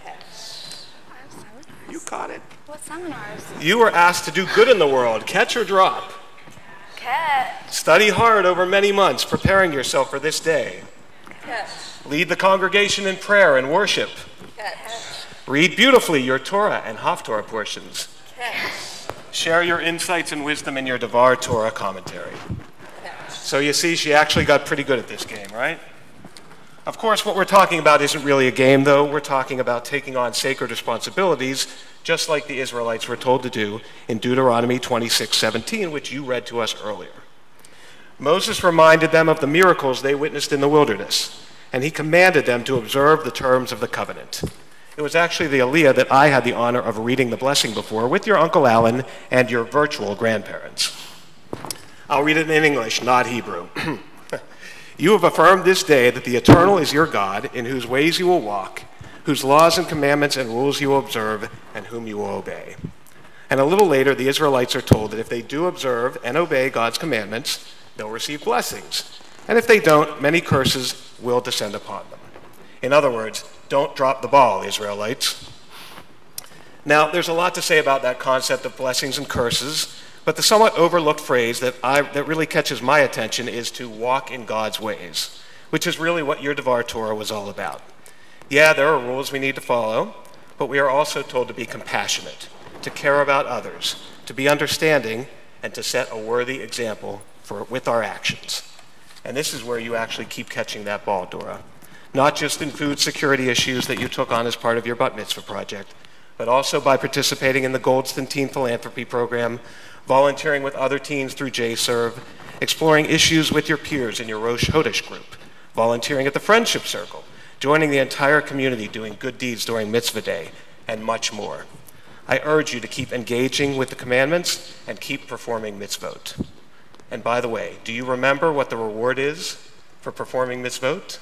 Catch. You caught it. What seminars? You were asked to do good in the world, catch or drop. Catch. Study hard over many months, preparing yourself for this day. Catch. Lead the congregation in prayer and worship. Catch. Read beautifully your Torah and Haftorah portions. Catch. Share your insights and wisdom in your Devar Torah commentary. So you see, she actually got pretty good at this game, right? Of course, what we're talking about isn't really a game, though. We're talking about taking on sacred responsibilities, just like the Israelites were told to do in Deuteronomy 26:17, which you read to us earlier. Moses reminded them of the miracles they witnessed in the wilderness, and he commanded them to observe the terms of the covenant. It was actually the Aliyah that I had the honor of reading the blessing before with your Uncle Alan and your virtual grandparents. I'll read it in English, not Hebrew. You have affirmed this day that the Eternal is your God, in whose ways you will walk, whose laws and commandments and rules you will observe, and whom you will obey. And a little later, the Israelites are told that if they do observe and obey God's commandments, they'll receive blessings. And if they don't, many curses will descend upon them. In other words, don't drop the ball, Israelites. Now, there's a lot to say about that concept of blessings and curses, but the somewhat overlooked phrase that really catches my attention is to walk in God's ways, which is really what your Devar Torah was all about. Yeah, there are rules we need to follow, but we are also told to be compassionate, to care about others, to be understanding, and to set a worthy example with our actions. And this is where you actually keep catching that ball, Dora. Not just in food security issues that you took on as part of your Bat Mitzvah project, but also by participating in the Goldston Teen Philanthropy Program, volunteering with other teens through JServe, exploring issues with your peers in your Rosh Chodesh group, volunteering at the Friendship Circle, joining the entire community doing good deeds during Mitzvah Day, and much more. I urge you to keep engaging with the commandments and keep performing mitzvot. And by the way, do you remember what the reward is for performing mitzvot?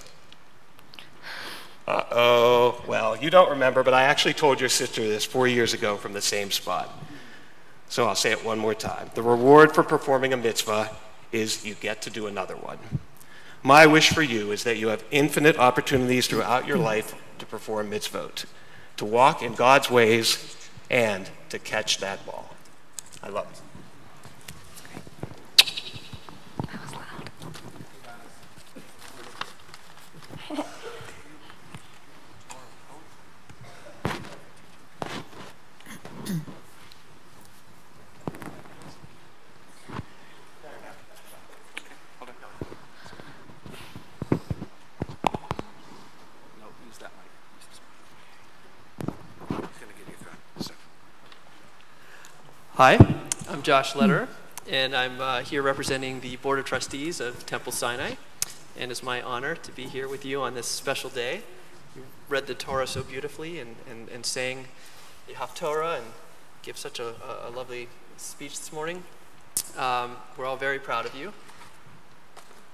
Uh-oh. Well, you don't remember, but I actually told your sister this 4 years ago from the same spot. So I'll say it one more time. The reward for performing a mitzvah is you get to do another one. My wish for you is that you have infinite opportunities throughout your life to perform mitzvot, to walk in God's ways, and to catch that ball. I love you. Hi, I'm Josh Lederer, and I'm here representing the Board of Trustees of Temple Sinai, and it's my honor to be here with you on this special day. You read the Torah so beautifully and sang the Haftorah and gave such a lovely speech this morning. We're all very proud of you.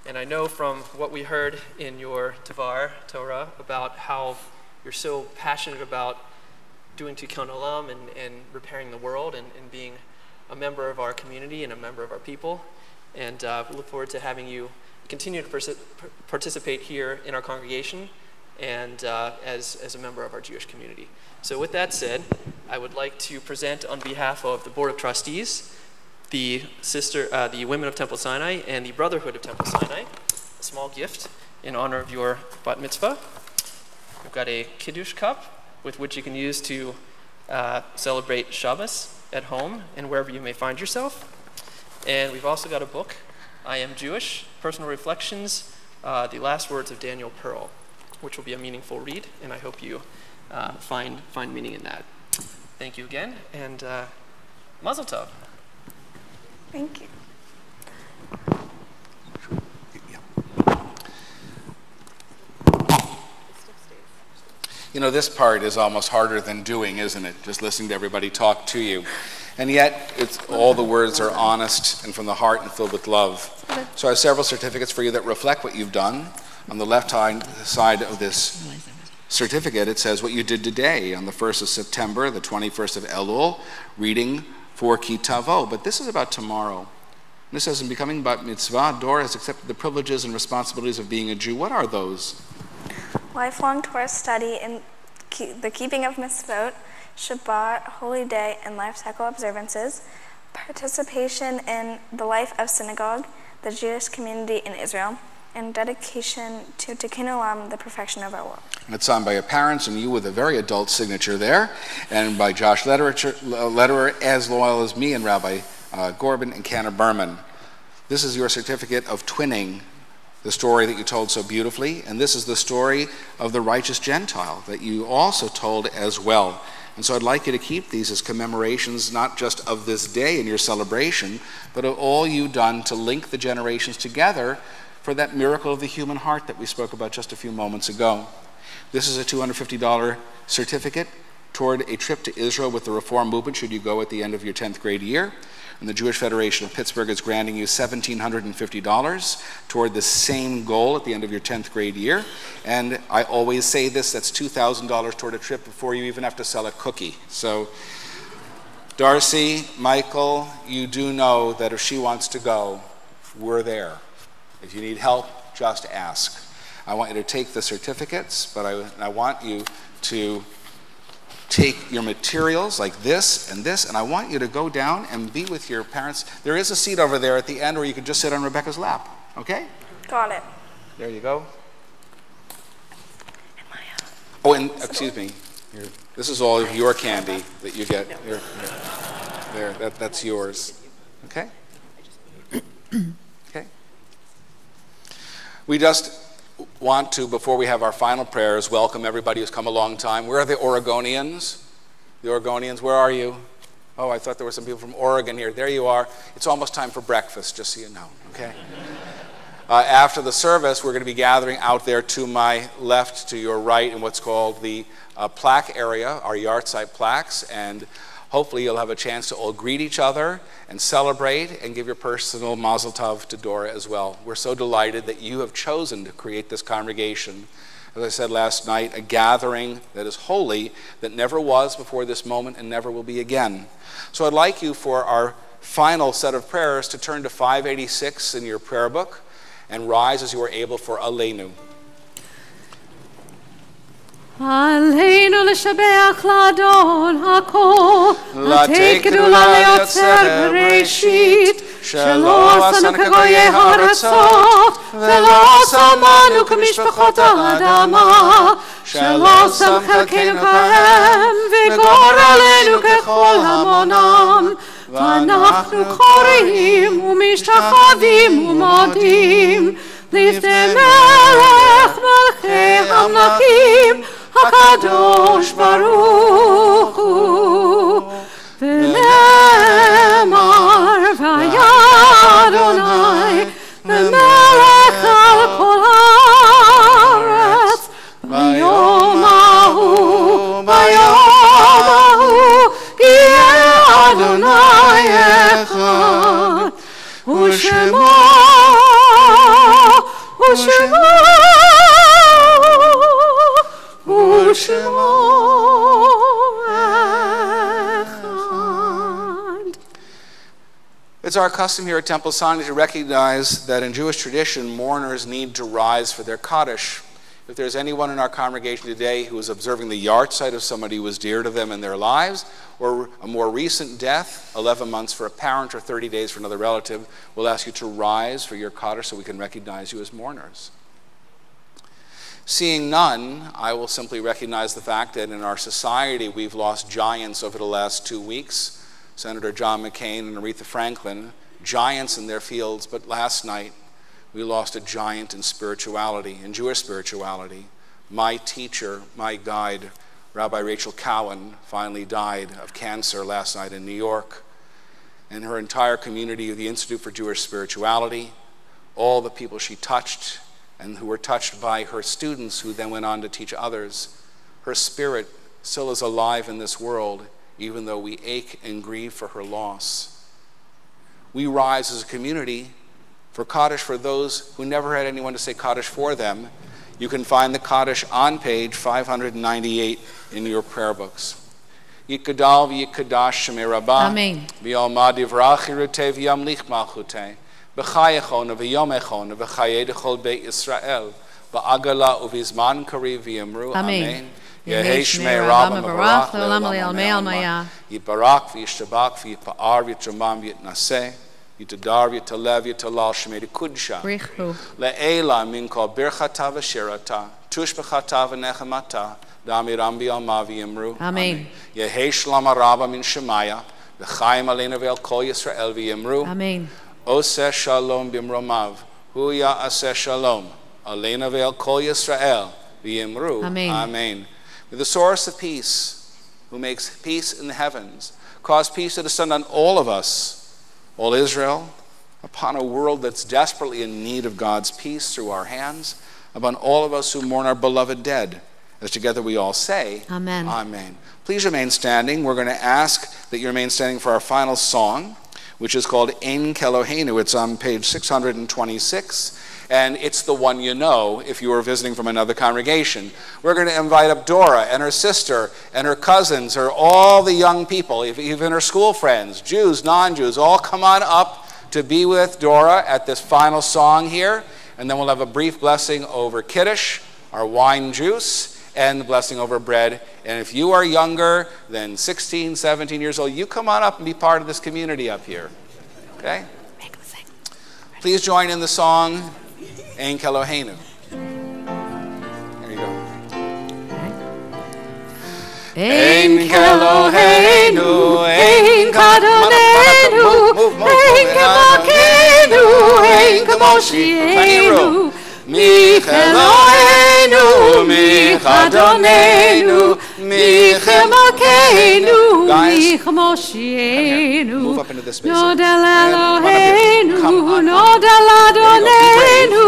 And I know from what we heard in your Devar Torah about how you're so passionate about doing Tikkun Olam and repairing the world and being a member of our community and a member of our people. And we look forward to having you continue to participate here in our congregation and as a member of our Jewish community. So with that said, I would like to present on behalf of the Board of Trustees, the Women of Temple Sinai and the Brotherhood of Temple Sinai, a small gift in honor of your Bat Mitzvah. We've got a Kiddush cup with which you can use to celebrate Shabbos at home and wherever you may find yourself. And we've also got a book, I Am Jewish, Personal Reflections, the Last Words of Daniel Pearl, which will be a meaningful read, and I hope you find meaning in that. Thank you again, and Mazel Tov. Thank you. You know, this part is almost harder than doing, isn't it? Just listening to everybody talk to you. And yet, all the words are honest and from the heart and filled with love. So I have several certificates for you that reflect what you've done. On the left side of this certificate, it says what you did today on the 1st of September, the 21st of Elul, reading for Ki Tavo. But this is about tomorrow. This says, in becoming Bat Mitzvah, Dora has accepted the privileges and responsibilities of being a Jew. What are those? Lifelong Torah study in the keeping of Mitzvot, Shabbat, holy day, and life cycle observances, participation in the life of synagogue, the Jewish community in Israel, and dedication to Tikkun Olam, the perfection of our world. It's signed by your parents and you with a very adult signature there, and by Josh Lederer, as loyal as me, and Rabbi Gorbin and Cantor Berman. This is your certificate of twinning the story that you told so beautifully, and this is the story of the righteous Gentile that you also told as well. And so I'd like you to keep these as commemorations, not just of this day in your celebration, but of all you've done to link the generations together for that miracle of the human heart that we spoke about just a few moments ago. This is a $250 certificate toward a trip to Israel with the Reform Movement, should you go at the end of your 10th grade year. And the Jewish Federation of Pittsburgh is granting you $1,750 toward the same goal at the end of your 10th grade year. And I always say this, that's $2,000 toward a trip before you even have to sell a cookie. So Darcy, Michael, you do know that if she wants to go, we're there. If you need help, just ask. I want you to take the certificates, but I want you to take your materials like this, and I want you to go down and be with your parents. There is a seat over there at the end where you can just sit on Rebecca's lap, okay? Got it. There you go. Oh, and excuse me, this is all of your candy that you get. Here. There, that's yours, okay? Okay. We just want to, before we have our final prayers, welcome everybody who's come a long time. Where are the Oregonians? The Oregonians, where are you? Oh, I thought there were some people from Oregon here. There you are. It's almost time for breakfast, just so you know, okay? After the service, we're going to be gathering out there to my left, to your right, in what's called the plaque area, our yard site plaques, and hopefully you'll have a chance to all greet each other and celebrate and give your personal mazel tov to Dora as well. We're so delighted that you have chosen to create this congregation. As I said last night, a gathering that is holy, that never was before this moment and never will be again. So I'd like you, for our final set of prayers, to turn to 586 in your prayer book and rise as you are able for Aleinu. עלינו לשבח לאדון הכל, לתת גדולה ליוצר בראשית, שלא עשנו כגויי הארצות, ולא שמנו כמשפחות האדמה, שלא שם חלקנו כהם, וגורלנו ככל המונם, ואנחנו קוראים ומשתחווים ומודים, לפני מלך מלכי המלכים, הקדוש ברוך הוא, ונאמר והיה אדוני למלך על כל הארץ, ביום ההוא יהיה אדוני אחד, ושמו It's our custom here at Temple Sinai to recognize that in Jewish tradition, mourners need to rise for their Kaddish. If there's anyone in our congregation today who is observing the yard site of somebody who was dear to them in their lives, or a more recent death, 11 months for a parent or 30 days for another relative, we'll ask you to rise for your Kaddish so we can recognize you as mourners. Seeing none, I will simply recognize the fact that in our society we've lost giants over the last 2 weeks. Senator John McCain and Aretha Franklin, giants in their fields, but last night we lost a giant in spirituality, in Jewish spirituality. My teacher, my guide, Rabbi Rachel Cowan, finally died of cancer last night in New York. And her entire community of the Institute for Jewish Spirituality, all the people she touched and who were touched by her students who then went on to teach others, her spirit still is alive in this world, even though we ache and grieve for her loss. We rise as a community for Kaddish for those who never had anyone to say Kaddish for them. You can find the Kaddish on page 598 in your prayer books. Yikadal v'yikadash shemei rabbah. Amen. V'yalma divrach yirutei v'yamlich malchutei. B'chayechon v'yomechon v'chayei dechol beit Yisrael. Ba'agala uvizman kari v'yamru. Amen. Yehi Shmei Rabba Mevarach Le'olam Almei Yitbarak v'yishtabak v'yipa'ar v'yitramam v'yitnaseh Yitadar v'yitaleh v'yitalal Shmei Kudsha Le'ela min kol birchata v'shirata Tush b'chata v'nechemata Dami Rambi Alma v'yimru Amen. Yehi Shlama Rabba min Shemaya V'chaim Aleinu Ve'el Kol Yisrael v'yimru Amen. Oseh Shalom b'mromav Hu Ya'aseh Shalom Aleinu Ve'el Kol Yisrael v'yimru Amen. Amen. May the source of peace, who makes peace in the heavens, cause peace to descend on all of us, all Israel, upon a world that's desperately in need of God's peace through our hands, upon all of us who mourn our beloved dead. As together we all say, Amen. Amen. Please remain standing. We're going to ask that you remain standing for our final song, which is called Ein Keloheinu. It's on page 626. And it's the one you know if you were visiting from another congregation. We're going to invite up Dora and her sister and her cousins, or all the young people, even her school friends, Jews, non-Jews, all come on up to be with Dora at this final song here. And then we'll have a brief blessing over Kiddush, our wine juice, and the blessing over bread. And if you are younger than 16, 17 years old, you come on up and be part of this community up here. Okay? Please join in the song Ein Keloheinu. Here you go. Ein Keloheinu, Ein Kadonenu, Ein Kemokeinu, Ein Kemoshienu, Mi Keloheinu, Mi Kadonenu, Mi Kemokeinu, Mi Kemoshienu. Move up into this space. Nodel Eloheinu, Nodel Adonenu,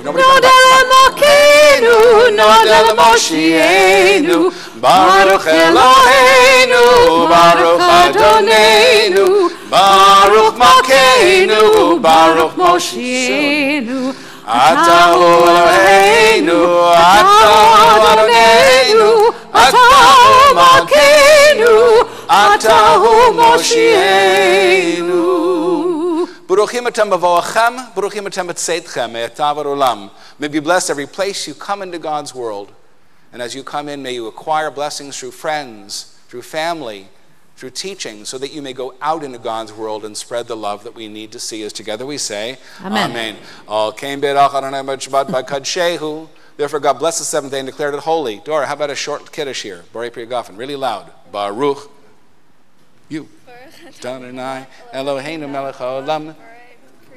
Nodel Emokeinu, Nodel Moshienu, Baruch Eloheinu, Baruch Adonenu, Baruch Mokeinu, Baruch Moshienu, Atahu Eloheinu, Atahu Adonenu, Atahu Mokeinu, Atahu Moshienu. Baruchim atem b'voachem, baruchim atem b'tzeitchem, me'atav olam. May be blessed every place you come into God's world. And as you come in, may you acquire blessings through friends, through family, through teaching, so that you may go out into God's world and spread the love that we need to see. As together we say, Amen. Amen. Al kein berach Adonai b'Shabbat b'kadshehu. Therefore God bless the seventh day and declared it holy. Dora, how about a short kiddush here? Borei Pri Gafen, really loud. Baruch. You. Adonai Eloheinu melech haolam.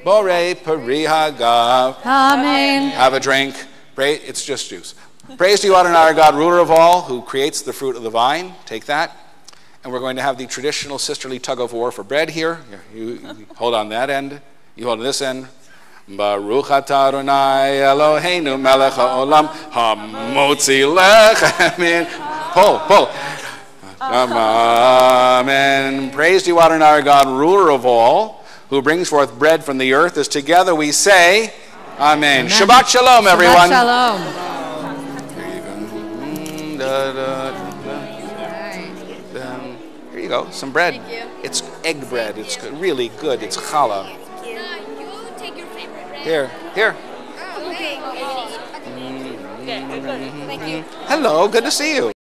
Borei Pri Hagav. Amen. Have a drink. Pray. It's just juice. Praise to you, Adonai, our God, ruler of all, who creates the fruit of the vine. Take that. And we're going to have the traditional sisterly tug of war for bread here. You hold on that end. You hold on this end. Baruch atah Adonai Eloheinu melech haolam hamotzi lechem. Pull. Amen. Praise to you, Adonai, our God, ruler of all, who brings forth bread from the earth. As together we say, Amen. Shabbat shalom, everyone. Shabbat shalom. Here you go, some bread. It's egg bread. It's really good. It's challah. You take your favorite bread. Here. Okay. Thank you. Hello, good to see you.